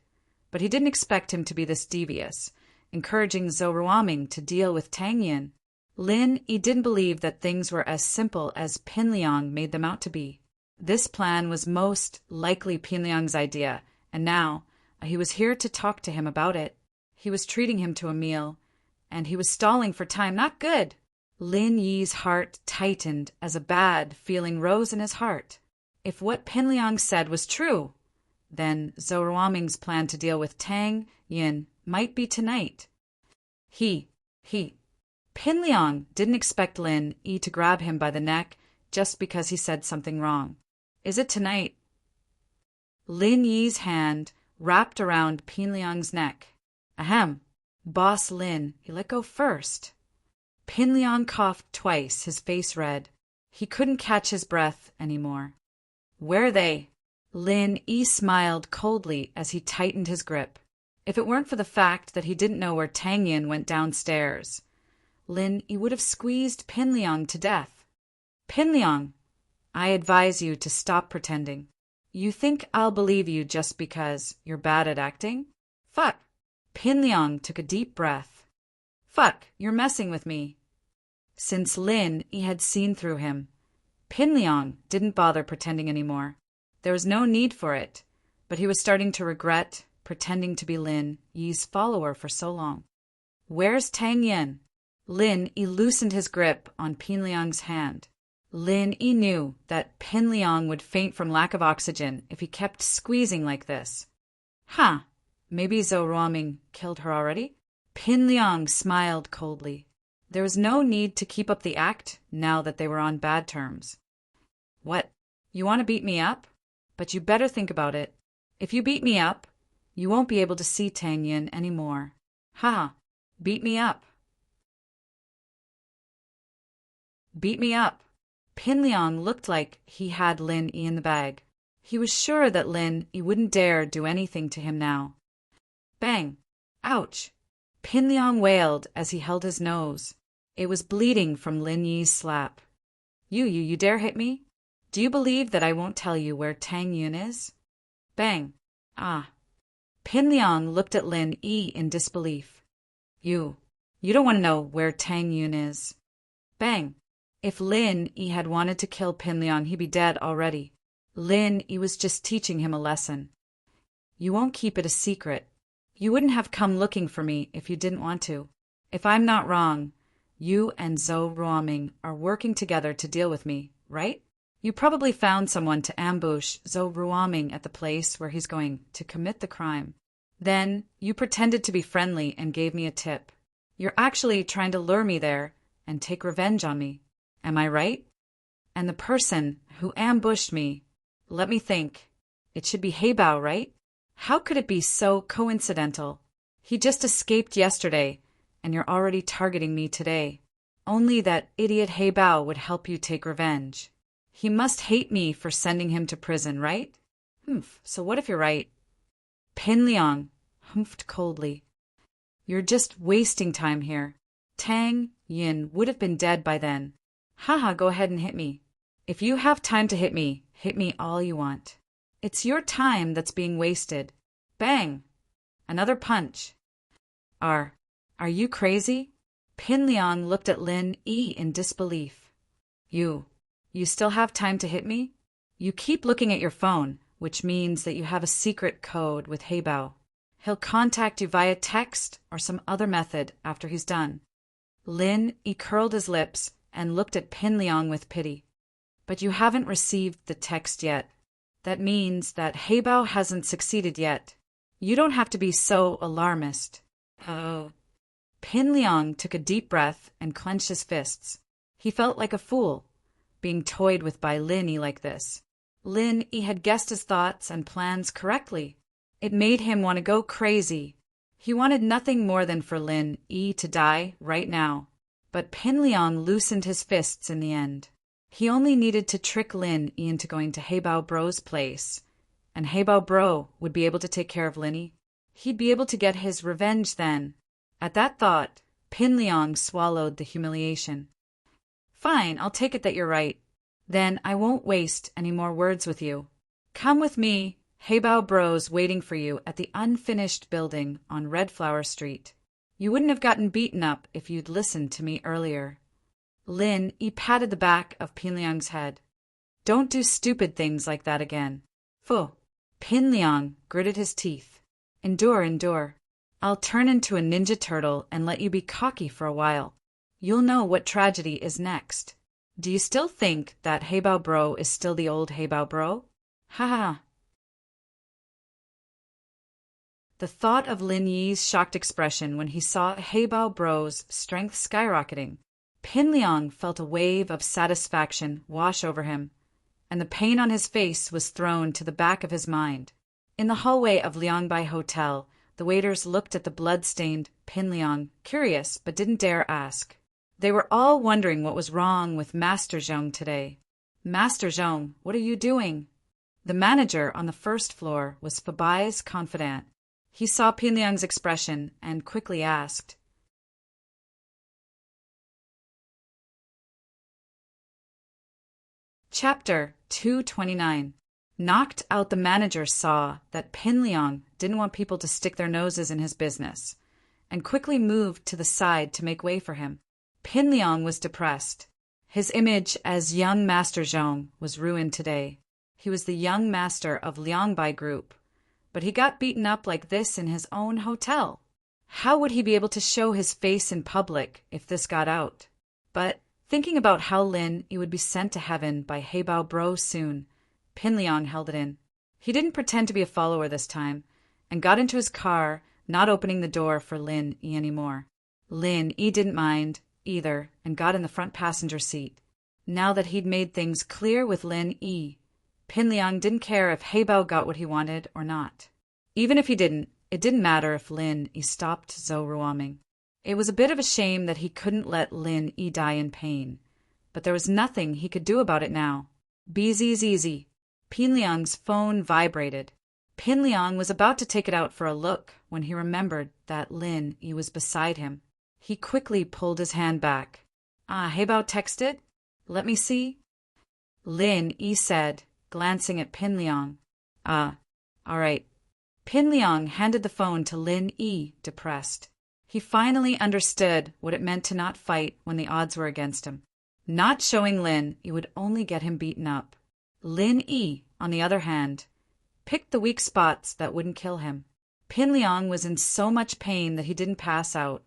but he didn't expect him to be this devious, encouraging Zhou Ruoming to deal with Tang Yin. Lin Yi didn't believe that things were as simple as Pin Liang made them out to be. This plan was most likely Pin Liang's idea, and now he was here to talk to him about it. He was treating him to a meal, and he was stalling for time. Not good. Lin Yi's heart tightened as a bad feeling rose in his heart. If what Pin Liang said was true, then Zhou Ruoming's plan to deal with Tang Yin might be tonight. Pin Liang didn't expect Lin Yi to grab him by the neck just because he said something wrong. Is it tonight? Lin Yi's hand wrapped around Pin Liang's neck. Ahem. Boss Lin, you let go first. Pin Liang coughed twice, his face red. He couldn't catch his breath anymore. Where are they? Lin Yi smiled coldly as he tightened his grip. If it weren't for the fact that he didn't know where Tang Yin went downstairs, Lin Yi would have squeezed Pin Liang to death. Pin Liang, I advise you to stop pretending. You think I'll believe you just because you're bad at acting? Fuck. Pin Liang took a deep breath. Fuck, you're messing with me. Since Lin Yi had seen through him, Pin Liang didn't bother pretending anymore. There was no need for it, but he was starting to regret pretending to be Lin Yi's follower for so long. Where's Tang Yin? Lin Yi loosened his grip on Pin Liang's hand. Lin Yi knew that Pin Liang would faint from lack of oxygen if he kept squeezing like this. Maybe Zhou Ruoming killed her already? Pin Liang smiled coldly. There was no need to keep up the act now that they were on bad terms. What? You want to beat me up? But you better think about it. If you beat me up, you won't be able to see Tang Yin anymore. Beat me up. Beat me up. Pin Liang looked like he had Lin Yi in the bag. He was sure that Lin Yi wouldn't dare do anything to him now. Bang! Ouch! Pin Liang wailed as he held his nose. It was bleeding from Lin Yi's slap. You dare hit me? Do you believe that I won't tell you where Tang Yun is? Bang. Ah. Pin Liang looked at Lin Yi in disbelief. You don't want to know where Tang Yun is. Bang. If Lin Yi had wanted to kill Pin Liang, he'd be dead already. Lin Yi was just teaching him a lesson. You won't keep it a secret. You wouldn't have come looking for me if you didn't want to. If I'm not wrong, you and Zhou Ruoming are working together to deal with me, right? You probably found someone to ambush Zhou Ruoming at the place where he's going to commit the crime. Then you pretended to be friendly and gave me a tip. You're actually trying to lure me there and take revenge on me. Am I right? And the person who ambushed me, let me think. It should be Heibao, right? How could it be so coincidental? He just escaped yesterday, and you're already targeting me today. Only that idiot Heibao would help you take revenge. He must hate me for sending him to prison, right? So what if you're right? Pin Liang humphed coldly. You're just wasting time here. Tang Yin would have been dead by then. Haha, go ahead and hit me. If you have time to hit me all you want. It's your time that's being wasted. Bang! Another punch. Are you crazy? Pin Liang looked at Lin Yi in disbelief. You still have time to hit me? You keep looking at your phone, which means that you have a secret code with Heibao. He'll contact you via text or some other method after he's done. Lin Yi curled his lips and looked at Pin Liang with pity. But you haven't received the text yet. That means that Heibao hasn't succeeded yet. You don't have to be so alarmist. Oh. Pin Liang took a deep breath and clenched his fists. He felt like a fool, being toyed with by Lin Yi like this. Lin Yi had guessed his thoughts and plans correctly. It made him want to go crazy. He wanted nothing more than for Lin Yi to die right now. But Pin Liang loosened his fists in the end. He only needed to trick Lin Yi into going to Heibao Bro's place, and Heibao Bro would be able to take care of Lin Yi. He'd be able to get his revenge then. At that thought, Pin Liang swallowed the humiliation. Fine, I'll take it that you're right. Then I won't waste any more words with you. Come with me. Heibao Bro's waiting for you at the unfinished building on Red Flower Street. You wouldn't have gotten beaten up if you'd listened to me earlier. Lin Yi patted the back of Pin Liang's head. Don't do stupid things like that again. Phew. Pin Liang gritted his teeth. Endure. I'll turn into a ninja turtle and let you be cocky for a while. You'll know what tragedy is next. Do you still think that Heibao Bro is still the old Heibao Bro? Ha ha. The thought of Lin Yi's shocked expression when he saw Heibao Bro's strength skyrocketing. Pin Liang felt a wave of satisfaction wash over him, and the pain on his face was thrown to the back of his mind. In the hallway of Liangbai Hotel, the waiters looked at the blood-stained Pin Liang, curious but didn't dare ask. They were all wondering what was wrong with Master Zhong today. Master Zhong, what are you doing? The manager on the first floor was Fabai's confidant. He saw Pin Liang's expression and quickly asked, Chapter 229. Knocked out, the manager saw that Pin Liang didn't want people to stick their noses in his business, and quickly moved to the side to make way for him. Pin Liang was depressed. His image as young Master Zhong was ruined today. He was the young master of Liangbai Group, but he got beaten up like this in his own hotel. How would he be able to show his face in public if this got out? But thinking about how Lin Yi would be sent to heaven by Heibao Bro soon, Pin Liang held it in. He didn't pretend to be a follower this time, and got into his car, not opening the door for Lin Yi anymore. Lin Yi didn't mind either and got in the front passenger seat. Now that he'd made things clear with Lin Yi, Pin Liang didn't care if Heibao got what he wanted or not. Even if he didn't, it didn't matter if Lin Yi stopped Zhou Ruoming. It was a bit of a shame that he couldn't let Lin Yi die in pain, but there was nothing he could do about it now. Easy. Pin Liang's phone vibrated. Pin Liang was about to take it out for a look when he remembered that Lin Yi was beside him. He quickly pulled his hand back. Heibao texted? Let me see. Lin Yi said, glancing at Pin Liang. All right. Pin Liang handed the phone to Lin Yi, depressed. He finally understood what it meant to not fight when the odds were against him. Not showing Lin Yi would only get him beaten up. Lin Yi, on the other hand, picked the weak spots that wouldn't kill him. Pin Liang was in so much pain that he didn't pass out,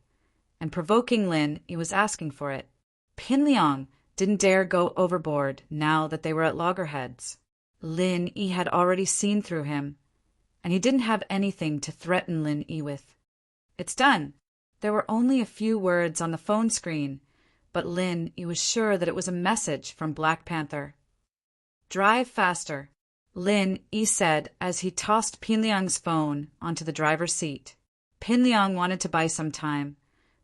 and provoking Lin Yi was asking for it. Pin Liang didn't dare go overboard now that they were at loggerheads. Lin Yi had already seen through him, and he didn't have anything to threaten Lin Yi with. It's done. There were only a few words on the phone screen, but Lin Yi was sure that it was a message from Black Panther. Drive faster, Lin Yi said as he tossed Pin Liang's phone onto the driver's seat. Pin Liang wanted to buy some time,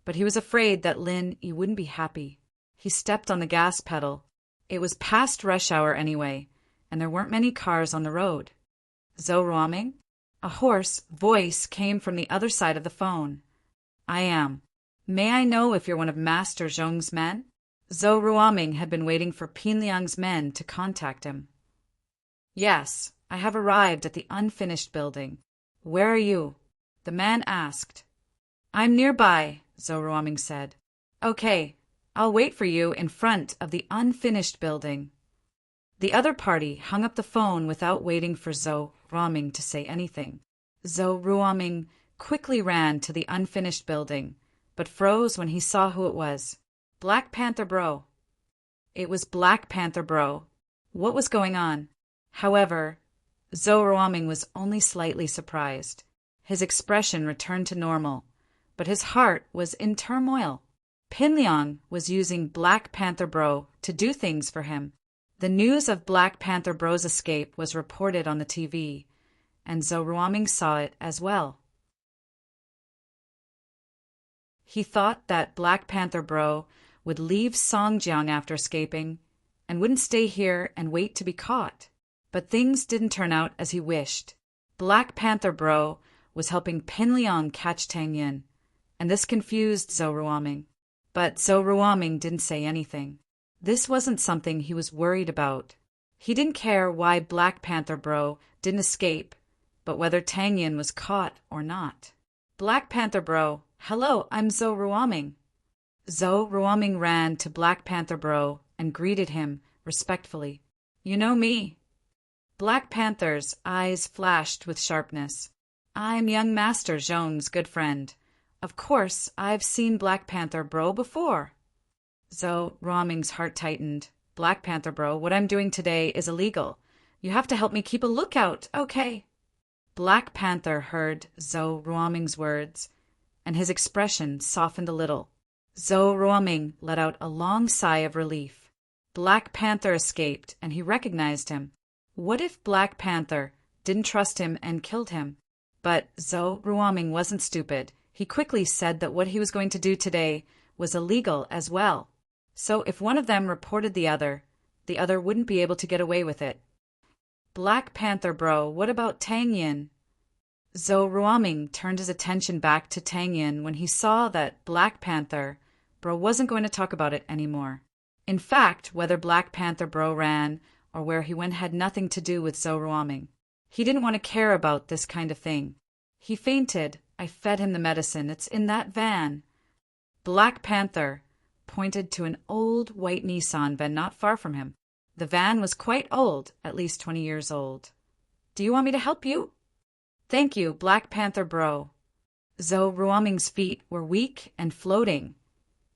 but he was afraid that Lin Yi wouldn't be happy. He stepped on the gas pedal. It was past rush hour anyway, and there weren't many cars on the road. Zhou Ruoming? A hoarse voice came from the other side of the phone. I am. May I know if you're one of Master Zhong's men? Zhou Ruoming had been waiting for Pin Liang's men to contact him. Yes, I have arrived at the unfinished building. Where are you? The man asked. I'm nearby, Zhou Ruoming said. Okay, I'll wait for you in front of the unfinished building. The other party hung up the phone without waiting for Zhou Ruoming to say anything. Zhou Ruoming quickly ran to the unfinished building, but froze when he saw who it was. Black Panther Bro. It was Black Panther Bro. What was going on? However, Zhou Ruoming was only slightly surprised. His expression returned to normal, but his heart was in turmoil. Pin Liang was using Black Panther Bro to do things for him. The news of Black Panther Bro's escape was reported on the TV, and Zhou Ruoming saw it as well. He thought that Black Panther Bro would leave Songjiang after escaping and wouldn't stay here and wait to be caught. But things didn't turn out as he wished. Black Panther Bro was helping Pin Liang catch Tang Yin, and this confused Zhou Ruoming. But Zhou Ruoming didn't say anything. This wasn't something he was worried about. He didn't care why Black Panther Bro didn't escape, but whether Tang Yin was caught or not. Black Panther Bro, hello, I'm Zhou Ruoming. Zhou Ruoming ran to Black Panther Bro and greeted him respectfully. You know me. Black Panther's eyes flashed with sharpness. I'm young Master Zhong's good friend. Of course, I've seen Black Panther Bro before. Zhou Ruoming's heart tightened. Black Panther Bro, what I'm doing today is illegal. You have to help me keep a lookout, okay? Black Panther heard Zhou Ruoming's words, and his expression softened a little. Zhou Ruoming let out a long sigh of relief. Black Panther escaped, and he recognized him. What if Black Panther didn't trust him and killed him? But Zhou Ruoming wasn't stupid. He quickly said that what he was going to do today was illegal as well. So if one of them reported the other wouldn't be able to get away with it. Black Panther Bro, what about Tang Yin? Zhou Ruoming turned his attention back to Tang Yin when he saw that Black Panther Bro wasn't going to talk about it anymore. In fact, whether Black Panther Bro ran or where he went had nothing to do with Zhou Ruoming. He didn't want to care about this kind of thing. He fainted. I fed him the medicine. It's in that van. Black Panther pointed to an old white Nissan van not far from him. The van was quite old, at least 20 years old. Do you want me to help you? Thank you, Black Panther Bro. Zhou Ruoming's feet were weak and floating.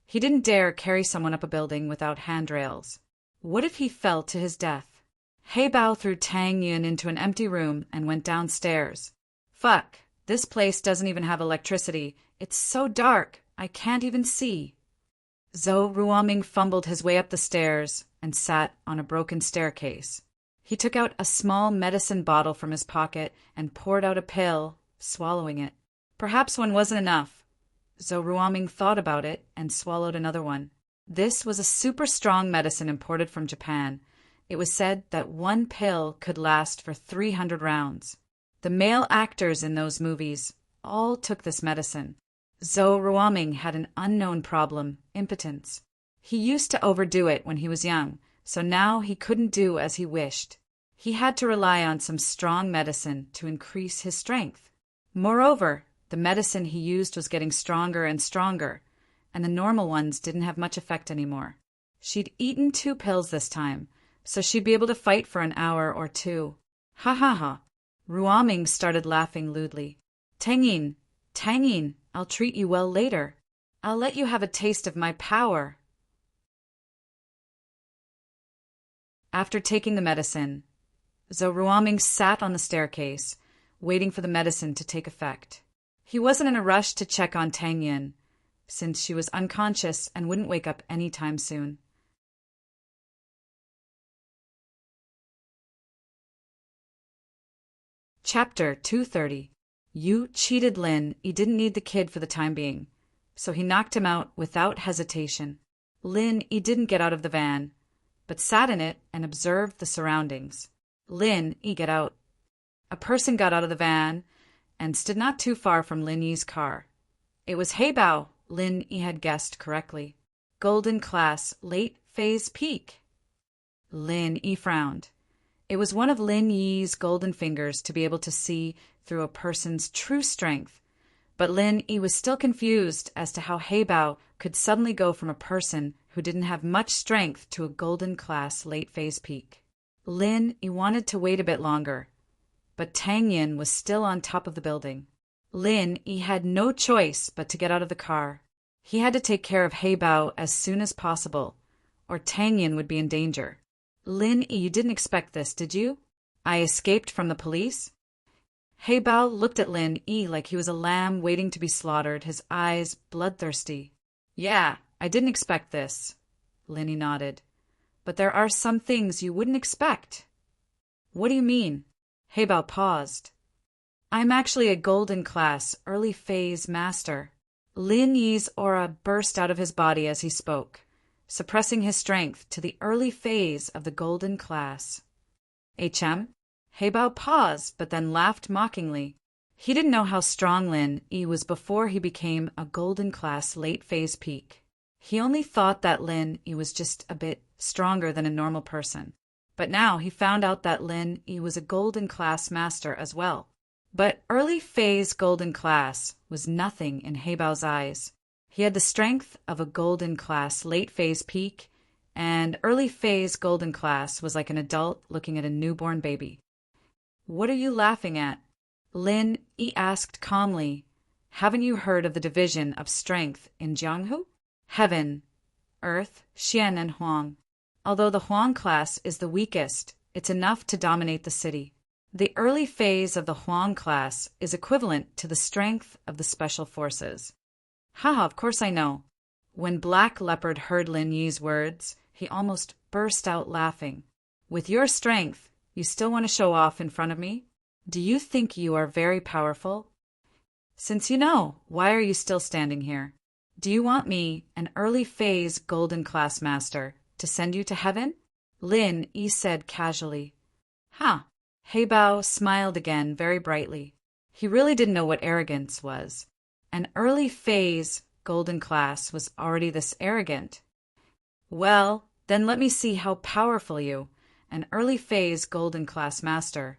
He didn't dare carry someone up a building without handrails. What if he fell to his death? Heibao threw Tang Yin into an empty room and went downstairs. Fuck, this place doesn't even have electricity. It's so dark, I can't even see. Zhou Ruoming fumbled his way up the stairs and sat on a broken staircase. He took out a small medicine bottle from his pocket and poured out a pill, swallowing it. Perhaps one wasn't enough. Zhou Ruoming thought about it and swallowed another one. This was a super strong medicine imported from Japan. It was said that one pill could last for 300 rounds. The male actors in those movies all took this medicine. Zhou Ruoming had an unknown problem, impotence. He used to overdo it when he was young, so now he couldn't do as he wished. He had to rely on some strong medicine to increase his strength. Moreover, the medicine he used was getting stronger and stronger, and the normal ones didn't have much effect anymore. She'd eaten 2 pills this time, so she'd be able to fight for an hour or 2. Ha ha ha. Ruaming started laughing lewdly. Tangin, Tangin, I'll treat you well later. I'll let you have a taste of my power. After taking the medicine, Zhou Ruaming sat on the staircase, waiting for the medicine to take effect. He wasn't in a rush to check on Tang Yin, since she was unconscious and wouldn't wake up any time soon. Chapter 230. You cheated Lin. He didn't need the kid for the time being, so he knocked him out without hesitation. Lin, he didn't get out of the van, but sat in it and observed the surroundings. Lin, he get out. A person got out of the van and stood not too far from Lin Yi's car. It was Heibao. Lin Yi had guessed correctly. Golden class, late phase peak. Lin Yi frowned. It was one of Lin Yi's golden fingers to be able to see through a person's true strength, but Lin Yi was still confused as to how Heibao could suddenly go from a person who didn't have much strength to a golden class late phase peak. Lin Yi wanted to wait a bit longer, but Tang Yin was still on top of the building. Lin Yi had no choice but to get out of the car. He had to take care of Heibao as soon as possible, or Tang Yin would be in danger. Lin Yi, you didn't expect this, did you? I escaped from the police? Heibao looked at Lin Yi like he was a lamb waiting to be slaughtered, his eyes bloodthirsty. Yeah, I didn't expect this. Lin Yi nodded. But there are some things you wouldn't expect. What do you mean? Heibao paused. I'm actually a golden class, early phase master. Lin Yi's aura burst out of his body as he spoke, suppressing his strength to the early phase of the golden class. HM? Heibao paused, but then laughed mockingly. He didn't know how strong Lin Yi was before he became a golden class late phase peak. He only thought that Lin Yi was just a bit stronger than a normal person. But now he found out that Lin Yi was a golden class master as well. But early phase golden class was nothing in Heibao's eyes. He had the strength of a golden class late phase peak, and early phase golden class was like an adult looking at a newborn baby. What are you laughing at? Lin Yi asked calmly. Haven't you heard of the division of strength in Jianghu? Heaven, Earth, Xian, and Huang. Although the Huang class is the weakest, it's enough to dominate the city. The early phase of the Huang class is equivalent to the strength of the special forces. Haha, of course I know. When Black Leopard heard Lin Yi's words, he almost burst out laughing. With your strength, you still want to show off in front of me? Do you think you are very powerful? Since you know, why are you still standing here? Do you want me, an early phase golden class master, to send you to heaven? Lin Yi said casually. Huh. Heibao smiled again very brightly. He really didn't know what arrogance was. An early phase golden class was already this arrogant. Well, then let me see how powerful you, an early phase golden class master,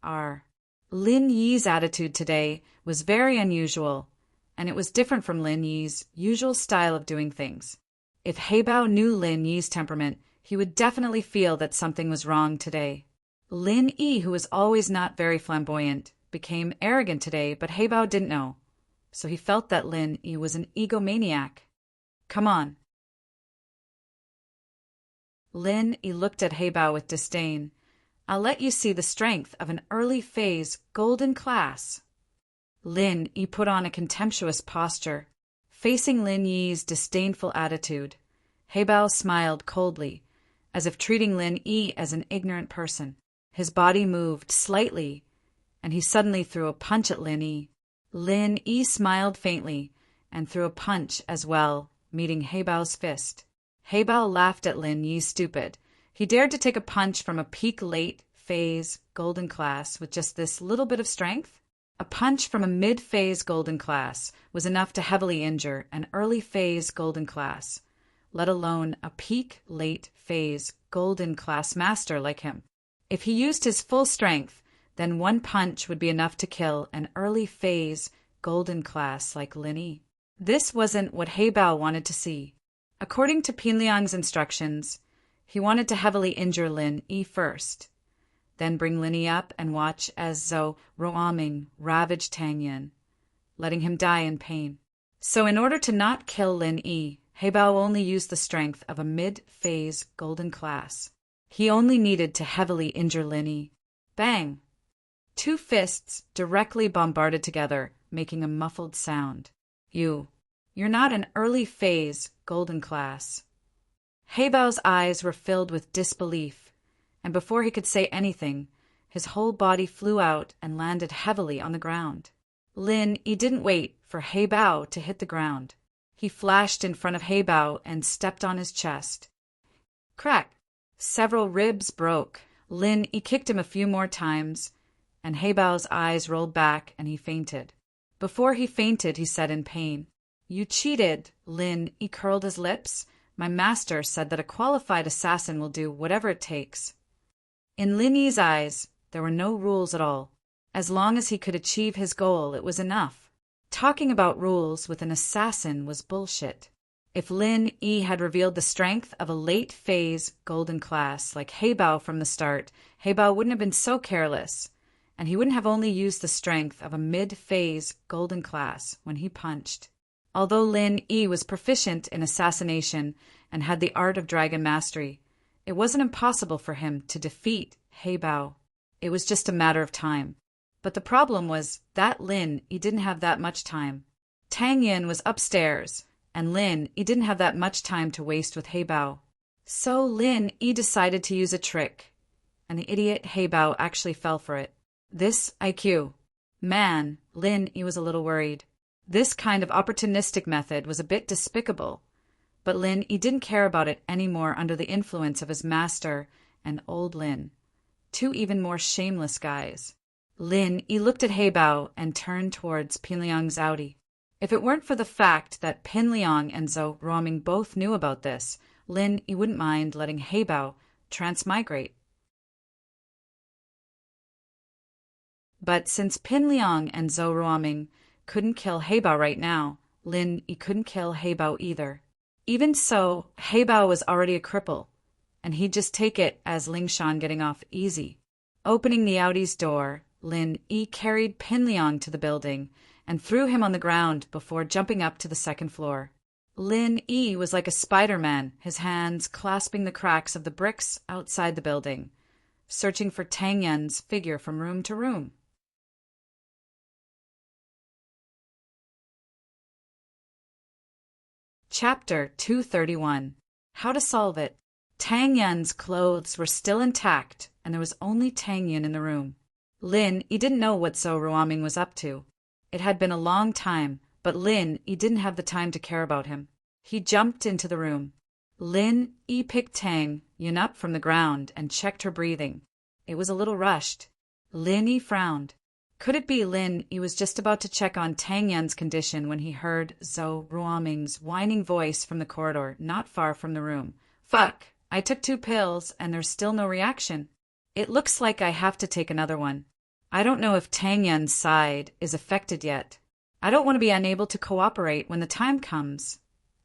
are. Lin Yi's attitude today was very unusual, and it was different from Lin Yi's usual style of doing things. If Heibao knew Lin Yi's temperament, he would definitely feel that something was wrong today. Lin Yi, who was always not very flamboyant, became arrogant today, but Heibao didn't know, so he felt that Lin Yi was an egomaniac. Come on. Lin Yi looked at Heibao with disdain. I'll let you see the strength of an early phase golden class. Lin Yi put on a contemptuous posture, facing Lin Yi's disdainful attitude. Heibao smiled coldly, as if treating Lin Yi as an ignorant person. His body moved slightly, and he suddenly threw a punch at Lin Yi. Lin Yi smiled faintly and threw a punch as well, meeting Heibao's fist. Heibao laughed at Lin Yi's stupid. He dared to take a punch from a peak late phase golden class with just this little bit of strength? A punch from a mid-phase golden class was enough to heavily injure an early phase golden class, let alone a peak late phase golden class master like him. If he used his full strength, then one punch would be enough to kill an early phase golden class like Lin Yi. This wasn't what He Bao wanted to see. According to Pin Liang's instructions, he wanted to heavily injure Lin Yi first, then bring Lin Yi up and watch as Zhou Ruoming ravaged Tang Yin, letting him die in pain. So in order to not kill Lin Yi, He Bao only used the strength of a mid-phase golden class. He only needed to heavily injure Lin Yi. Bang! Two fists directly bombarded together, making a muffled sound. You're not an early phase golden class. He Bao's eyes were filled with disbelief, and before he could say anything, his whole body flew out and landed heavily on the ground. Lin Yi didn't wait for He Bao to hit the ground. He flashed in front of He Bao and stepped on his chest. Crack! Several ribs broke. Lin Yi kicked him a few more times, and He Bao's eyes rolled back and he fainted. Before he fainted, he said in pain, "You cheated." Lin Yi curled his lips. "My master said that a qualified assassin will do whatever it takes." In Lin Yi's eyes, there were no rules at all. As long as he could achieve his goal, it was enough. Talking about rules with an assassin was bullshit. If Lin Yi had revealed the strength of a late phase golden class like He Bao from the start, He Bao wouldn't have been so careless, and he wouldn't have only used the strength of a mid-phase golden class when he punched. Although Lin Yi was proficient in assassination and had the art of dragon mastery, it wasn't impossible for him to defeat He Bao. It was just a matter of time. But the problem was that Lin Yi didn't have that much time. Tang Yin was upstairs, and Lin Yi didn't have that much time to waste with He Bao. So Lin Yi decided to use a trick, and the idiot He Bao actually fell for it. This IQ. Man, Lin Yi was a little worried. This kind of opportunistic method was a bit despicable, but Lin Yi didn't care about it anymore under the influence of his master and old Lin, two even more shameless guys. Lin Yi looked at He Bao and turned towards Pin Liang's Audi. If it weren't for the fact that Pin Liang and Zhou Ruoming both knew about this, Lin Yi wouldn't mind letting He Bao transmigrate. But since Pin Liang and Zhou Ruoming couldn't kill He Bao right now, Lin Yi couldn't kill He Bao either. Even so, He Bao was already a cripple, and he'd just take it as Ling Shan getting off easy. Opening the Audi's door, Lin Yi carried Pin Liang to the building and threw him on the ground before jumping up to the second floor. Lin Yi was like a Spider-Man, his hands clasping the cracks of the bricks outside the building, searching for Tang Yin's figure from room to room. Chapter 231. How to Solve It. Tang Yin's clothes were still intact, and there was only Tang Yin in the room. Lin Yi didn't know what Zhou Ruoming was up to. It had been a long time, but Lin Yi didn't have the time to care about him. He jumped into the room. Lin Yi picked Tang Yin up from the ground and checked her breathing. It was a little rushed. Lin Yi frowned. Could it be Lin Yi was just about to check on Tang Yin's condition when he heard Zhou Ruoming's whining voice from the corridor not far from the room? Fuck, I took 2 pills and there's still no reaction. It looks like I have to take another one. I don't know if Tang Yin's side is affected yet. I don't want to be unable to cooperate when the time comes.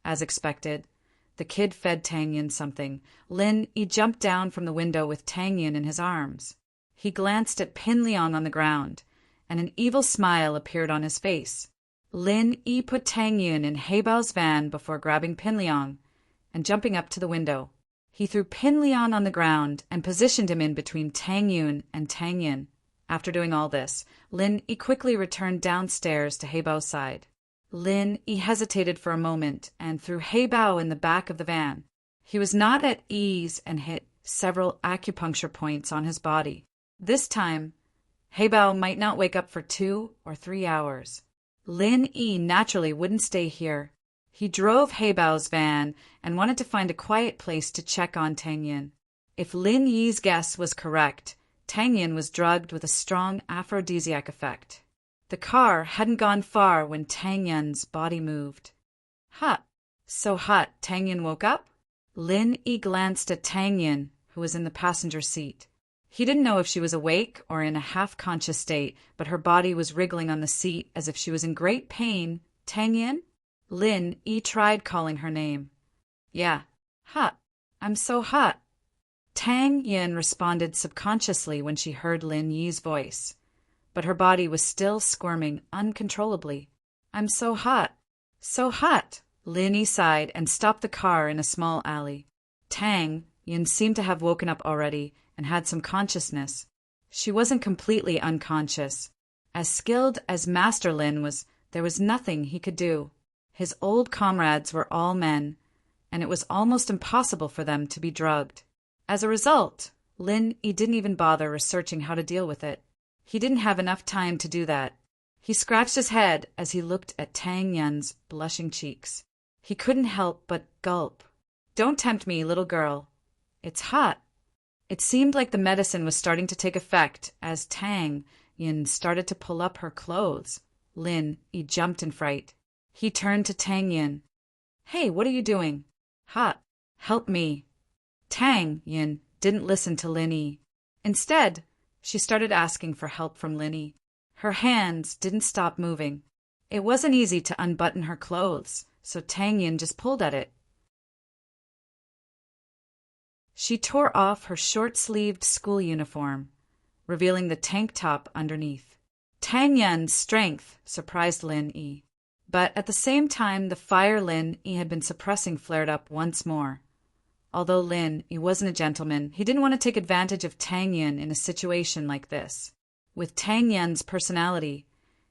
As expected, the kid fed Tang Yin something. Lin Yi jumped down from the window with Tang Yin in his arms. He glanced at Pin Liang on the ground, and an evil smile appeared on his face. Lin Yi put Tang Yin in He Bao's van before grabbing Pin Liang and jumping up to the window. He threw Pin Liang on the ground and positioned him in between Tang Yin and Tang Yin. After doing all this, Lin Yi quickly returned downstairs to He Bao's side. Lin Yi hesitated for a moment and threw He Bao in the back of the van. He was not at ease and hit several acupuncture points on his body. This time, He Bao might not wake up for 2 or 3 hours. Lin Yi naturally wouldn't stay here. He drove He Bao's van and wanted to find a quiet place to check on Tang Yin. If Lin Yi's guess was correct, Tang Yin was drugged with a strong aphrodisiac effect. The car hadn't gone far when Tang Yin's body moved. Ha! So hot, Tang Yin woke up? Lin Yi glanced at Tang Yin, who was in the passenger seat. He didn't know if she was awake or in a half-conscious state, but her body was wriggling on the seat as if she was in great pain. Tang Yin? Lin Yi tried calling her name. Yeah, hot. I'm so hot. Tang Yin responded subconsciously when she heard Lin Yi's voice, but her body was still squirming uncontrollably. I'm so hot. So hot. Lin Yi sighed and stopped the car in a small alley. Tang Yin seemed to have woken up already and had some consciousness. She wasn't completely unconscious. As skilled as Master Lin was, there was nothing he could do. His old comrades were all men, and it was almost impossible for them to be drugged. As a result, Lin Yi didn't even bother researching how to deal with it. He didn't have enough time to do that. He scratched his head as he looked at Tang Yin's blushing cheeks. He couldn't help but gulp. Don't tempt me, little girl. It's hot. It seemed like the medicine was starting to take effect as Tang Yin started to pull up her clothes. Lin Yi jumped in fright. He turned to Tang Yin. Hey, what are you doing? Hot. Help me. Tang Yin didn't listen to Lin Yi. Instead, she started asking for help from Lin Yi. Her hands didn't stop moving. It wasn't easy to unbutton her clothes, so Tang Yin just pulled at it. She tore off her short-sleeved school uniform, revealing the tank top underneath. Tang Yin's strength surprised Lin Yi, but at the same time the fire Lin Yi had been suppressing flared up once more. Although Lin Yi wasn't a gentleman, he didn't want to take advantage of Tang Yin in a situation like this. With Tang Yin's personality,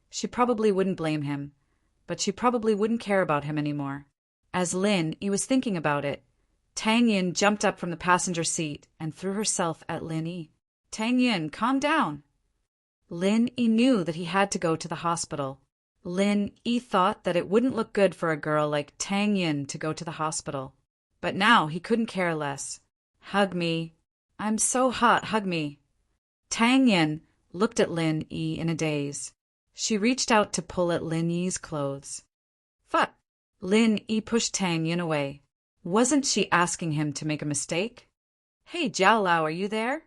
she probably wouldn't blame him, but she probably wouldn't care about him anymore. As Lin Yi was thinking about it, Tang Yin jumped up from the passenger seat and threw herself at Lin Yi. Tang Yin, calm down. Lin Yi knew that he had to go to the hospital. Lin Yi thought that it wouldn't look good for a girl like Tang Yin to go to the hospital. But now he couldn't care less. Hug me. I'm so hot, hug me. Tang Yin looked at Lin Yi in a daze. She reached out to pull at Lin Yi's clothes. Fuck! Lin Yi pushed Tang Yin away. Wasn't she asking him to make a mistake? Hey, Jiao Lao, are you there?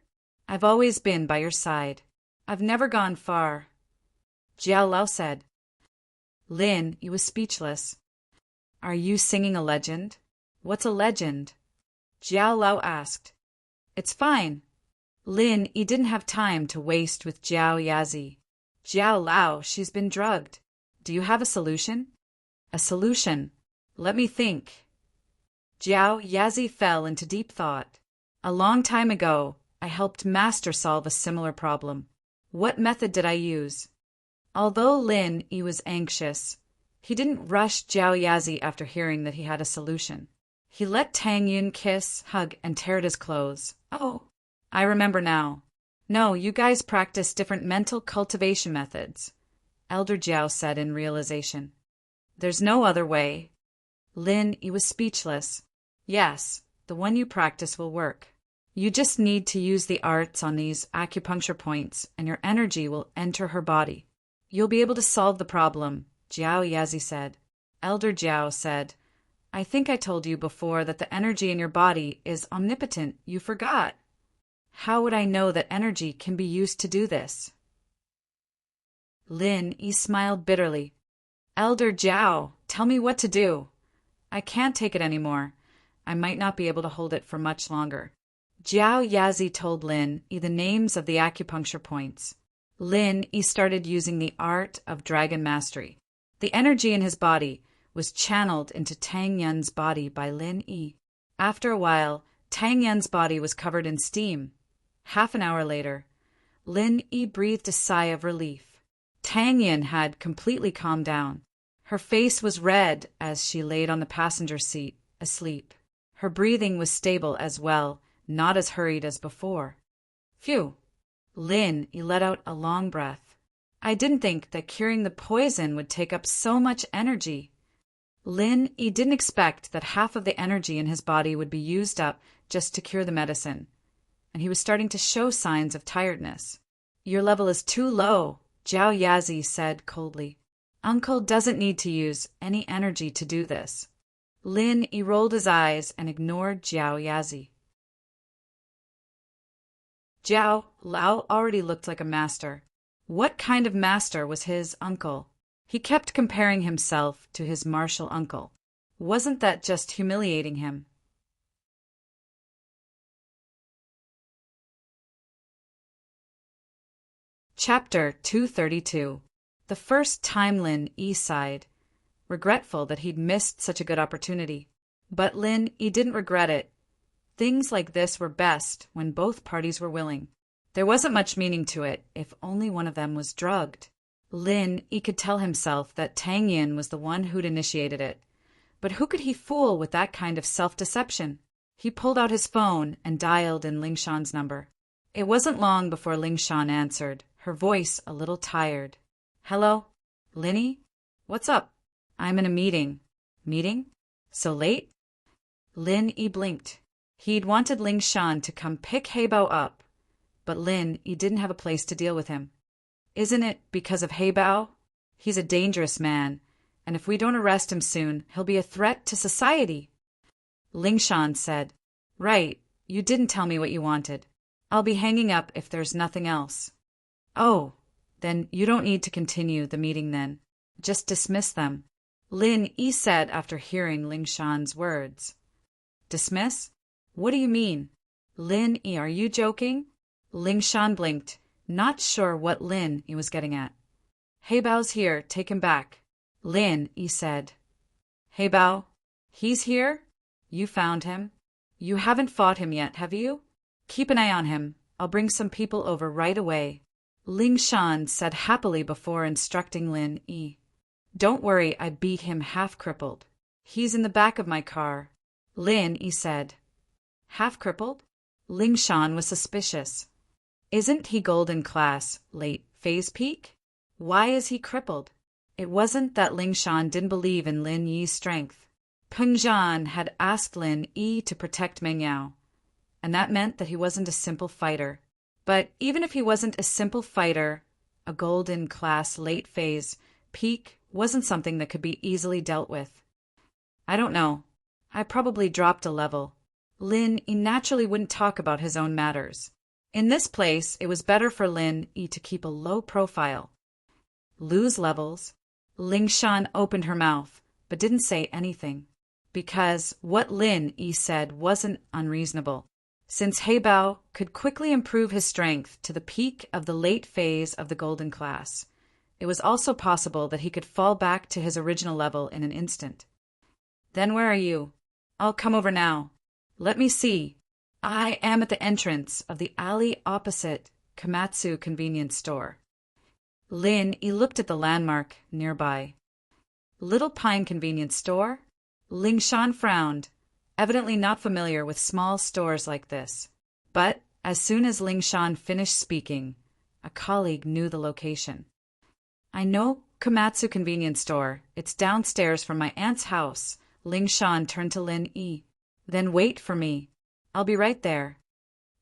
I've always been by your side. I've never gone far. Jiao Lao said. Lin Yi was speechless. Are you singing a legend? What's a legend? Jiao Lao asked. It's fine. Lin Yi didn't have time to waste with Jiao Yazi. Jiao Lao, she's been drugged. Do you have a solution? A solution? Let me think. Jiao Yazi fell into deep thought. A long time ago, I helped Master solve a similar problem. What method did I use? Although Lin Yi was anxious, he didn't rush Jiao Yazi after hearing that he had a solution. He let Tang Yin kiss, hug, and tear at his clothes. Oh, I remember now. No, you guys practice different mental cultivation methods, Elder Jiao said in realization. There's no other way. Lin Yi was speechless. Yes, the one you practice will work. You just need to use the arts on these acupuncture points, and your energy will enter her body. You'll be able to solve the problem, Jiao Yazi said. Elder Jiao said, I think I told you before that the energy in your body is omnipotent. You forgot. How would I know that energy can be used to do this? Lin Yi smiled bitterly. Elder Jiao, tell me what to do. I can't take it anymore. I might not be able to hold it for much longer. Jiao Yazi told Lin Yi the names of the acupuncture points. Lin Yi started using the art of dragon mastery. The energy in his body was channeled into Tang Yin's body by Lin Yi. After a while, Tang Yin's body was covered in steam. Half an hour later, Lin Yi breathed a sigh of relief. Tang Yin had completely calmed down. Her face was red as she laid on the passenger seat, asleep. Her breathing was stable as well, not as hurried as before. Phew! Lin Yi let out a long breath. I didn't think that curing the poison would take up so much energy. Lin Yi didn't expect that half of the energy in his body would be used up just to cure the medicine, and he was starting to show signs of tiredness. Your level is too low, Jiao Yazi said coldly. Uncle doesn't need to use any energy to do this. Lin Yi rolled his eyes and ignored Jiao Yazi. Jiao Lao already looked like a master. What kind of master was his uncle? He kept comparing himself to his martial uncle. Wasn't that just humiliating him? Chapter 232. The first time Lin Yi sighed, regretful that he'd missed such a good opportunity. But Lin Yi didn't regret it. Things like this were best when both parties were willing. There wasn't much meaning to it if only one of them was drugged. Lin Yi could tell himself that Tang Yin was the one who'd initiated it. But who could he fool with that kind of self-deception? He pulled out his phone and dialed in Ling Shan's number. It wasn't long before Ling Shan answered, her voice a little tired. Hello? Linny? What's up? I'm in a meeting. Meeting? So late? Lin Yi blinked. He'd wanted Ling Shan to come pick Heibao up, but Lin Yi didn't have a place to deal with him. Isn't it because of Heibao? He's a dangerous man, and if we don't arrest him soon, he'll be a threat to society. Ling Shan said, Right, you didn't tell me what you wanted. I'll be hanging up if there's nothing else. Oh, then you don't need to continue the meeting then. Just dismiss them. Lin Yi said after hearing Ling Shan's words. Dismiss? What do you mean? Lin Yi, are you joking? Ling Shan blinked, not sure what Lin Yi was getting at. Heibao's here, take him back. Lin Yi said. Heibao? He's here? You found him? You haven't fought him yet, have you? Keep an eye on him. I'll bring some people over right away. Ling Shan said happily before instructing Lin Yi. Don't worry, I beat him half-crippled. He's in the back of my car. Lin Yi said. Half-crippled? Ling Shan was suspicious. Isn't he golden class, late phase peak? Why is he crippled? It wasn't that Ling Shan didn't believe in Lin Yi's strength. Peng Zhan had asked Lin Yi to protect Meng Yao, and that meant that he wasn't a simple fighter. But even if he wasn't a simple fighter, a golden class late phase peak wasn't something that could be easily dealt with. I don't know. I probably dropped a level. Lin Yi naturally wouldn't talk about his own matters. In this place, it was better for Lin Yi to keep a low profile. Lose levels? Ling Shan opened her mouth, but didn't say anything, because what Lin Yi said wasn't unreasonable. Since Heibao could quickly improve his strength to the peak of the late phase of the golden class, it was also possible that he could fall back to his original level in an instant. Then where are you? I'll come over now. Let me see. I am at the entrance of the alley opposite Komatsu convenience store. Lin Yi looked at the landmark nearby. Little Pine convenience store? Ling Shan frowned, evidently not familiar with small stores like this. But as soon as Ling Shan finished speaking, a colleague knew the location. I know Komatsu convenience store. It's downstairs from my aunt's house. Ling Shan turned to Lin Yi. Then wait for me. I'll be right there.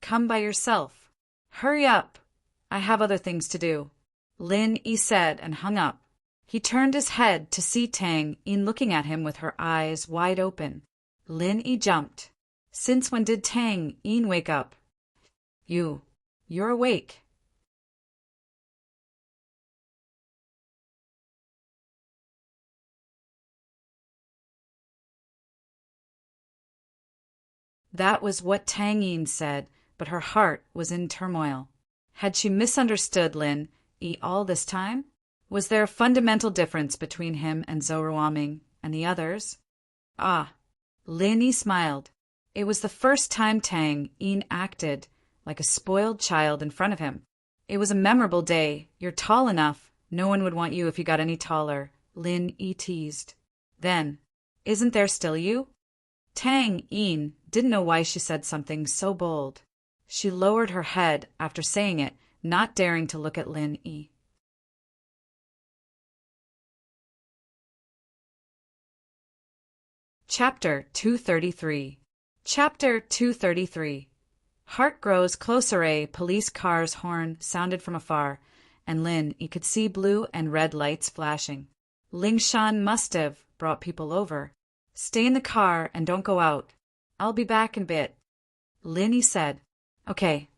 Come by yourself. Hurry up. I have other things to do. Lin Yi said and hung up. He turned his head to see Tang Yin looking at him with her eyes wide open. Lin Yi jumped. Since when did Tang Yin wake up? You're awake. That was what Tang Yin said, but her heart was in turmoil. Had she misunderstood Lin Yi all this time? Was there a fundamental difference between him and Zhou Ruoming and the others? Ah, Lin Yi smiled. It was the first time Tang Yin acted like a spoiled child in front of him. It was a memorable day. You're tall enough. No one would want you if you got any taller, Lin Yi teased. Then, isn't there still you? Tang Yin didn't know why she said something so bold. She lowered her head after saying it, not daring to look at Lin Yi. Chapter 233. Chapter 233. Heart grows closer. A police car's horn sounded from afar, and Lin Yi could see blue and red lights flashing. Ling Shan must have brought people over. Stay in the car and don't go out. I'll be back in a bit. Lin Yi said. Okay.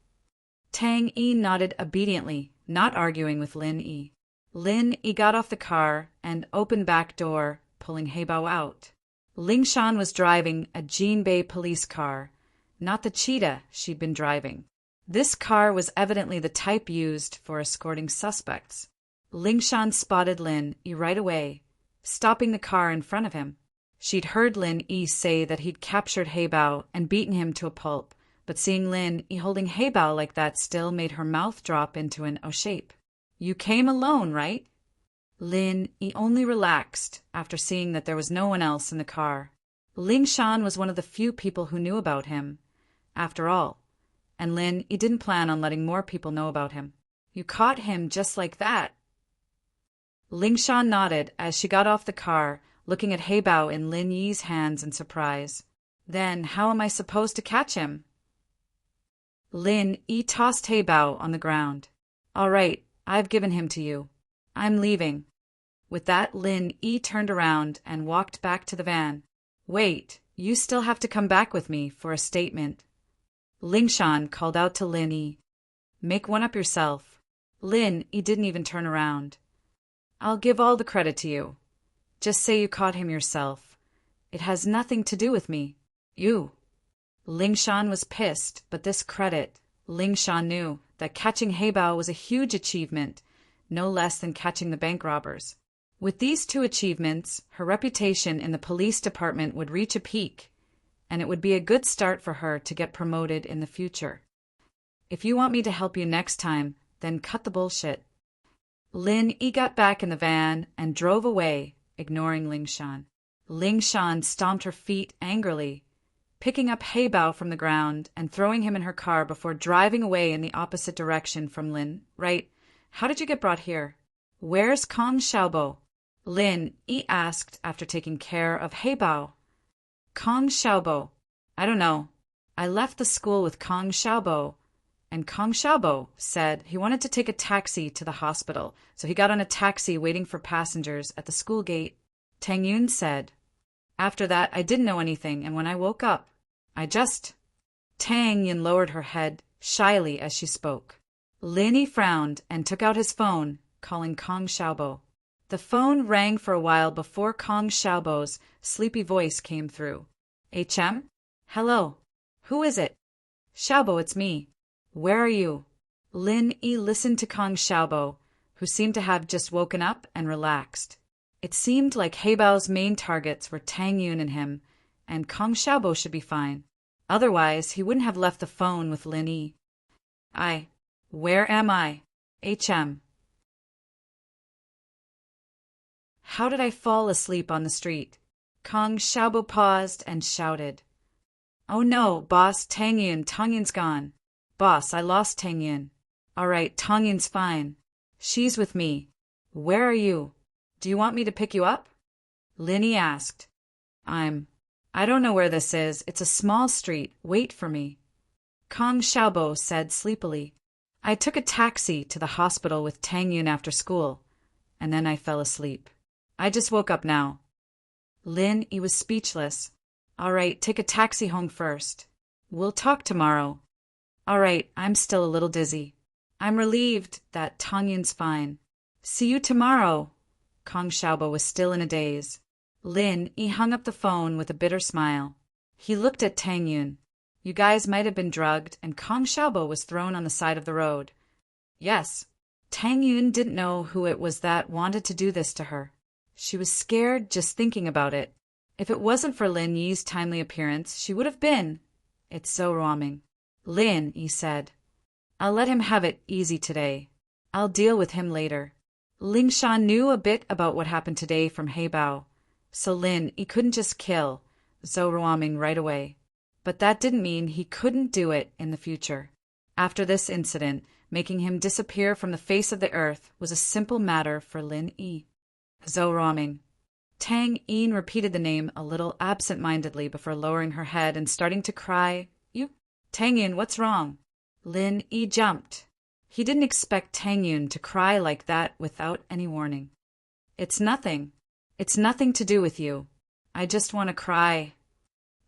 Tang Yi nodded obediently, not arguing with Lin Yi. Lin Yi got off the car and opened back door, pulling Heibao out. Ling Shan was driving a Jinbei police car, not the cheetah she'd been driving. This car was evidently the type used for escorting suspects. Ling Shan spotted Lin Yi right away, stopping the car in front of him. She'd heard Lin Yi say that he'd captured Heibao and beaten him to a pulp, but seeing Lin Yi holding Heibao like that still made her mouth drop into an O shape. You came alone, right? Lin Yi only relaxed after seeing that there was no one else in the car. Ling Shan was one of the few people who knew about him, after all, and Lin Yi didn't plan on letting more people know about him. You caught him just like that. Ling Shan nodded as she got off the car, looking at Heibao in Lin Yi's hands in surprise. Then how am I supposed to catch him? Lin Yi tossed Heibao on the ground. All right, I've given him to you. I'm leaving. With that, Lin Yi turned around and walked back to the van. Wait, you still have to come back with me for a statement. Ling Shan called out to Lin Yi. Make one up yourself. Lin Yi didn't even turn around. I'll give all the credit to you. Just say you caught him yourself. It has nothing to do with me. You. Ling Shan was pissed, but this credit, Ling Shan knew that catching Heibao was a huge achievement, no less than catching the bank robbers. With these two achievements, her reputation in the police department would reach a peak, and it would be a good start for her to get promoted in the future. If you want me to help you next time, then cut the bullshit. Lin Yi got back in the van and drove away, ignoring Ling Shan. Ling Shan stomped her feet angrily, picking up Heibao from the ground and throwing him in her car before driving away in the opposite direction from Lin. Right, how did you get brought here? Where's Kong Xiaobo? Lin Yi asked after taking care of Heibao. Kong Xiaobo. I don't know. I left the school with Kong Xiaobo, and Kong Xiaobo said he wanted to take a taxi to the hospital, so he got on a taxi waiting for passengers at the school gate. Tang Yun said. After that, I didn't know anything, and when I woke up, I just... Tang Yun lowered her head shyly as she spoke. Lin Yi frowned and took out his phone, calling Kong Xiaobo. The phone rang for a while before Kong Xiaobo's sleepy voice came through. HM? Hello. Who is it? Xiaobo, it's me. Where are you? Lin Yi listened to Kong Xiaobo, who seemed to have just woken up and relaxed. It seemed like Heibao's main targets were Tang Yun and him, and Kong Xiaobo should be fine. Otherwise, he wouldn't have left the phone with Lin Yi. Where am I? HM. How did I fall asleep on the street? Kong Xiaobo paused and shouted. Oh no, boss, Tang Yun's gone. Boss, I lost Tang Yun. All right, Tang Yun's fine. She's with me. Where are you? Do you want me to pick you up? Lin Yi asked. I don't know where this is. It's a small street. Wait for me. Kong Xiaobo said sleepily. I took a taxi to the hospital with Tang Yun after school, and then I fell asleep. I just woke up now. Lin Yi was speechless. All right, take a taxi home first. We'll talk tomorrow. All right, I'm still a little dizzy. I'm relieved that Tang Yun's fine. See you tomorrow. Kong Xiaobo was still in a daze. Lin Yi hung up the phone with a bitter smile. He looked at Tang Yun. You guys might have been drugged, and Kong Xiaobo was thrown on the side of the road. Yes. Tang Yun didn't know who it was that wanted to do this to her. She was scared just thinking about it. If it wasn't for Lin Yi's timely appearance, she would have been. It's so wronging. Lin Yi said. I'll let him have it easy today. I'll deal with him later. Ling Shan knew a bit about what happened today from Heibao, so Lin Yi couldn't just kill Zhou Ruoming right away. But that didn't mean he couldn't do it in the future. After this incident, making him disappear from the face of the earth was a simple matter for Lin Yi. Zhou Ruoming. Tang Yin repeated the name a little absent-mindedly before lowering her head and starting to cry. You? Tang Yin, what's wrong? Lin Yi jumped. He didn't expect Tang Yun to cry like that without any warning. It's nothing. It's nothing to do with you. I just want to cry.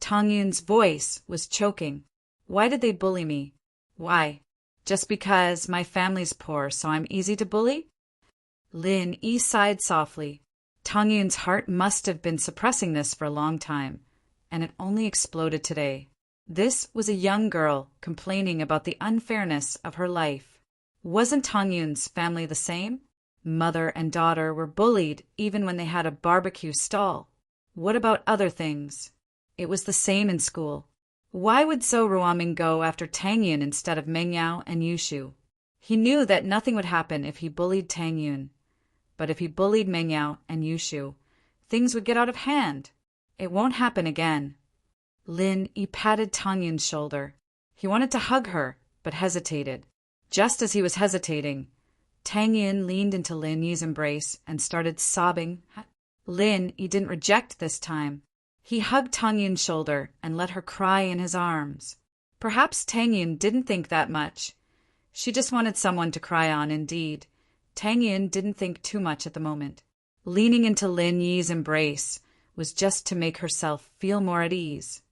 Tang Yun's voice was choking. Why did they bully me? Why? Just because my family's poor, so I'm easy to bully? Lin Yi sighed softly. Tang Yun's heart must have been suppressing this for a long time, and it only exploded today. This was a young girl complaining about the unfairness of her life. Wasn't Tang Yun's family the same? Mother and daughter were bullied even when they had a barbecue stall. What about other things? It was the same in school. Why would Zhou Ruoming go after Tang Yun instead of Meng Yao and Yushu? He knew that nothing would happen if he bullied Tang Yun. But if he bullied Meng Yao and Yushu, things would get out of hand. It won't happen again. Lin Yi patted Tang Yun's shoulder. He wanted to hug her, but hesitated. Just as he was hesitating, Tang Yun leaned into Lin Yi's embrace and started sobbing. Lin Yi didn't reject this time. He hugged Tang Yun's shoulder and let her cry in his arms. Perhaps Tang Yun didn't think that much. She just wanted someone to cry on, indeed. Tang Yun didn't think too much at the moment. Leaning into Lin Yi's embrace was just to make herself feel more at ease.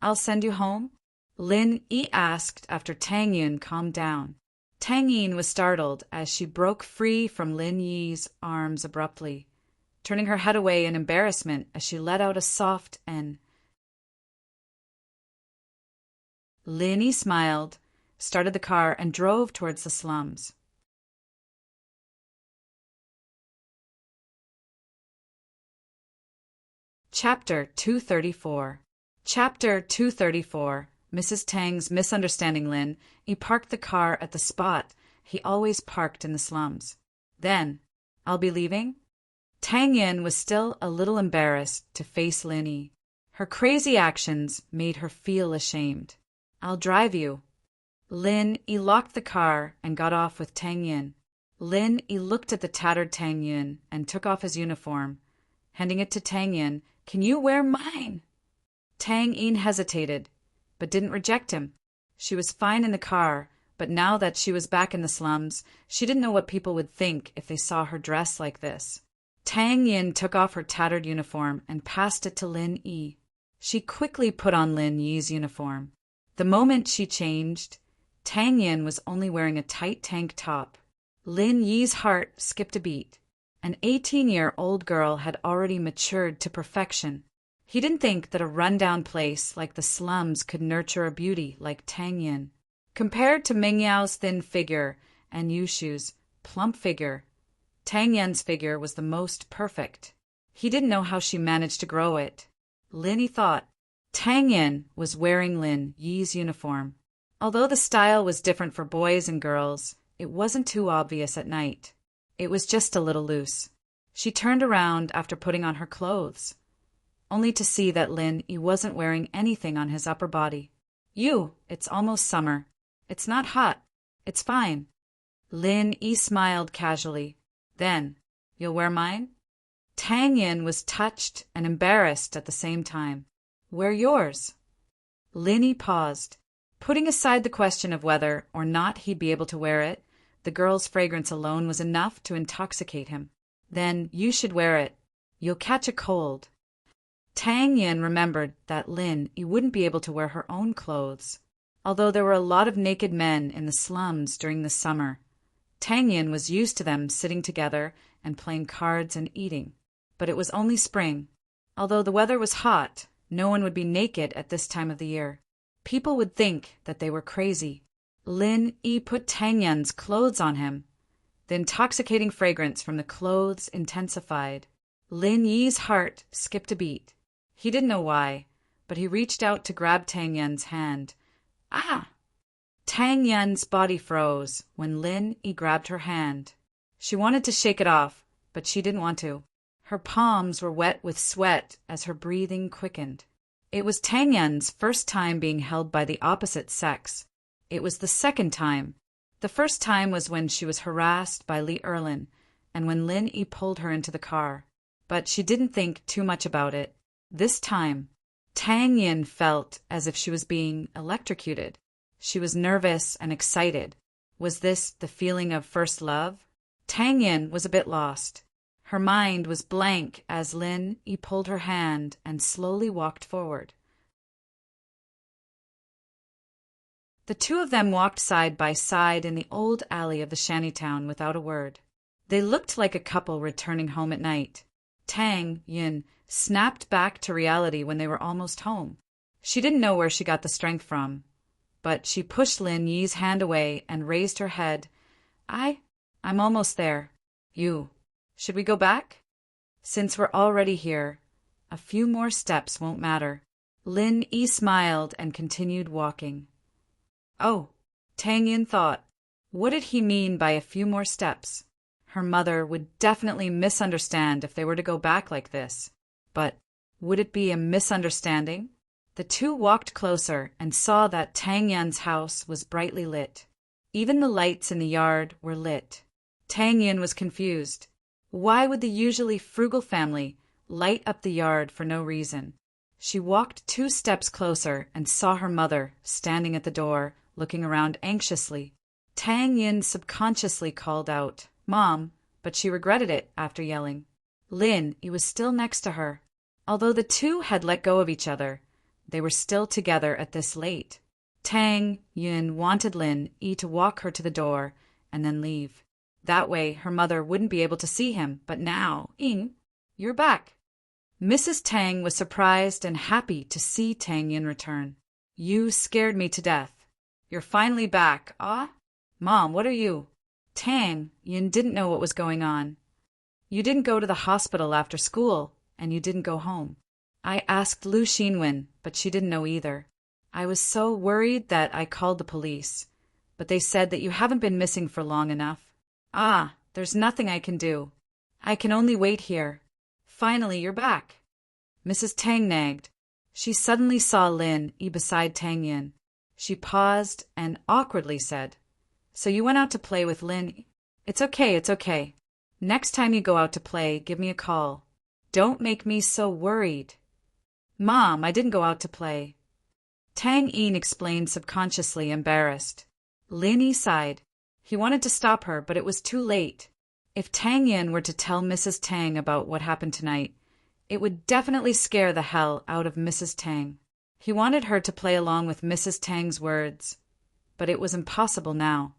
I'll send you home? Lin Yi asked after Tang Yun calmed down. Tang Yun was startled as she broke free from Lin Yi's arms abruptly, turning her head away in embarrassment as she let out a soft N. Lin Yi smiled, started the car, and drove towards the slums. Chapter 234. Chapter 234. Mrs. Tang's misunderstanding Lin. He parked the car at the spot he always parked in the slums. Then, I'll be leaving? Tang Yin was still a little embarrassed to face Lin Yi. Her crazy actions made her feel ashamed. I'll drive you. Lin Yi locked the car and got off with Tang Yin. Lin Yi looked at the tattered Tang Yin and took off his uniform. Handing it to Tang Yin, "Can you wear mine?" Tang Yin hesitated, but didn't reject him. She was fine in the car, but now that she was back in the slums, she didn't know what people would think if they saw her dressed like this. Tang Yin took off her tattered uniform and passed it to Lin Yi. She quickly put on Lin Yi's uniform. The moment she changed, Tang Yin was only wearing a tight tank top. Lin Yi's heart skipped a beat. An 18-year-old girl had already matured to perfection. He didn't think that a run-down place like the slums could nurture a beauty like Tang Yin. Compared to Meng Yao's thin figure and Yushu's plump figure, Tang Yin's figure was the most perfect. He didn't know how she managed to grow it. Lin Yi thought. Tang Yin was wearing Lin Yi's uniform. Although the style was different for boys and girls, it wasn't too obvious at night. It was just a little loose. She turned around after putting on her clothes, only to see that Lin Yi wasn't wearing anything on his upper body. It's almost summer. It's not hot. It's fine. Lin Yi smiled casually. Then, you'll wear mine? Tang Yin was touched and embarrassed at the same time. Wear yours. Lin Yi paused. Putting aside the question of whether or not he'd be able to wear it, the girl's fragrance alone was enough to intoxicate him. Then you should wear it. You'll catch a cold. Tang Yin remembered that Lin Yi wouldn't be able to wear her own clothes. Although there were a lot of naked men in the slums during the summer, Tang Yin was used to them sitting together and playing cards and eating. But it was only spring. Although the weather was hot, no one would be naked at this time of the year. People would think that they were crazy. Lin Yi put Tang Yin's clothes on him. The intoxicating fragrance from the clothes intensified. Lin Yi's heart skipped a beat. He didn't know why, but he reached out to grab Tang Yin's hand. Ah! Tang Yin's body froze when Lin Yi grabbed her hand. She wanted to shake it off, but she didn't want to. Her palms were wet with sweat as her breathing quickened. It was Tang Yin's first time being held by the opposite sex. It was the second time. The first time was when she was harassed by Li Erlin and when Lin Yi pulled her into the car. But she didn't think too much about it. This time, Tang Yin felt as if she was being electrocuted. She was nervous and excited. Was this the feeling of first love? Tang Yin was a bit lost. Her mind was blank as Lin Yi pulled her hand and slowly walked forward. The two of them walked side by side in the old alley of the shantytown without a word. They looked like a couple returning home at night. Tang Yin snapped back to reality when they were almost home. She didn't know where she got the strength from, but she pushed Lin Yi's hand away and raised her head. I'm almost there. Should we go back? Since we're already here, a few more steps won't matter. Lin Yi smiled and continued walking. Oh, Tang Yin thought, what did he mean by a few more steps? Her mother would definitely misunderstand if they were to go back like this. But would it be a misunderstanding? The two walked closer and saw that Tang Yin's house was brightly lit. Even the lights in the yard were lit. Tang Yin was confused. Why would the usually frugal family light up the yard for no reason? She walked 2 steps closer and saw her mother standing at the door, looking around anxiously. Tang Yin subconsciously called out, "Mom," but she regretted it after yelling. Lin Yi was still next to her. Although the two had let go of each other, they were still together at this late. Tang Yin wanted Lin Yi to walk her to the door and then leave. That way her mother wouldn't be able to see him, but now, you're back. Mrs. Tang was surprised and happy to see Tang Yin return. You scared me to death. You're finally back, ah? Mom, what are you? Tang Yin didn't know what was going on. You didn't go to the hospital after school, and you didn't go home. I asked Lu Xinwen, but she didn't know either. I was so worried that I called the police, but they said that you haven't been missing for long enough. There's nothing I can do. I can only wait here. Finally, you're back. Mrs. Tang nagged. She suddenly saw Lin Yi beside Tang Yin. She paused and awkwardly said, "So you went out to play with Lin Yi? It's okay. Next time you go out to play, give me a call. Don't make me so worried." Mom, I didn't go out to play. Tang Yin explained, subconsciously embarrassed. Lin Yi sighed. He wanted to stop her, but it was too late. If Tang Yin were to tell Mrs. Tang about what happened tonight, it would definitely scare the hell out of Mrs. Tang. He wanted her to play along with Mrs. Tang's words, but it was impossible now.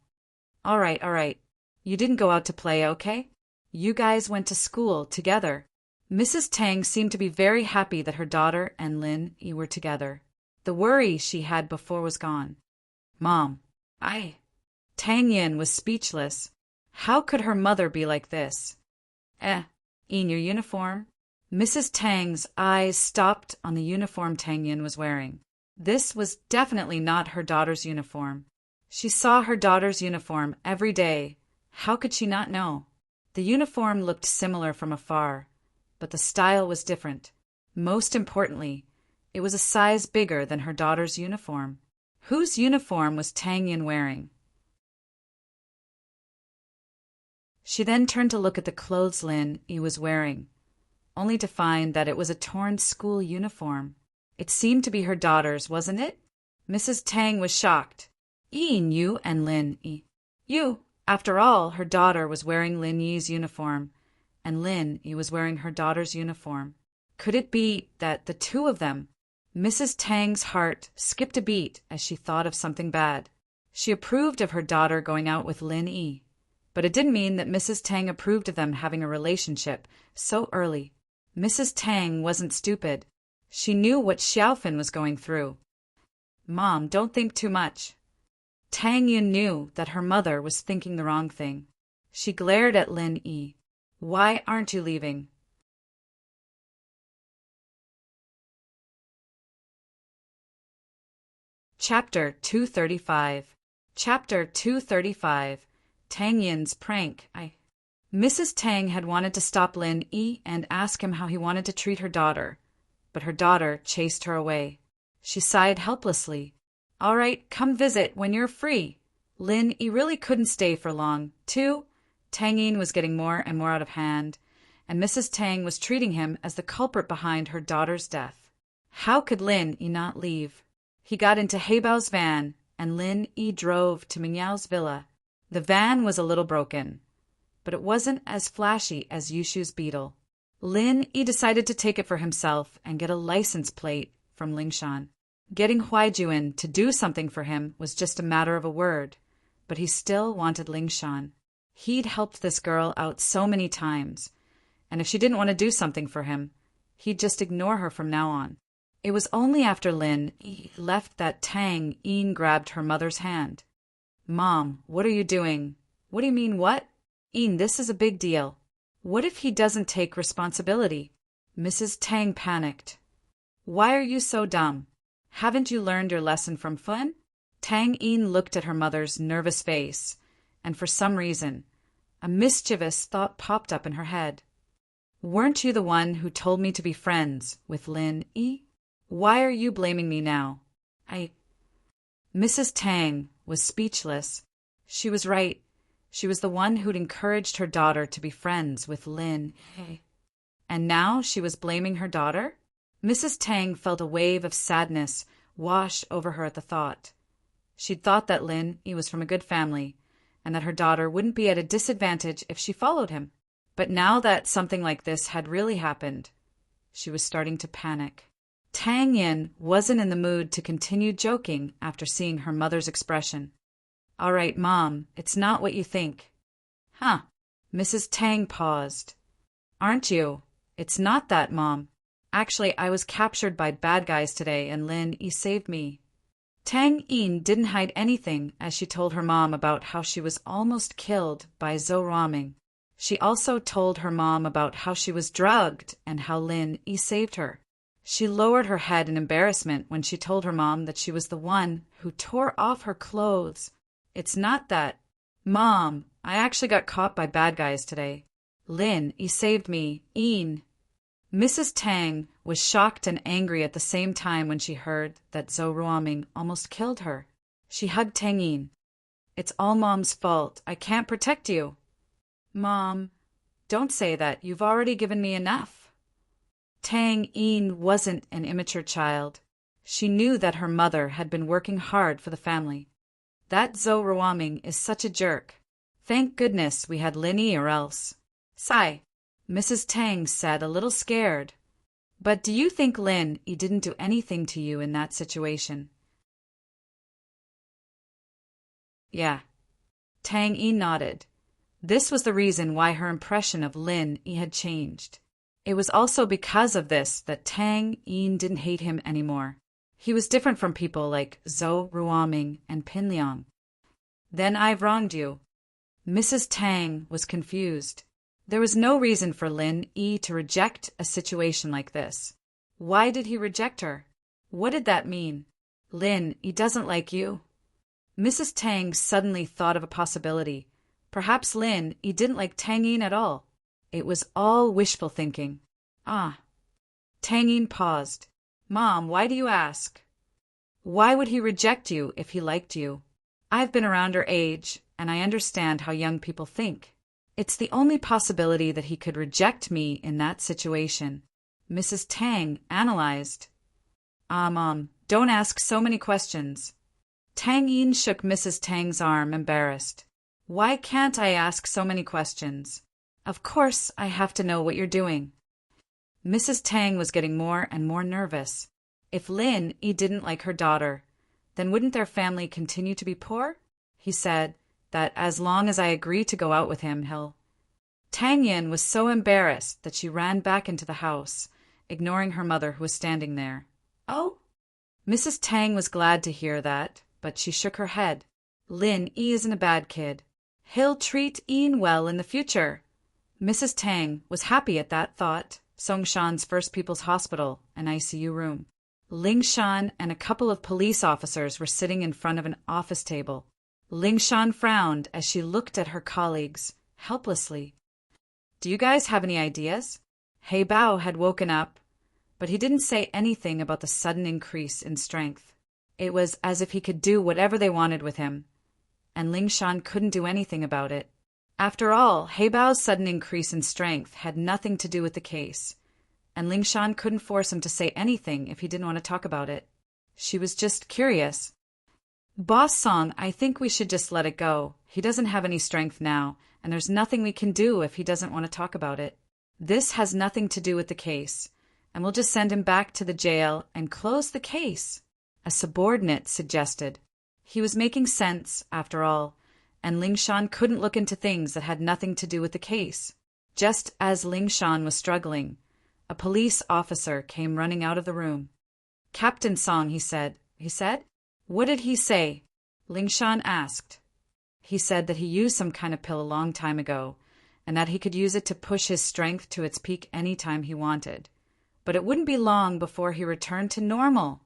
All right. You didn't go out to play, okay? You guys went to school together. Mrs. Tang seemed to be very happy that her daughter and Lin Yi were together. The worry she had before was gone. Mom, Tang Yin was speechless. How could her mother be like this? In your uniform? Mrs. Tang's eyes stopped on the uniform Tang Yin was wearing. This was definitely not her daughter's uniform. She saw her daughter's uniform every day. How could she not know? The uniform looked similar from afar, but the style was different. Most importantly, it was a size bigger than her daughter's uniform. Whose uniform was Tang Yin wearing? She then turned to look at the clothes Lin Yi was wearing, only to find that it was a torn school uniform. It seemed to be her daughter's, wasn't it? Mrs. Tang was shocked. You and Lin Yi. After all, her daughter was wearing Lin Yi's uniform, and Lin Yi was wearing her daughter's uniform. Could it be that the two of them? Mrs. Tang's heart skipped a beat as she thought of something bad. She approved of her daughter going out with Lin Yi, but it didn't mean that Mrs. Tang approved of them having a relationship so early. Mrs. Tang wasn't stupid. She knew what Xiaofan was going through. Mom, don't think too much. Tang Yin knew that her mother was thinking the wrong thing. She glared at Lin Yi. Why aren't you leaving? Chapter 235. Chapter 235. Tang Yin's prank. Mrs. Tang had wanted to stop Lin Yi and ask him how he wanted to treat her daughter, but her daughter chased her away. She sighed helplessly. All right, come visit when you're free. Lin Yi really couldn't stay for long, too. Tang Yin was getting more and more out of hand, and Mrs. Tang was treating him as the culprit behind her daughter's death. How could Lin Yi not leave? He got into Heibao's van, and Lin Yi drove to Mingyao's villa. The van was a little broken, but it wasn't as flashy as Yushu's beetle. Lin Yi decided to take it for himself and get a license plate from Lingshan. Getting Huaijuan to do something for him was just a matter of a word, but he still wanted Lingshan. He'd helped this girl out so many times, and if she didn't want to do something for him, he'd just ignore her from now on. It was only after Lin Yi left that Tang Yin grabbed her mother's hand. "Mom, what are you doing?" "What do you mean, what?" "Yin, this is a big deal. What if he doesn't take responsibility?" Mrs. Tang panicked. "Why are you so dumb? Haven't you learned your lesson from Fun?" Tang Yin looked at her mother's nervous face, and for some reason, a mischievous thought popped up in her head. "Weren't you the one who told me to be friends with Lin Yi? Why are you blaming me now?" Mrs. Tang was speechless. She was right. She was the one who'd encouraged her daughter to be friends with Lin Yi. And now she was blaming her daughter? Mrs. Tang felt a wave of sadness wash over her at the thought. She'd thought that Lin Yi was from a good family, and that her daughter wouldn't be at a disadvantage if she followed him. But now that something like this had really happened, she was starting to panic. Tang Yin wasn't in the mood to continue joking after seeing her mother's expression. "All right, Mom, it's not what you think." "Huh." Mrs. Tang paused. "Aren't you?" "It's not that, Mom. Actually, I was captured by bad guys today and Lin Yi saved me." Tang Yin didn't hide anything as she told her mom about how she was almost killed by Zhou Ruoming. She also told her mom about how she was drugged and how Lin Yi saved her. She lowered her head in embarrassment when she told her mom that she was the one who tore off her clothes. "It's not that. Mom, I actually got caught by bad guys today. Lin Yi saved me, Yin." Mrs. Tang was shocked and angry at the same time when she heard that Zhou Ruoming almost killed her. She hugged Tang Yin. "It's all Mom's fault. I can't protect you." "Mom, don't say that. You've already given me enough." Tang Yin wasn't an immature child. She knew that her mother had been working hard for the family. "That Zhou Ruoming is such a jerk. Thank goodness we had Lin Yi or else." "Sigh," Mrs. Tang said, a little scared. "But do you think Lin Yi didn't do anything to you in that situation?" "Yeah." Tang Yi nodded. This was the reason why her impression of Lin Yi had changed. It was also because of this that Tang Yin didn't hate him anymore. He was different from people like Zhou Ruoming and Pin Liang. "Then I've wronged you." Mrs. Tang was confused. There was no reason for Lin Yi to reject a situation like this. Why did he reject her? What did that mean? "Lin Yi doesn't like you." Mrs. Tang suddenly thought of a possibility. Perhaps Lin Yi didn't like Tang Yin at all. It was all wishful thinking. "Ah." Tang Yin paused. "Mom, why do you ask? Why would he reject you if he liked you? I've been around her age, and I understand how young people think. It's the only possibility that he could reject me in that situation." Mrs. Tang analyzed. Mom, don't ask so many questions." Tang Yin shook Mrs. Tang's arm, embarrassed. "Why can't I ask so many questions? Of course I have to know what you're doing." Mrs. Tang was getting more and more nervous. If Lin Yi didn't like her daughter, then wouldn't their family continue to be poor? He said that as long as I agree to go out with him, he'll... Tang Yin was so embarrassed that she ran back into the house, ignoring her mother who was standing there. "Oh?" Mrs. Tang was glad to hear that, but she shook her head. "Lin Yi isn't a bad kid. He'll treat Yin well in the future." Mrs. Tang was happy at that thought. Songshan's First People's Hospital, an ICU room. Lingshan and a couple of police officers were sitting in front of an office table. Lingshan frowned as she looked at her colleagues, helplessly. "Do you guys have any ideas?" He Bao had woken up, but he didn't say anything about the sudden increase in strength. It was as if he could do whatever they wanted with him, and Lingshan couldn't do anything about it. After all, He Bao's sudden increase in strength had nothing to do with the case, and Lingshan couldn't force him to say anything if he didn't want to talk about it. She was just curious. Boss Song, I think we should just let it go. He doesn't have any strength now, and there's nothing we can do if he doesn't want to talk about it. This has nothing to do with the case, and we'll just send him back to the jail and close the case, a subordinate suggested. He was making sense, after all, and Ling Shan couldn't look into things that had nothing to do with the case. Just as Ling Shan was struggling, a police officer came running out of the room. Captain Song, he said. He said? What did he say? Ling Shan asked. He said that he used some kind of pill a long time ago, and that he could use it to push his strength to its peak any time he wanted. But it wouldn't be long before he returned to normal.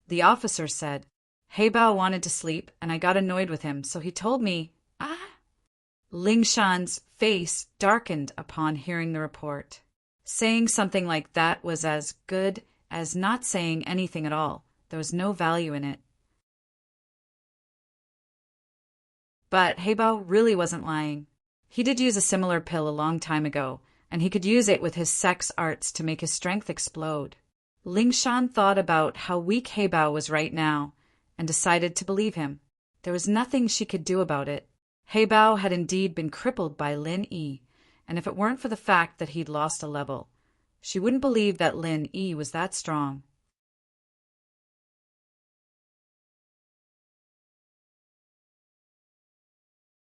The officer said, Heibao wanted to sleep, and I got annoyed with him, so he told me, Ling Shan's face darkened upon hearing the report. Saying something like that was as good as not saying anything at all. There was no value in it. But Heibao really wasn't lying. He did use a similar pill a long time ago, and he could use it with his sex arts to make his strength explode. Ling Shan thought about how weak Heibao was right now, and decided to believe him. There was nothing she could do about it. Heibao had indeed been crippled by Lin Yi, and if it weren't for the fact that he'd lost a level, she wouldn't believe that Lin Yi was that strong.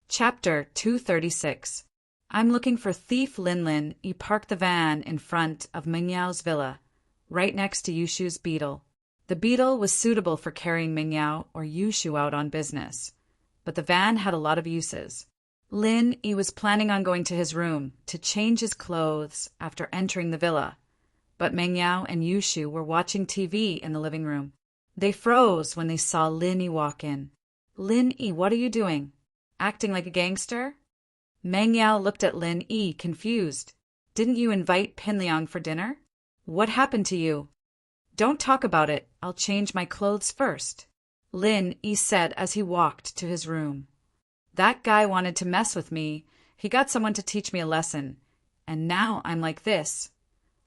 Chapter 236. I'm looking for thief Lin. He parked the van in front of Mengyao's villa, right next to Yushu's beetle. The beetle was suitable for carrying Mengyao or Yushu out on business, but the van had a lot of uses. Lin Yi was planning on going to his room to change his clothes after entering the villa, but Mengyao and Yushu were watching TV in the living room. They froze when they saw Lin Yi walk in. Lin Yi, what are you doing? Acting like a gangster? Mengyao looked at Lin Yi, confused. Didn't you invite Pinliang for dinner? What happened to you? Don't talk about it. I'll change my clothes first, Lin Yi said as he walked to his room. That guy wanted to mess with me. He got someone to teach me a lesson. And now I'm like this.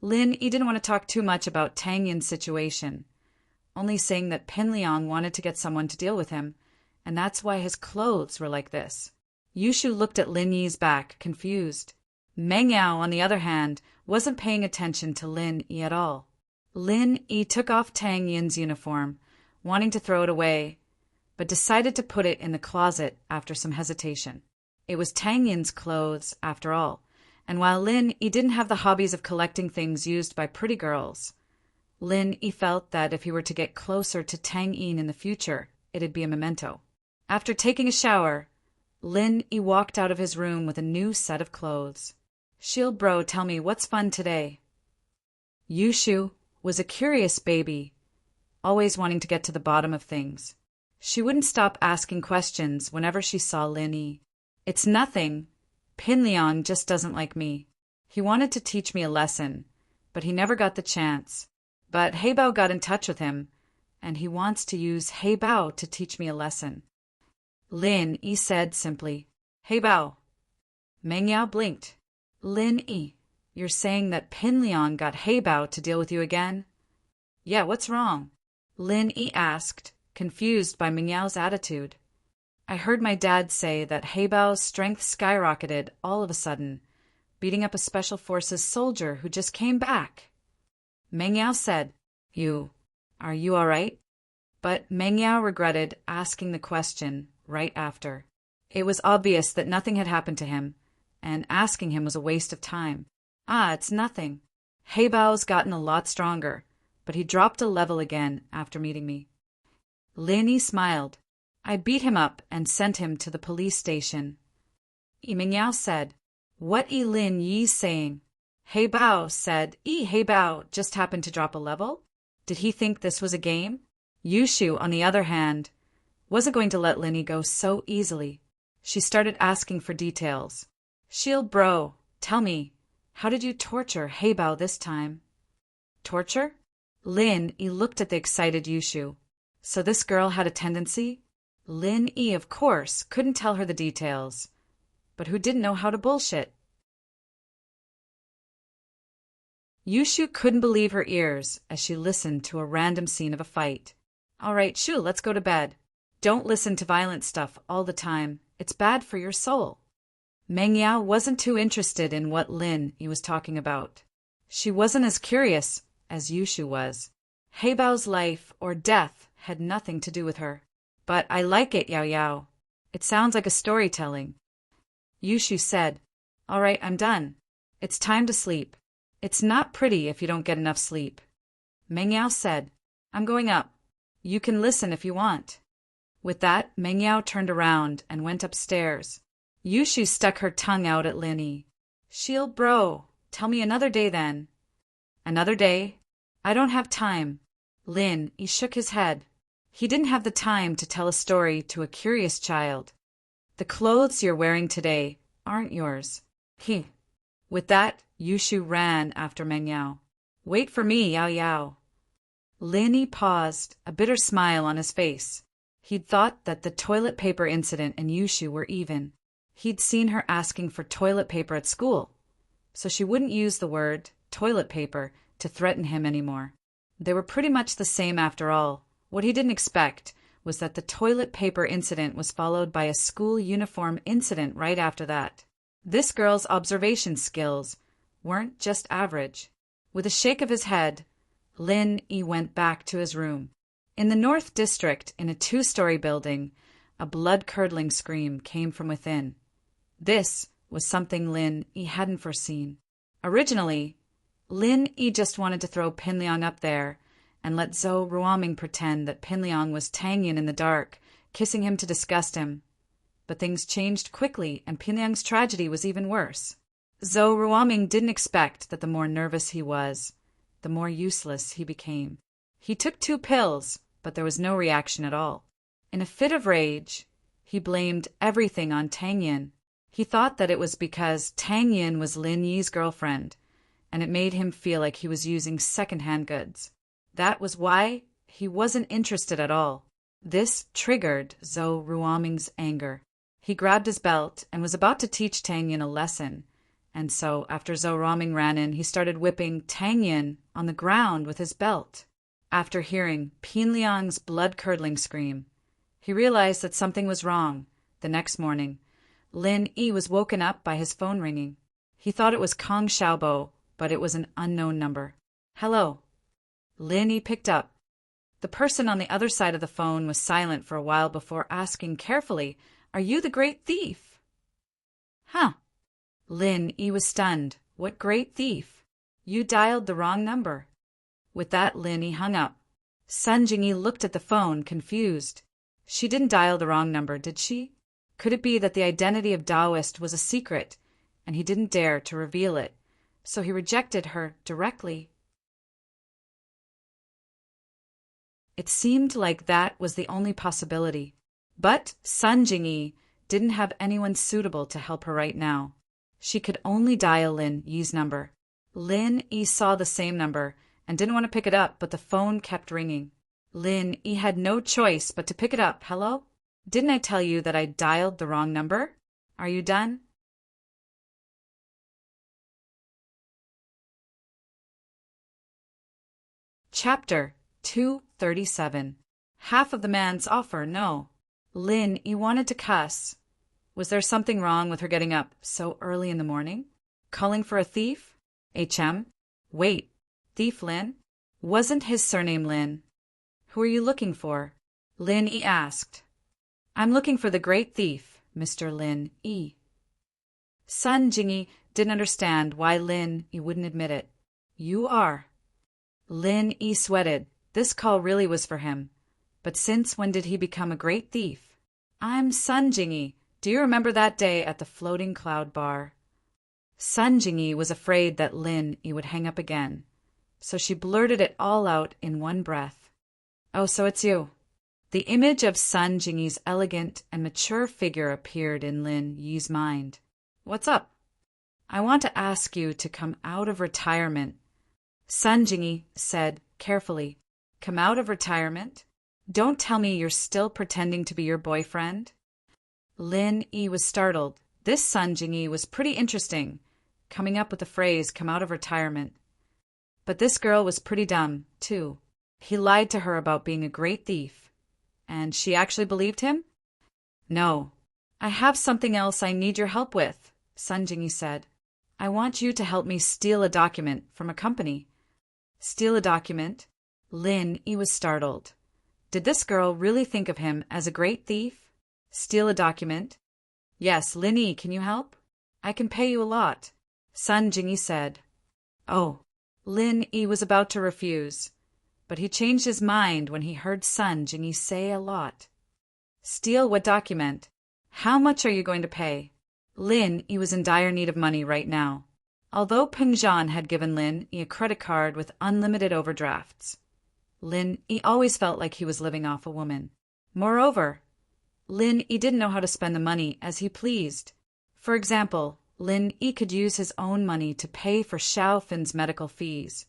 Lin Yi didn't want to talk too much about Tang Yin's situation, only saying that Pinliang wanted to get someone to deal with him, and that's why his clothes were like this. Yushu looked at Lin Yi's back, confused. Mengyao, on the other hand, wasn't paying attention to Lin Yi at all. Lin Yi took off Tang Yin's uniform, wanting to throw it away, but decided to put it in the closet after some hesitation. It was Tang Yin's clothes, after all, and while Lin Yi didn't have the hobbies of collecting things used by pretty girls, Lin Yi felt that if he were to get closer to Tang Yin in the future, it'd be a memento. After taking a shower, Lin Yi walked out of his room with a new set of clothes. Shield bro, tell me, what's fun today? Yushu was a curious baby, always wanting to get to the bottom of things. She wouldn't stop asking questions whenever she saw Lin Yi. It's nothing. Pinliang just doesn't like me. He wanted to teach me a lesson, but he never got the chance. But Heibao got in touch with him, and he wants to use Heibao to teach me a lesson. Lin Yi said simply, Heibao. Mengyao blinked. Lin Yi, you're saying that Pinliang got Heibao to deal with you again? Yeah, what's wrong? Lin Yi asked, confused by Mengyao's attitude. I heard my dad say that Heibao's strength skyrocketed all of a sudden, beating up a special forces soldier who just came back. Mengyao said, Are you all right? But Mengyao regretted asking the question right after. It was obvious that nothing had happened to him, and asking him was a waste of time. It's nothing. Heibao's gotten a lot stronger, but he dropped a level again after meeting me. Lin Yi smiled. I beat him up and sent him to the police station. Mengyao said, What Lin Yi's saying? Heibao said, Heibao just happened to drop a level? Did he think this was a game? Yushu, on the other hand, wasn't going to let Lin Yi go so easily. She started asking for details. Shield bro, tell me, how did you torture Heibao this time? Torture? Lin Yi looked at the excited Yushu. So this girl had a tendency? Lin Yi, of course, couldn't tell her the details, but who didn't know how to bullshit? Yushu couldn't believe her ears as she listened to a random scene of a fight. All right, Shu, let's go to bed. Don't listen to violent stuff all the time. It's bad for your soul. Meng Yao wasn't too interested in what Lin Yi was talking about. She wasn't as curious as Yushu was. Heibao's life or death had nothing to do with her. But I like it, Yao Yao. It sounds like a storytelling. Yushu said, All right, I'm done. It's time to sleep. It's not pretty if you don't get enough sleep. Meng Yao said, I'm going up. You can listen if you want. With that, Meng Yao turned around and went upstairs. Yushu stuck her tongue out at Lin Yi. Shield bro, tell me another day then. Another day? I don't have time. Lin Yi shook his head. He didn't have the time to tell a story to a curious child. The clothes you're wearing today aren't yours. With that, Yushu ran after Meng Yao. Wait for me, Yao Yao. Lin Yi paused, a bitter smile on his face. He'd thought that the toilet paper incident and Yushu were even. He'd seen her asking for toilet paper at school, so she wouldn't use the word toilet paper to threaten him anymore. They were pretty much the same after all. What he didn't expect was that the toilet paper incident was followed by a school uniform incident right after that. This girl's observation skills weren't just average. With a shake of his head, Lin Yi went back to his room. In the North District, in a 2-story building, a blood-curdling scream came from within. This was something Lin Yi hadn't foreseen. Originally, Lin Yi just wanted to throw Pinliang up there and let Zhou Ruoming pretend that Pinliang was Tang Yin in the dark, kissing him to disgust him. But things changed quickly, and Pinliang's tragedy was even worse. Zhou Ruoming didn't expect that the more nervous he was, the more useless he became. He took 2 pills, but there was no reaction at all. In a fit of rage, he blamed everything on Tang Yin. He thought that it was because Tang Yin was Lin Yi's girlfriend, and it made him feel like he was using second-hand goods. That was why he wasn't interested at all. This triggered Zhou Ruoming's anger. He grabbed his belt and was about to teach Tang Yin a lesson, and so after Zhou Ruoming ran in, he started whipping Tang Yin on the ground with his belt. After hearing Pinliang's blood-curdling scream, he realized that something was wrong. The next morning, Lin Yi was woken up by his phone ringing. He thought it was Kong Xiaobo, but it was an unknown number. Hello. Lin Yi picked up. The person on the other side of the phone was silent for a while before asking carefully, Are you the great thief? Huh. Lin Yi was stunned. What great thief? You dialed the wrong number. With that, Lin Yi hung up. Sun Jingyi looked at the phone, confused. She didn't dial the wrong number, did she? Could it be that the identity of Taoist was a secret, and he didn't dare to reveal it, so he rejected her directly? It seemed like that was the only possibility. But Sun Jingyi didn't have anyone suitable to help her right now. She could only dial Lin Yi's number. Lin Yi saw the same number and didn't want to pick it up, but the phone kept ringing. Lin Yi had no choice but to pick it up. Hello? Didn't I tell you that I dialed the wrong number? Are you done? Chapter 237. Half of the man's offer, no. Lin Yi wanted to cuss. Was there something wrong with her getting up so early in the morning? Calling for a thief? HM? Wait, Thief Lin? Wasn't his surname Lin? Who are you looking for? Lin Yi asked. I'm looking for the great thief, Mr. Lin Yi. Sun Jingyi didn't understand why Lin Yi wouldn't admit it. You are. Lin Yi sweated. This call really was for him. But since when did he become a great thief? I'm Sun Jingyi. Do you remember that day at the Floating Cloud Bar? Sun Jingyi was afraid that Lin Yi would hang up again, so she blurted it all out in one breath. Oh, so it's you. The image of Sun Jingyi's elegant and mature figure appeared in Lin Yi's mind. What's up? I want to ask you to come out of retirement. Sun Jingyi said carefully. Come out of retirement? Don't tell me you're still pretending to be your boyfriend? Lin Yi was startled. This Sun Jingyi was pretty interesting, coming up with the phrase, come out of retirement. But this girl was pretty dumb, too. He lied to her about being a great thief. And she actually believed him? No. I have something else I need your help with, Sun Jingyi said. I want you to help me steal a document from a company. Steal a document? Lin Yi was startled. Did this girl really think of him as a great thief? Steal a document? Yes, Lin Yi, can you help? I can pay you a lot, Sun Jingyi said. Oh. Lin Yi was about to refuse, but he changed his mind when he heard Sun Jingyi say a lot. Steal what document? How much are you going to pay? Lin Yi was in dire need of money right now. Although Peng Zhan had given Lin Yi a credit card with unlimited overdrafts, Lin Yi always felt like he was living off a woman. Moreover, Lin Yi didn't know how to spend the money as he pleased. For example, Lin Yi could use his own money to pay for Xiao Fin's medical fees.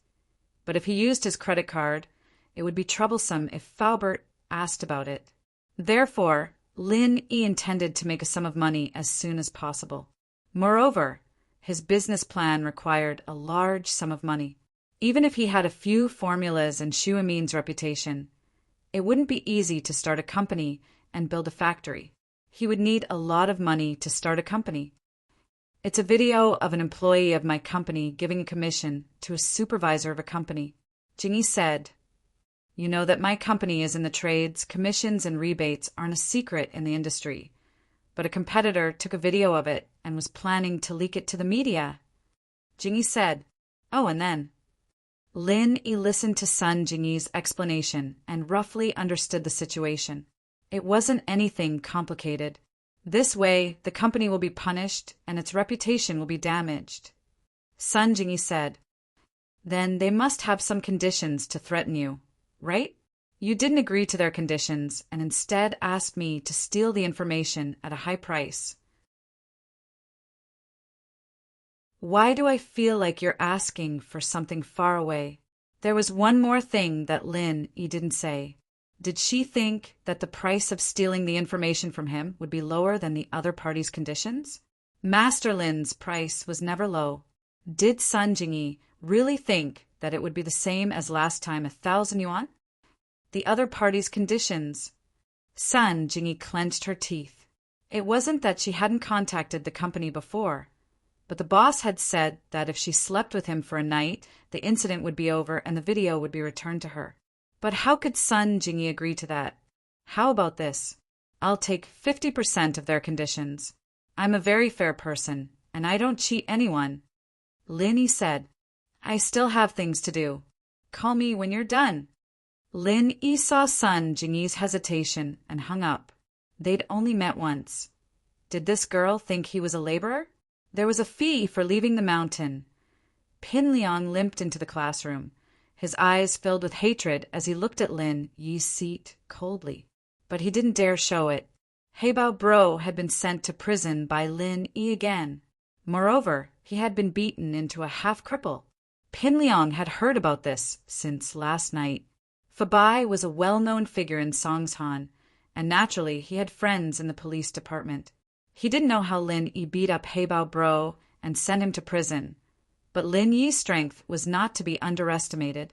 But if he used his credit card, it would be troublesome if Faubert asked about it. Therefore, Lin Yi intended to make a sum of money as soon as possible. Moreover, his business plan required a large sum of money. Even if he had a few formulas in Xu Amin's reputation, it wouldn't be easy to start a company and build a factory. He would need a lot of money to start a company. It's a video of an employee of my company giving a commission to a supervisor of a company. Jingyi said, You know that my company is in the trades, commissions and rebates aren't a secret in the industry. But a competitor took a video of it and was planning to leak it to the media. Jingyi said, Oh, and then? Lin Yi listened to Sun Jingyi's explanation and roughly understood the situation. It wasn't anything complicated. This way, the company will be punished and its reputation will be damaged. Sun Jingyi said, Then they must have some conditions to threaten you, right? You didn't agree to their conditions and instead asked me to steal the information at a high price. Why do I feel like you're asking for something far away? There was one more thing that Lin Yi didn't say. Did she think that the price of stealing the information from him would be lower than the other party's conditions? Master Lin's price was never low. Did Sun Jingyi really think that it would be the same as last time, 1,000 yuan? The other party's conditions. Sun Jingyi clenched her teeth. It wasn't that she hadn't contacted the company before, but the boss had said that if she slept with him for a night, the incident would be over and the video would be returned to her. But how could Sun Jingyi agree to that? How about this? I'll take 50% of their conditions. I'm a very fair person, and I don't cheat anyone. Lin Yi said, I still have things to do. Call me when you're done. Lin Yi saw Sun Jingyi's hesitation and hung up. They'd only met once. Did this girl think he was a laborer? There was a fee for leaving the mountain. Pin Liang limped into the classroom, his eyes filled with hatred as he looked at Lin Yi's seat coldly. But he didn't dare show it. Heibao Bro had been sent to prison by Lin Yi again. Moreover, he had been beaten into a half-cripple. Pin Liang had heard about this since last night. Fabai was a well-known figure in Songshan, and naturally he had friends in the police department. He didn't know how Lin Yi beat up Heibao Bro and sent him to prison, but Lin Yi's strength was not to be underestimated.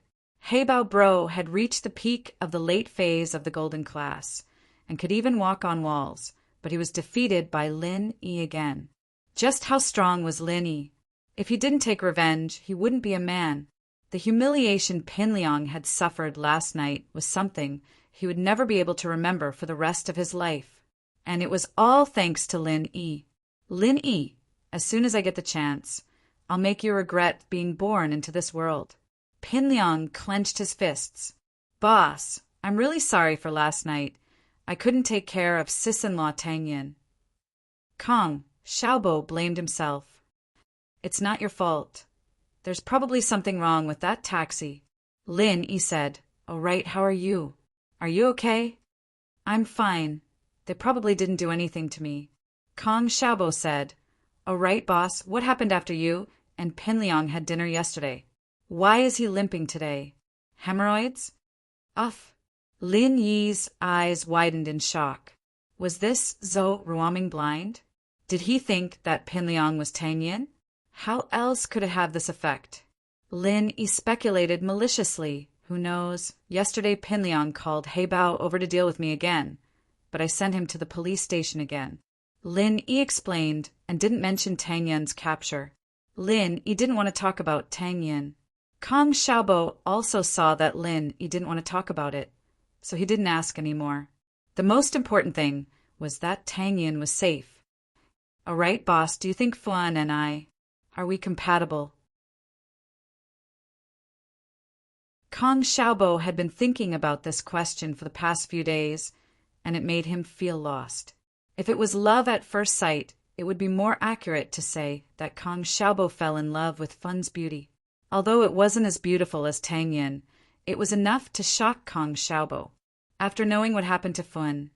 Heibao Bro had reached the peak of the late phase of the golden class, and could even walk on walls, but he was defeated by Lin Yi again. Just how strong was Lin Yi? If he didn't take revenge, he wouldn't be a man. The humiliation Pin Liang had suffered last night was something he would never be able to remember for the rest of his life. And it was all thanks to Lin Yi. Lin Yi, as soon as I get the chance, I'll make you regret being born into this world. Pin Liang clenched his fists. Boss, I'm really sorry for last night. I couldn't take care of sis-in-law Tang Yin. Kong, Xiaobo blamed himself. It's not your fault. There's probably something wrong with that taxi. Lin Yi said, Oh right, how are you? Are you okay? I'm fine. They probably didn't do anything to me. Kong Xiaobo said, Oh right, boss, what happened after you and Pin Liang had dinner yesterday? Why is he limping today? Hemorrhoids? Uff. Lin Yi's eyes widened in shock. Was this Zhou Ruoming blind? Did he think that Pin Liang was Tang Yin? How else could it have this effect? Lin Yi speculated maliciously. Who knows? Yesterday Pinleon called Heibao over to deal with me again, but I sent him to the police station again. Lin Yi explained and didn't mention Tang Yun's capture. Lin Yi didn't want to talk about Tang Yun. Kong Xiaobo also saw that Lin Yi didn't want to talk about it, so he didn't ask anymore. The most important thing was that Tang Yun was safe. All right, boss, do you think Fuan and I, are we compatible? Kong Xiaobo had been thinking about this question for the past few days, and it made him feel lost. If it was love at first sight, it would be more accurate to say that Kong Xiaobo fell in love with Fun's beauty. Although it wasn't as beautiful as Tang Yun, it was enough to shock Kong Xiaobo. After knowing what happened to Fun,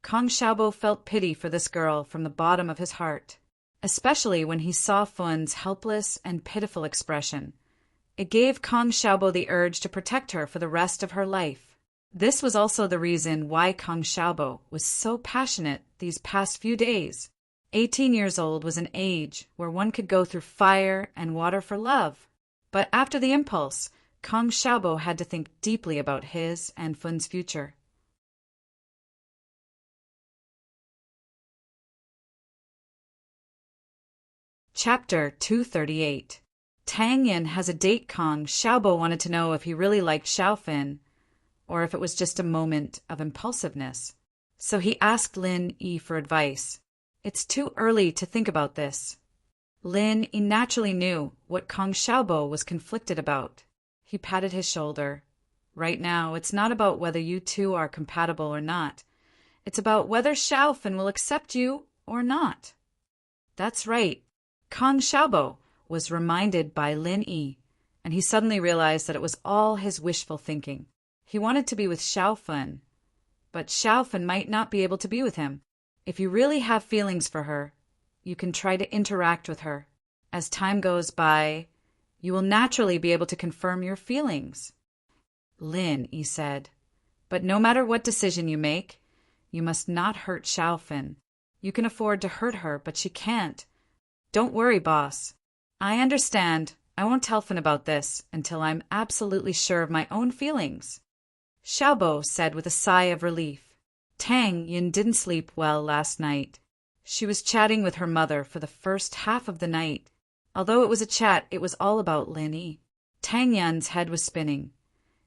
Kong Xiaobo felt pity for this girl from the bottom of his heart, especially when he saw Fun's helpless and pitiful expression. It gave Kong Xiaobo the urge to protect her for the rest of her life. This was also the reason why Kong Xiaobo was so passionate these past few days. 18 years old was an age where one could go through fire and water for love. But after the impulse, Kong Xiaobo had to think deeply about his and Fun's future. Chapter 238. Tang Yin has a date. Kong Xiaobo wanted to know if he really liked Xiaofin, or if it was just a moment of impulsiveness. So he asked Lin Yi for advice. It's too early to think about this. Lin Yi naturally knew what Kong Xiaobo was conflicted about. He patted his shoulder. Right now, it's not about whether you two are compatible or not. It's about whether Xiaofin will accept you or not. That's right. Kong Xiaobo was reminded by Lin Yi, and he suddenly realized that it was all his wishful thinking. He wanted to be with Xiaofin, but Xiaofin might not be able to be with him. If you really have feelings for her, you can try to interact with her. As time goes by, you will naturally be able to confirm your feelings. Lin Yi said, but no matter what decision you make, you must not hurt Xiaofin. You can afford to hurt her, but she can't. Don't worry, boss. I understand. I won't tell Fin about this until I'm absolutely sure of my own feelings. Xiaobo said with a sigh of relief. Tang Yun didn't sleep well last night. She was chatting with her mother for the first half of the night. Although it was a chat, it was all about Lin Yi. Tang Yun's head was spinning,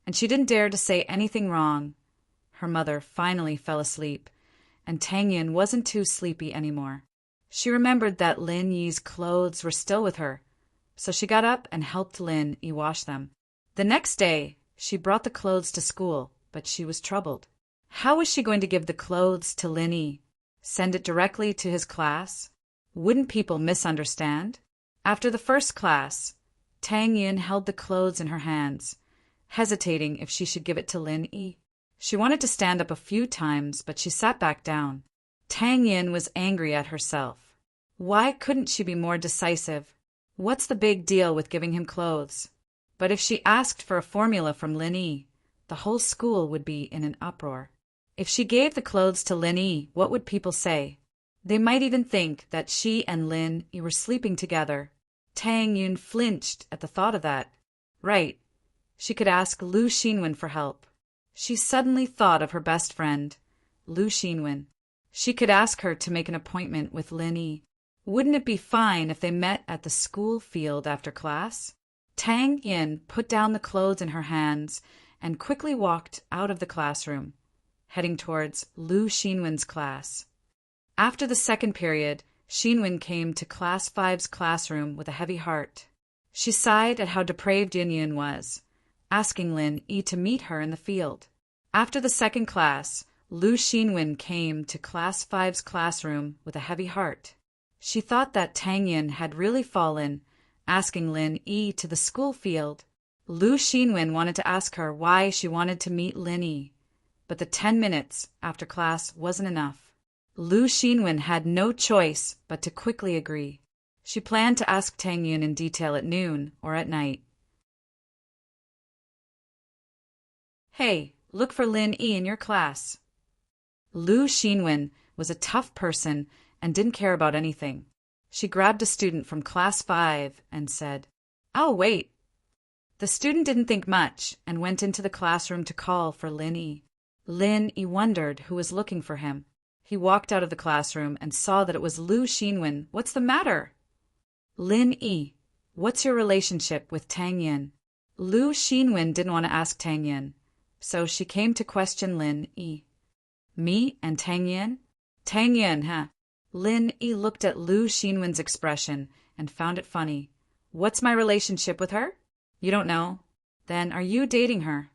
and she didn't dare to say anything wrong. Her mother finally fell asleep, and Tang Yun wasn't too sleepy anymore. She remembered that Lin Yi's clothes were still with her, so she got up and helped Lin Yi wash them. The next day, she brought the clothes to school, but she was troubled. How was she going to give the clothes to Lin Yi? Send it directly to his class? Wouldn't people misunderstand? After the first class, Tang Yun held the clothes in her hands, hesitating if she should give it to Lin Yi. She wanted to stand up a few times, but she sat back down. Tang Yun was angry at herself. Why couldn't she be more decisive? What's the big deal with giving him clothes? But if she asked for a formula from Lin Yi, the whole school would be in an uproar. If she gave the clothes to Lin Yi, what would people say? They might even think that she and Lin Yi were sleeping together. Tang Yun flinched at the thought of that. Right. She could ask Lu Xinwen for help. She suddenly thought of her best friend, Lu Xinwen. She could ask her to make an appointment with Lin Yi. Wouldn't it be fine if they met at the school field after class? Tang Yin put down the clothes in her hands and quickly walked out of the classroom, heading towards Lu Xinwen's class. After the second period, Xinwen came to Class 5's classroom with a heavy heart. She sighed at how depraved Yin was, asking Lin Yi to meet her in the field. After the second class, Lu Xinwen came to Class 5's classroom with a heavy heart. She thought that Tang Yin had really fallen, asking Lin Yi to the school field. Lu Xinwen wanted to ask her why she wanted to meet Lin Yi, but the 10 minutes after class wasn't enough. Lu Xinwen had no choice but to quickly agree. She planned to ask Tang Yin in detail at noon or at night. Hey, look for Lin Yi in your class. Lu Xinwen was a tough person and didn't care about anything. She grabbed a student from Class 5 and said, I'll wait. The student didn't think much and went into the classroom to call for Lin Yi. Lin Yi wondered who was looking for him. He walked out of the classroom and saw that it was Lu Xinwen. What's the matter? Lin Yi, what's your relationship with Tang Yin? Lu Xinwen didn't want to ask Tang Yin, so she came to question Lin Yi. Me and Tang Yin? Tang Yin, huh? Lin Yi looked at Lu Xinwen's expression and found it funny. What's my relationship with her? You don't know? Then are you dating her?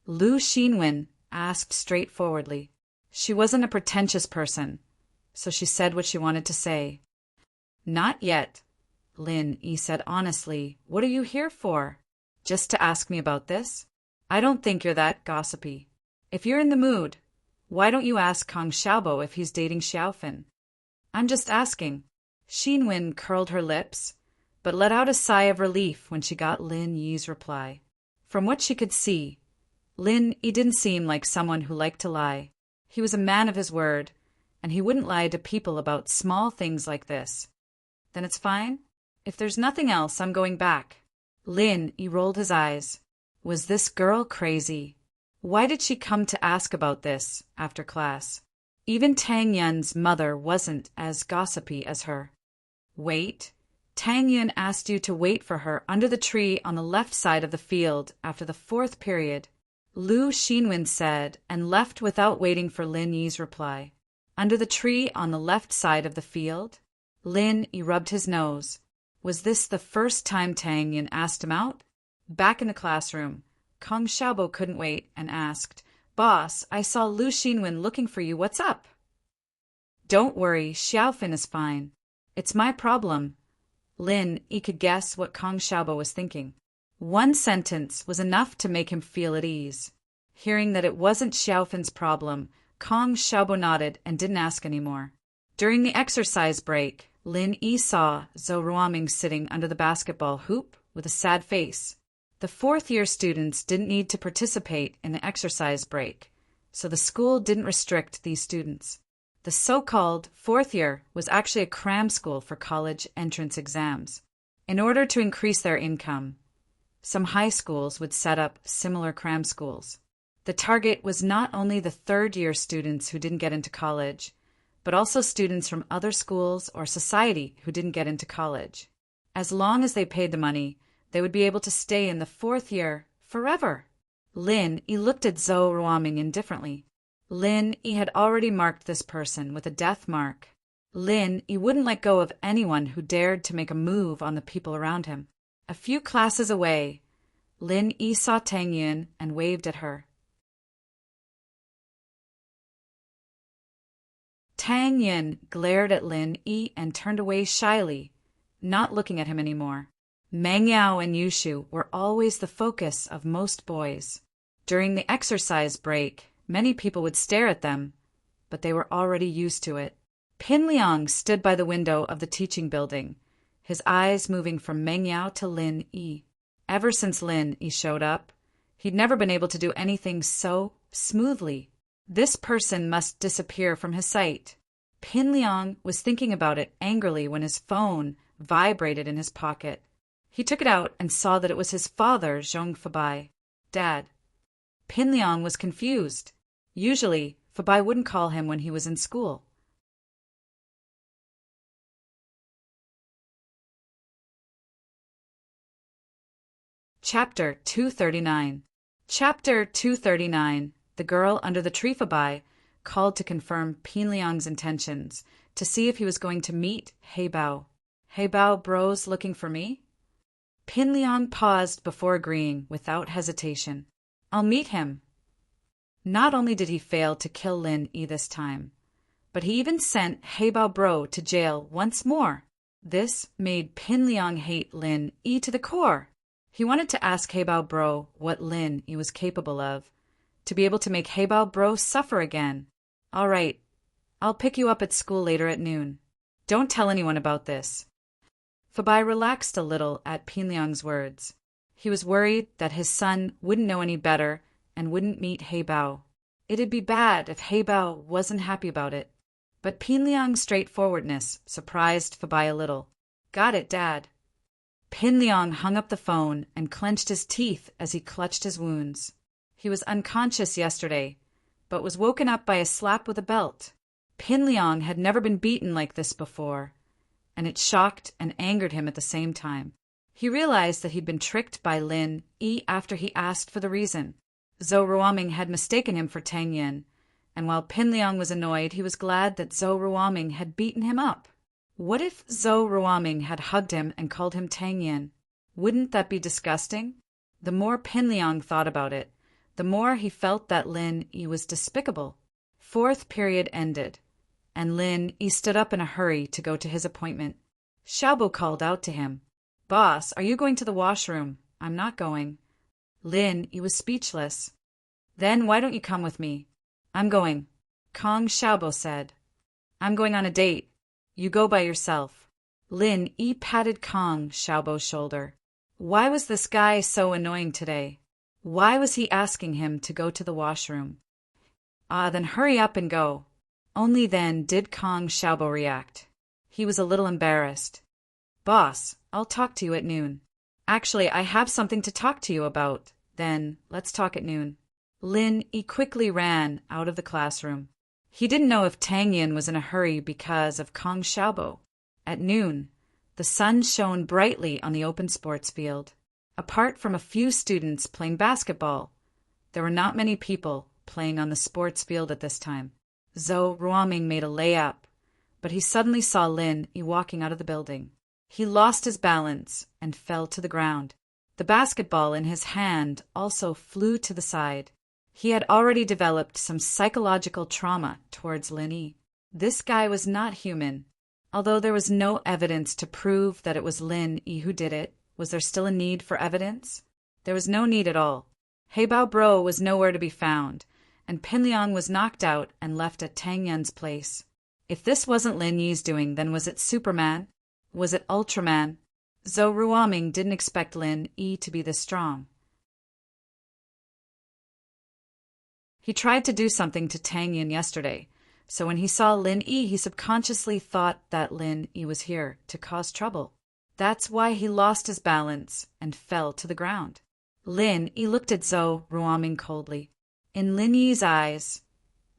Lu Xinwen asked straightforwardly. She wasn't a pretentious person, so she said what she wanted to say. Not yet, Lin Yi said honestly. What are you here for? Just to ask me about this? I don't think you're that gossipy. If you're in the mood, why don't you ask Kong Xiaobo if he's dating Xiaofan? I'm just asking. Xinwen curled her lips, but let out a sigh of relief when she got Lin Yi's reply. From what she could see, Lin Yi didn't seem like someone who liked to lie. He was a man of his word, and he wouldn't lie to people about small things like this. Then it's fine. If there's nothing else, I'm going back. Lin Yi rolled his eyes. Was this girl crazy? Why did she come to ask about this after class? Even Tang Yun's mother wasn't as gossipy as her. Wait. Tang Yun asked you to wait for her under the tree on the left side of the field after the 4th period. Lu Xinwen said, and left without waiting for Lin Yi's reply. Under the tree on the left side of the field? Lin Yi rubbed his nose. Was this the first time Tang Yun asked him out? Back in the classroom, Kong Xiaobo couldn't wait and asked, Boss, I saw Lu Xinwen looking for you. What's up? Don't worry, Xiaofan is fine. It's my problem. Lin Yi could guess what Kong Xiaobo was thinking. One sentence was enough to make him feel at ease. Hearing that it wasn't Xiaofan's problem, Kong Xiaobo nodded and didn't ask any more. During the exercise break, Lin Yi saw Zhou Ruoming sitting under the basketball hoop with a sad face. The 4th-year students didn't need to participate in the exercise break, so the school didn't restrict these students. The so-called 4th year was actually a cram school for college entrance exams. In order to increase their income, some high schools would set up similar cram schools. The target was not only the 3rd-year students who didn't get into college, but also students from other schools or society who didn't get into college. As long as they paid the money, they would be able to stay in the 4th year forever. Lin Yi looked at Zhou Ruoming indifferently. Lin Yi had already marked this person with a death mark. Lin Yi wouldn't let go of anyone who dared to make a move on the people around him. A few classes away, Lin Yi saw Tang Yun and waved at her. Tang Yun glared at Lin Yi and turned away shyly, not looking at him anymore. Meng Yao and Yushu were always the focus of most boys. During the exercise break, many people would stare at them, but they were already used to it. Pin Liang stood by the window of the teaching building, his eyes moving from Meng Yao to Lin Yi. Ever since Lin Yi showed up, he'd never been able to do anything so smoothly. This person must disappear from his sight. Pin Liang was thinking about it angrily when his phone vibrated in his pocket. He took it out and saw that it was his father, Zhong Fabai. Dad. Pin Liang was confused. Usually, Fabai wouldn't call him when he was in school. Chapter 239. Chapter 239. The girl under the tree Fabai called to confirm Pin Liang's intentions, to see if he was going to meet He Bao. He Bao bros looking for me? Pin Liang paused before agreeing without hesitation. I'll meet him. Not only did he fail to kill Lin Yi this time, but he even sent He Bao bro to jail once more. This made Pin Liang hate Lin Yi to the core. He wanted to ask He Bao bro what Lin Yi was capable of, to be able to make He Bao bro suffer again. All right, I'll pick you up at school later at noon. Don't tell anyone about this. Fabai relaxed a little at Pin Liang's words. He was worried that his son wouldn't know any better and wouldn't meet He Bao. It'd be bad if He Bao wasn't happy about it. But Pin Liang's straightforwardness surprised Fabai a little. Got it, Dad. Pin Liang hung up the phone and clenched his teeth as he clutched his wounds. He was unconscious yesterday, but was woken up by a slap with a belt. Pin Liang had never been beaten like this before, and it shocked and angered him at the same time. He realized that he'd been tricked by Lin Yi after he asked for the reason. Zhou Ruoming had mistaken him for Tang Yin, and while Pin Liang was annoyed, he was glad that Zhou Ruoming had beaten him up. What if Zhou Ruoming had hugged him and called him Tang Yin? Wouldn't that be disgusting? The more Pin Liang thought about it, the more he felt that Lin Yi was despicable. Fourth period ended, and Lin Yi stood up in a hurry to go to his appointment. Xiaobo called out to him, "Boss, are you going to the washroom?" "I'm not going." Lin Yi was speechless. "Then why don't you come with me?" "I'm going," Kong Xiaobo said. "I'm going on a date. You go by yourself." Lin Yi patted Kong Xiaobo's shoulder. Why was this guy so annoying today? Why was he asking him to go to the washroom? Then hurry up and go. Only then did Kong Xiaobo react. He was a little embarrassed. "Boss, I'll talk to you at noon." "Actually, I have something to talk to you about." "Then let's talk at noon." Lin Yi quickly ran out of the classroom. He didn't know if Tang Yin was in a hurry because of Kong Xiaobo. At noon, the sun shone brightly on the open sports field. Apart from a few students playing basketball, there were not many people playing on the sports field at this time. Zhou Ruoming made a layup, but he suddenly saw Lin Yi walking out of the building. He lost his balance and fell to the ground. The basketball in his hand also flew to the side. He had already developed some psychological trauma towards Lin Yi. This guy was not human. Although there was no evidence to prove that it was Lin Yi who did it, was there still a need for evidence? There was no need at all. Heibao Bro was nowhere to be found, and Pin Liang was knocked out and left at Tang Yin's place. If this wasn't Lin Yi's doing, then was it Superman? Was it Ultraman? Zhou Ruoming didn't expect Lin Yi to be this strong. He tried to do something to Tang Yin yesterday, so when he saw Lin Yi, he subconsciously thought that Lin Yi was here to cause trouble. That's why he lost his balance and fell to the ground. Lin Yi looked at Zhou Ruoming coldly. In Lin Yi's eyes,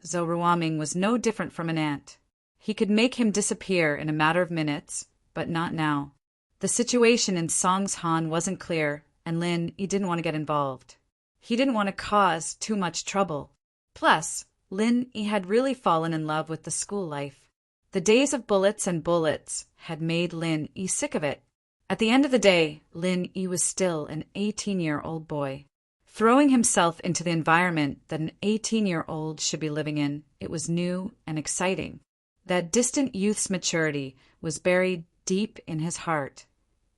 Zhou Ruoming was no different from an ant. He could make him disappear in a matter of minutes, but not now. The situation in Songshan wasn't clear, and Lin Yi didn't want to get involved. He didn't want to cause too much trouble. Plus, Lin Yi had really fallen in love with the school life. The days of bullets and bullets had made Lin Yi sick of it. At the end of the day, Lin Yi was still an 18-year-old boy. Throwing himself into the environment that an 18-year-old should be living in, it was new and exciting. That distant youth's maturity was buried deep in his heart.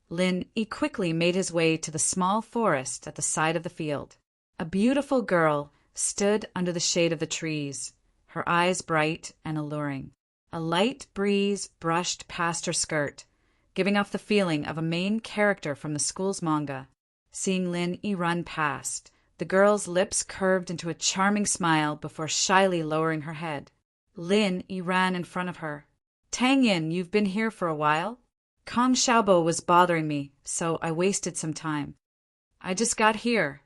Lin Yi quickly made his way to the small forest at the side of the field. A beautiful girl stood under the shade of the trees, her eyes bright and alluring. A light breeze brushed past her skirt, giving off the feeling of a main character from the school's manga. Seeing Lin Yi run past, the girl's lips curved into a charming smile before shyly lowering her head. Lin Yi ran in front of her. "Tang Yin, you've been here for a while?" "Kong Xiaobo was bothering me, so I wasted some time." "I just got here."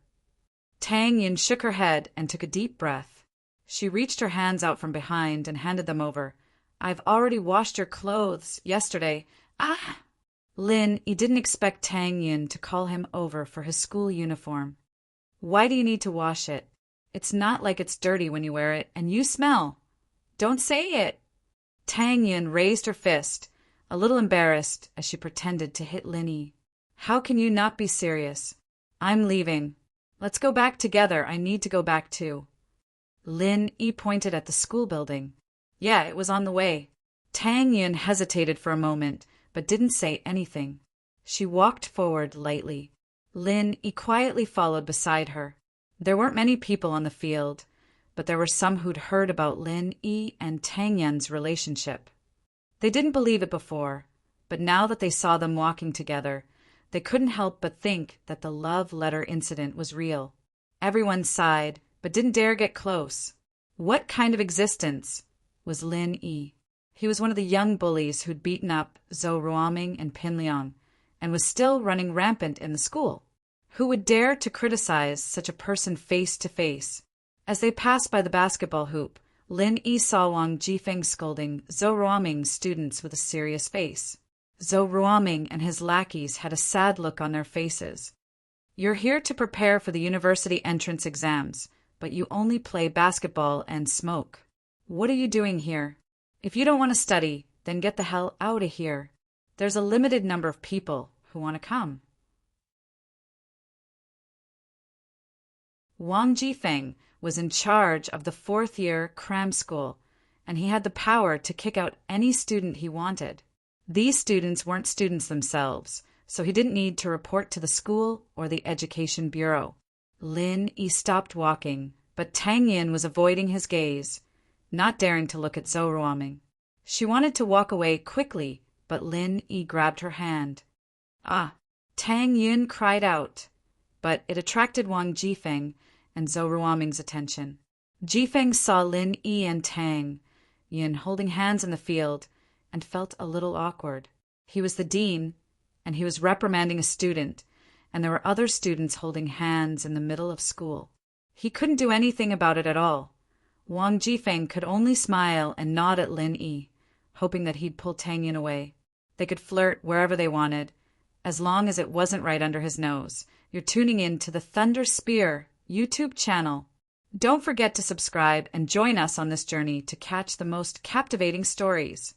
Tang Yin shook her head and took a deep breath. She reached her hands out from behind and handed them over. "I've already washed your clothes yesterday." "Ah!" Lin Yi didn't expect Tang Yin to call him over for his school uniform. "Why do you need to wash it? It's not like it's dirty when you wear it, and you smell." "Don't say it." Tang Yin raised her fist, a little embarrassed as she pretended to hit Lin Yi. "How can you not be serious? I'm leaving. Let's go back together. I need to go back too." Lin Yi pointed at the school building. "Yeah, it was on the way." Tang Yin hesitated for a moment, but didn't say anything. She walked forward lightly. Lin Yi quietly followed beside her. There weren't many people on the field, but there were some who'd heard about Lin Yi and Tang Yin's relationship. They didn't believe it before, but now that they saw them walking together, they couldn't help but think that the love letter incident was real. Everyone sighed, but didn't dare get close. What kind of existence was Lin Yi? He was one of the young bullies who'd beaten up Zhou Ruoming and Pin Liang, and was still running rampant in the school. Who would dare to criticize such a person face to face? As they passed by the basketball hoop, Lin Yi saw Wang Jifeng scolding Zhou Ruoming's students with a serious face. Zhou Ruoming and his lackeys had a sad look on their faces. You're here to prepare for the university entrance exams, but you only play basketball and smoke. What are you doing here? If you don't want to study, then get the hell out of here. There's a limited number of people who want to come. Wang Jifeng was in charge of the fourth-year cram school, and he had the power to kick out any student he wanted. These students weren't students themselves, so he didn't need to report to the school or the education bureau. Lin Yi stopped walking, but Tang Yin was avoiding his gaze, not daring to look at Zhou Ruoming. She wanted to walk away quickly, but Lin Yi grabbed her hand. Ah! Tang Yin cried out, but it attracted Wang Jifeng and Zhou Ruoming's attention. Jifeng saw Lin Yi and Tang Yin holding hands in the field and felt a little awkward. He was the dean, and he was reprimanding a student, and there were other students holding hands in the middle of school. He couldn't do anything about it at all. Wang Jifeng could only smile and nod at Lin Yi, hoping that he'd pull Tang Yin away. They could flirt wherever they wanted, as long as it wasn't right under his nose. You're tuning in to the Thunder Spear YouTube channel. Don't forget to subscribe and join us on this journey to catch the most captivating stories.